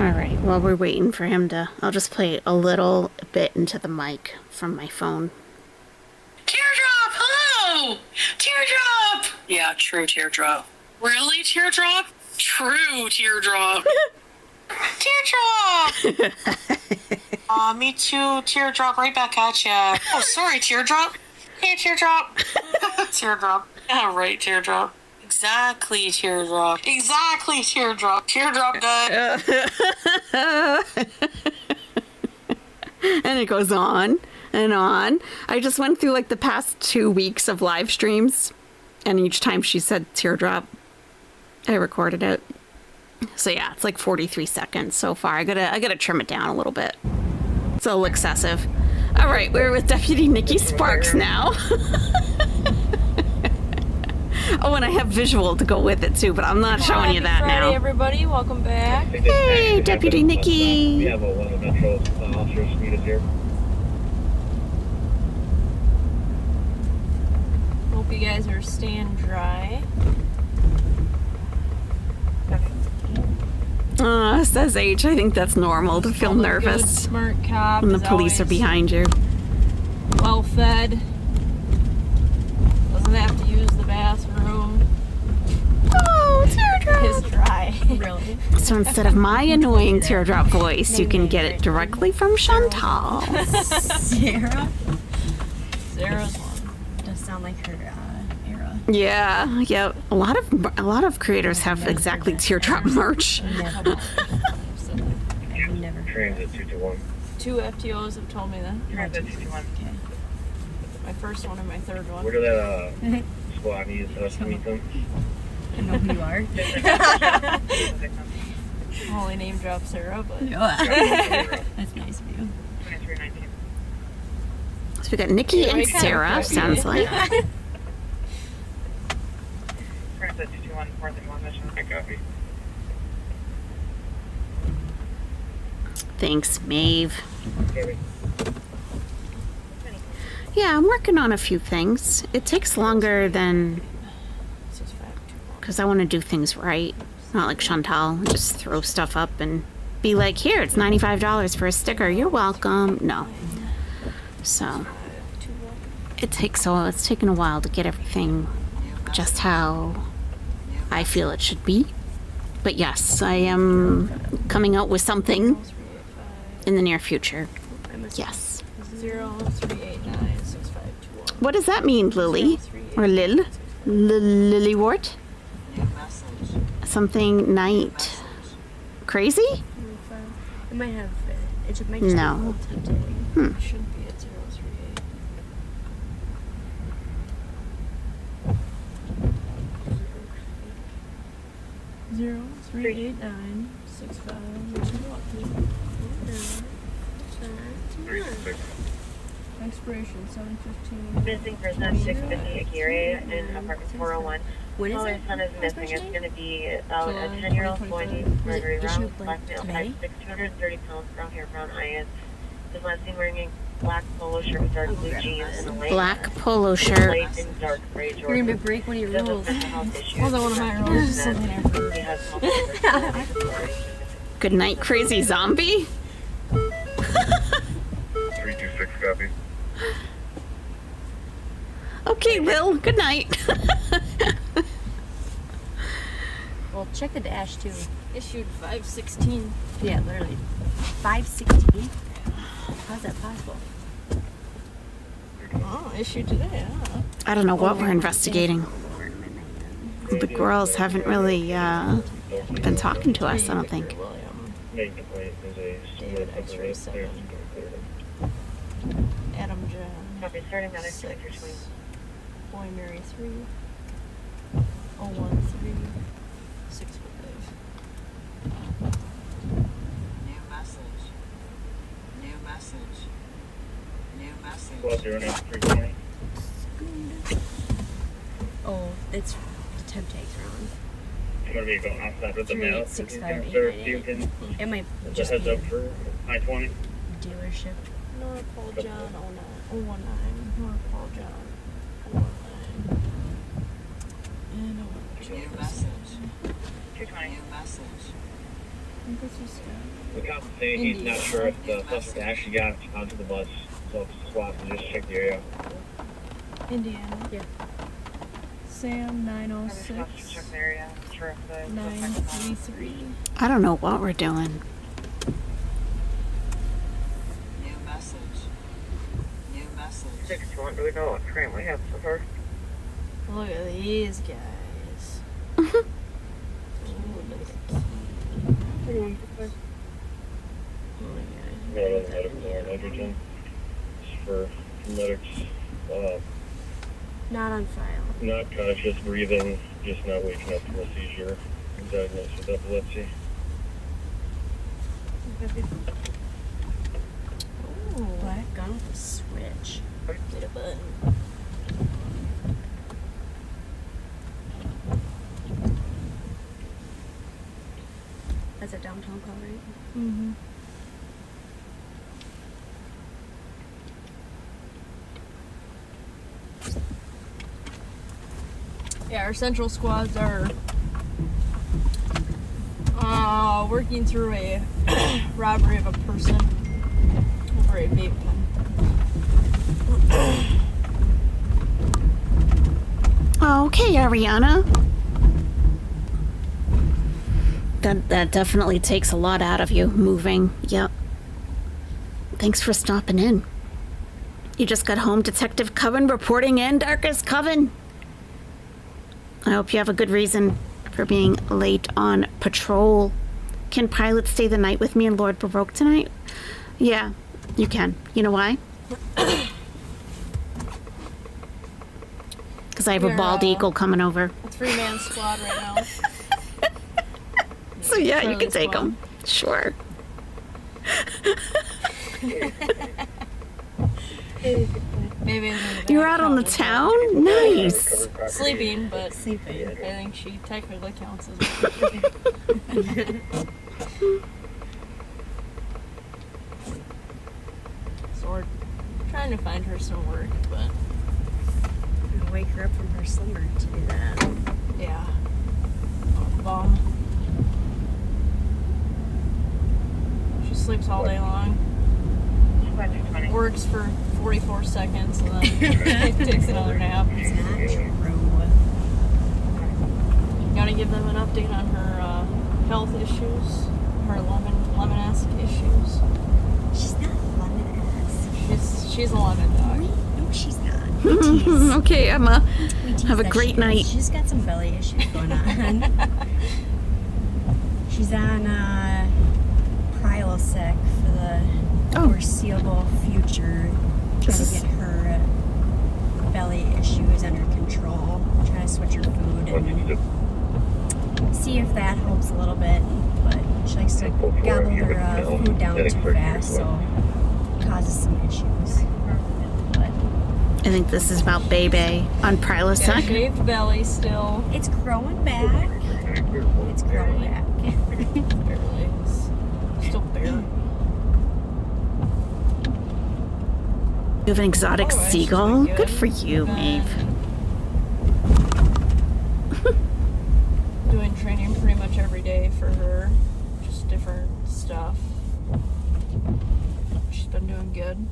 Alright, while we're waiting for him to... I'll just play a little bit into the mic from my phone. Teardrop, hello! Teardrop! Yeah, true teardrop. Really, teardrop? True teardrop. Teardrop! Aw, me too, teardrop, right back at ya. Oh, sorry, teardrop. Hey, teardrop. Teardrop. Yeah, right, teardrop. Exactly, teardrop. Exactly, teardrop. Teardrop done. And it goes on and on. I just went through like the past 2 weeks of live streams, and each time she said teardrop, I recorded it. So yeah, it's like 43 seconds so far. I gotta trim it down a little bit. It's a little excessive. All right, we're with Deputy Nikki Sparks now. Oh, and I have visual to go with it too, but I'm not showing you that Friday, now. Everybody, welcome back. Hey, Deputy Nikki. We have one of the Metro officers meet us here. Hope you guys are staying dry. Says H. I think that's normal to feel nervous Good, smart cop. when the is police are always behind you. Well fed. Doesn't have to use the bathroom. Oh, teardrop. Is dry. Really? So instead of my annoying teardrop voice, you can get it directly from Chantal. Sarah? Sarah's one. Does sound like her era. Yeah. A lot of creators have exactly teardrop merch. Never. Transit 221. 2 FTOs have told me that. Transit 221. Okay. My first one and my third one. Where did that squad need us to meet them? I know who you are. Holy name drop Sarah, but That's nice of you. 2319. So we got Nikki and Sarah, sounds like. Transit 221, 431 mission. I copy. Thanks, Maeve. Copy. Yeah, I'm working on a few things. It takes longer than... because I want to do things right. Not like Chantal, just throw stuff up and be like, here, it's $95 for a sticker. You're welcome. No. So, it's taken a while to get everything just how I feel it should be. But yes, I am coming out with something in the near future. Yes. 03896521. What does that mean, Lily? Or Lil? Lilywort? Something night. Crazy? It might have. It might just No. be a little tempting. Hmm. Should be at 038. Zero 3896521. Expiration 7:15. Missing person 650 Aguirre in apartment 401. When is Caller's it? son is missing. It's going to be about a July 10-year-old boy 2025. named Gregory Does she Rouse, apply black male, today? 5'6", 230 pounds, brown hair, brown eyes. His last seen wearing a black polo shirt with dark blue jeans and a light Black polo shirt. light and dark gray You're gonna Jordan. break one of your Doesn't rules. have health issues. Well, that one of my rules is something He has multiple personality Good night, crazy zombie. 326 copy. Okay, Lil, good night. Well, check the dash too. Issued 5/16. Yeah, literally. 5/16. How's that possible? Oh, issued today, huh? I don't know what we're investigating. The girls haven't really been talking to us, I don't think. William. Main complaint is a David split X-ray separate 7. Adam John. Copy, starting medic 6. 6. Boy Mary 3. 013. 6 New message. New message. New message. 1209 320. Oh, it's the temp tags wrong. I'm going to be going outside with the mail. 3865898. It might Just just heads be up for I-20. dealership. North Pole John 019. North Pole John 019. And 012. New message. 220. New message. think it's just The cops say he's not sure if the suspect actually got onto the bus, so SWAT will just check the area. Indiana. Yeah. Sam 906 Check the area. Sure if the 933. I don't know what we're doing. New message. New message. 6-1. Do we know what currently have so far? Look at these guys. Got another medical or nitrogen. Just for medics. Not on file. Not conscious, breathing, just not waking up from a seizure. Diagnosed with epilepsy. Black gun with a switch. Get a button. That's a downtown call, right? Mm-hmm. Yeah, our central squads are working through a robbery of a person over a vape pen. Okay, Ariana. That definitely takes a lot out of you, moving. Yep. Thanks for stopping in. You just got home, Detective Coven reporting in, Darkest Coven. I hope you have a good reason for being late on patrol. Can Pilot stay the night with me and Lord Baroque tonight? Yeah, you can. You know why? Because I have a bald eagle coming over. A 3-man squad right now. So yeah, you can take them. Sure. Maybe You're out on the town? Nice. Sleeping, but sleeping. I think she technically counts as So we're trying to find her some work, but I'll wake her up from her slumber to do that. yeah. Oh, bomb. She sleeps all day long. Works for 44 seconds and then takes another nap. It's not true. Gotta give them an update on her health issues, her lemon-esque issues. She's not lemon-esque. She's a lemon dog. No, she's not. Okay, Emma. Have a great night. She's got some belly issues going on. She's on Prilosec for the foreseeable future. Trying to get her belly issues under control. Trying to switch her food and see if that helps a little bit. But she likes to gobble her food down too fast, so it causes some issues. I think this is about Bebe on Got a Prilosec. shaved belly still. It's growing back. It's growing back. Barely. It's still bare. You have an exotic Oh, she's seagull? pretty Good for you, Maeve. Doing training pretty much every day for her. Just different stuff. She's been doing good.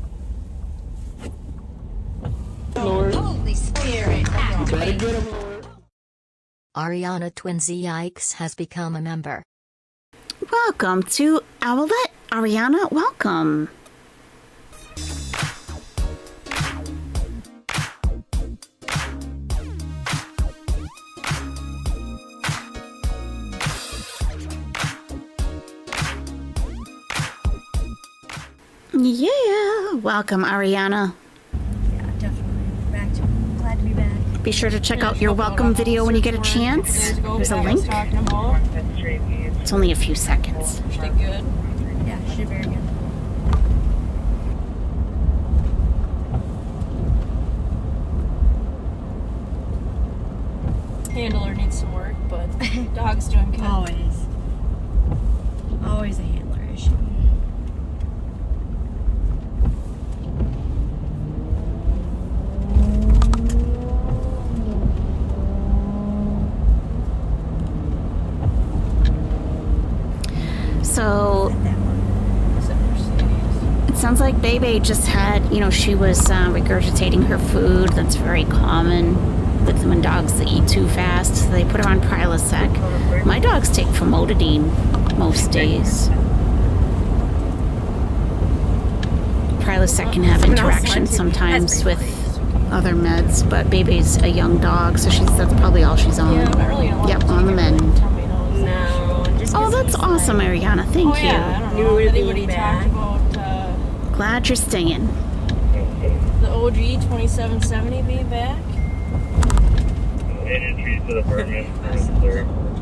Holy Spirit. Ariana Twinsy Yikes has become a member. Welcome to Owlette. Ariana, welcome. Yeah, welcome, Ariana. Yeah, definitely. Glad to be back. Be sure to check out your welcome video when you get a chance. There's a link. It's only a few seconds. She did good. Yeah, she did very good. Handler needs some work, but dog's doing good. Always. Always a handler issue. sounds like Bebe just had, she was regurgitating her food. That's very common with when dogs that eat too fast. So they put her on Prilosec. My dogs take famotidine most days. Prilosec can have interaction sometimes with other meds, but Bebe's a young dog, so that's probably all she's on. Yeah, I'm not really allowed Yep, to on the mend. No, just Oh, that's awesome, Ariana. Thank you. Yeah, I don't know. New to Anybody being talked back. about Glad you're staying. the OG 2770 being back? Entries to the permit, their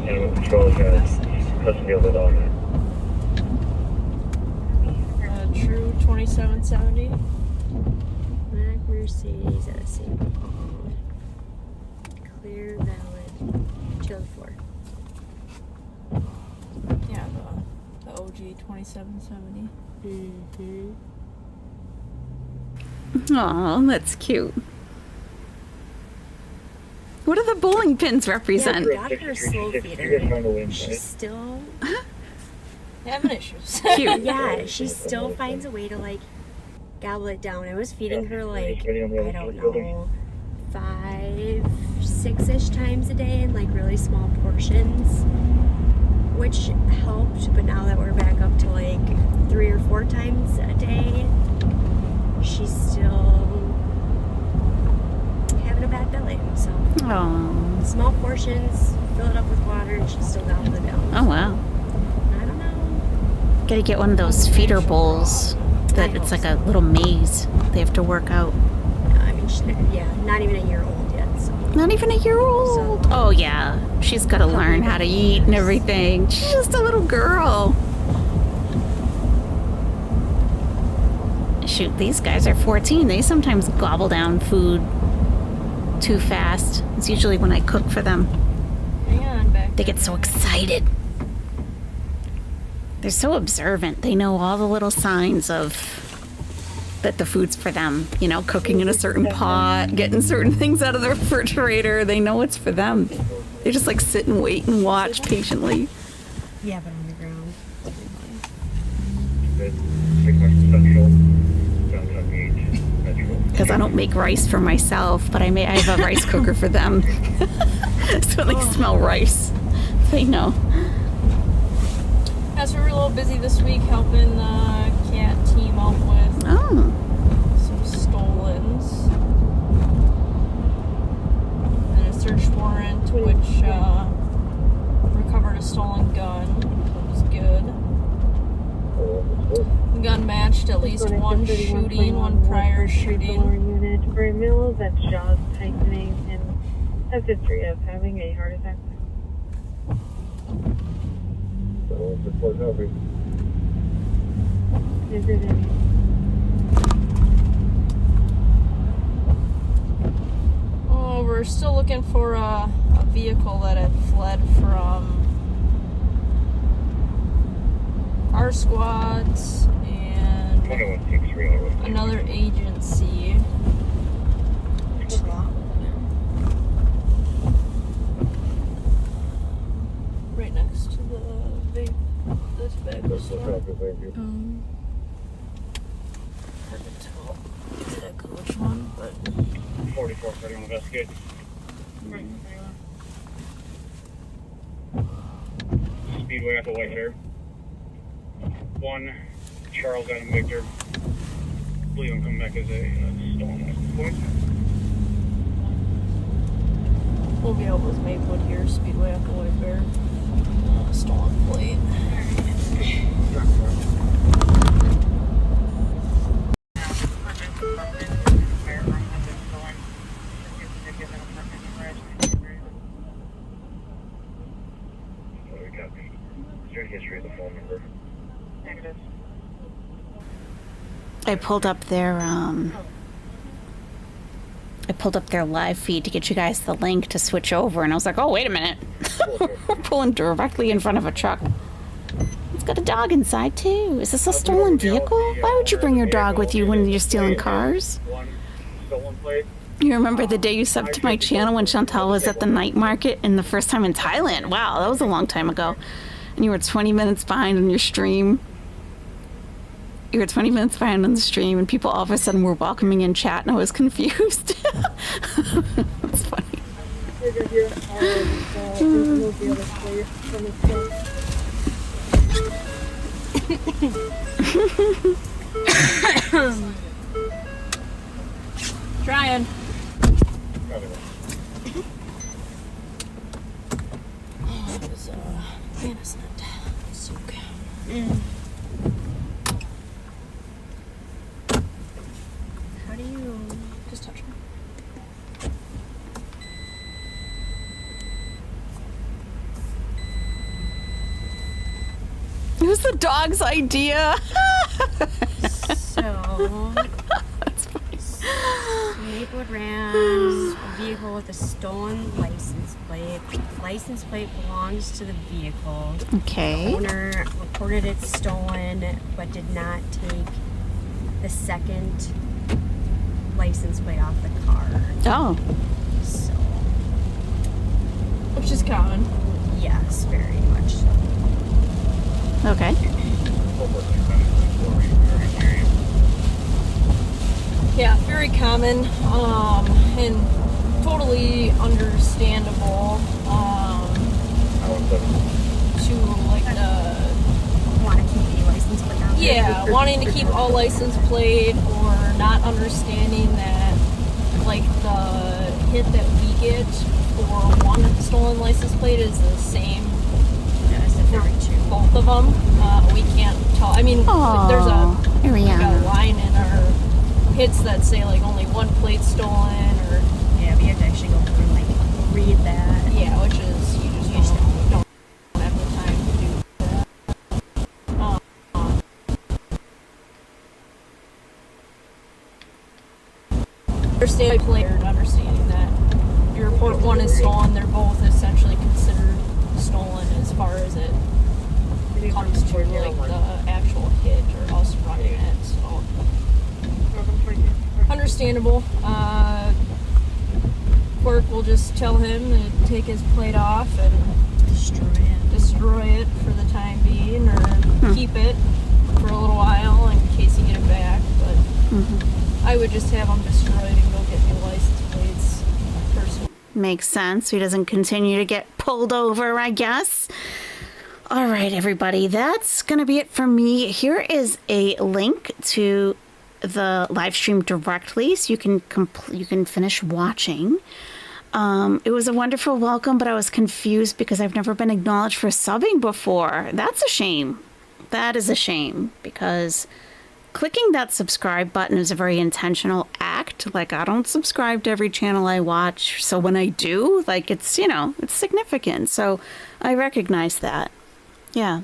animal control has custody of the dog. True 2770. Black Mercedes at a single. Clear, valid. 204. Yeah, the OG 2770. Mm-hmm. Oh, that's cute. What do the bowling pins represent? Yeah, got her slow feeder. She's still Having issues. Cute. yeah, she still finds a way to like gobble it down. I was feeding her like, I don't know, 5, 6-ish times a day in like really small portions, which helped. But now that we're back up to like 3 or 4 times a day, she's still having a bad belly. So Oh. small portions, fill it up with water, and she's still gobbling it down. Oh, wow. I don't know. Gotta get one of those feeder bowls that it's like a little maze they have to work out. I mean, not even a year old yet. So. Not even a year old. Oh, yeah. She's gotta learn how to eat and everything. She's just a little girl. Shoot, these guys are 14. They sometimes gobble down food too fast. It's usually when I cook for them. Hang on back. They get so excited. They're so observant. They know all the little signs of that the food's for them. Cooking in a certain pot, getting certain things out of the refrigerator. They know it's for them. They just like sit and wait and watch patiently. Yeah, but on the ground. Because I don't make rice for myself, but I have a rice cooker for them. So they smell rice. They know. Yeah, so we're a little busy this week helping the cat team up with some stolens. And a search warrant which recovered a stolen gun. That was good. The gun matched at least one shooting, one prior shooting. Unit for Mills that's jaws tightening and has history of having a heart attack. Is it any? Oh, we're still looking for a vehicle that had fled from our squads and another agency. Right next to the tobacco store. Hard to tell exactly which one, but 44 for the investigate. Speedway at the White Bear. 1 Charles Adam Victor. I believe I'm coming back as a stolen license plate. we'll be able to Maplewood here, Speedway at the White Bear. Stolen plate. History of the phone number. Negative. I pulled up their live feed to get you guys the link to switch over, and I was like, oh, wait a minute. We're pulling directly in front of a truck. It's got a dog inside, too. Is this a stolen vehicle? Why would you bring your dog with you when you're stealing cars? You remember the day you subbed to my channel when Chantal was at the night market and the first time in Thailand? Wow, that was a long time ago. And you were 20 minutes behind on your stream. You were 20 minutes behind on the stream, and people all of a sudden were welcoming in chat, and I was confused. That's funny. Trying. It was innocent. Soak. How do you Just touch me. It was the dog's idea. so That's funny. Maplewood ran a vehicle with a stolen license plate. License plate belongs to the vehicle. Okay. The owner reported it stolen, but did not take the second license plate off the car. Oh. So, Which is common. yes, very much so. Okay. Yeah, very common, and totally understandable, to like Want to keep the license plate on? yeah, wanting to keep all license plate or not understanding that like the hit that we get for one stolen license plate is the same for both of them. We can't tell. I mean, there's a line in our hits that say like only one plate stolen, or yeah, we have to actually go through and like read that. Yeah, which is you just don't have the time to do that. Understanding that your report one is stolen, they're both essentially considered stolen as far as it comes to like the actual hit or us running it. So understandable. Clerk will just tell him to take his plate off and destroy it for the time being, or keep it for a little while in case you get it back. But I would just have him destroyed and go get new license plates personally. Makes sense. So he doesn't continue to get pulled over, I guess. All right, everybody. That's going to be it for me. Here is a link to the live stream directly, so you can finish watching. It was a wonderful welcome, but I was confused because I've never been acknowledged for subbing before. That's a shame. That is a shame, because clicking that subscribe button is a very intentional act. Like, I don't subscribe to every channel I watch, so when I do, like, it's, it's significant. So I recognize that. Yeah.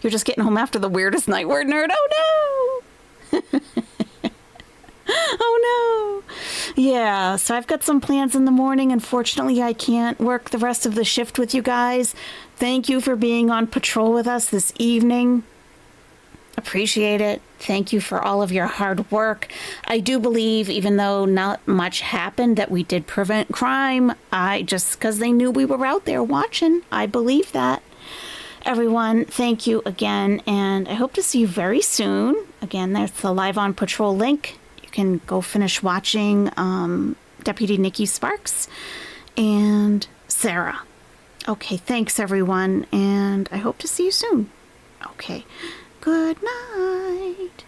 You're just getting home after the weirdest night word nerd. Oh no! Oh no! Yeah, so I've got some plans in the morning. Unfortunately, I can't work the rest of the shift with you guys. Thank you for being on patrol with us this evening. Appreciate it. Thank you for all of your hard work. I do believe, even though not much happened, that we did prevent crime. Just because they knew we were out there watching, I believe that. Everyone, thank you again, and I hope to see you very soon. Again, there's the Live on Patrol link. You can go finish watching Deputy Nikki Sparks and Sarah. Okay, thanks everyone, and I hope to see you soon. Okay, good night.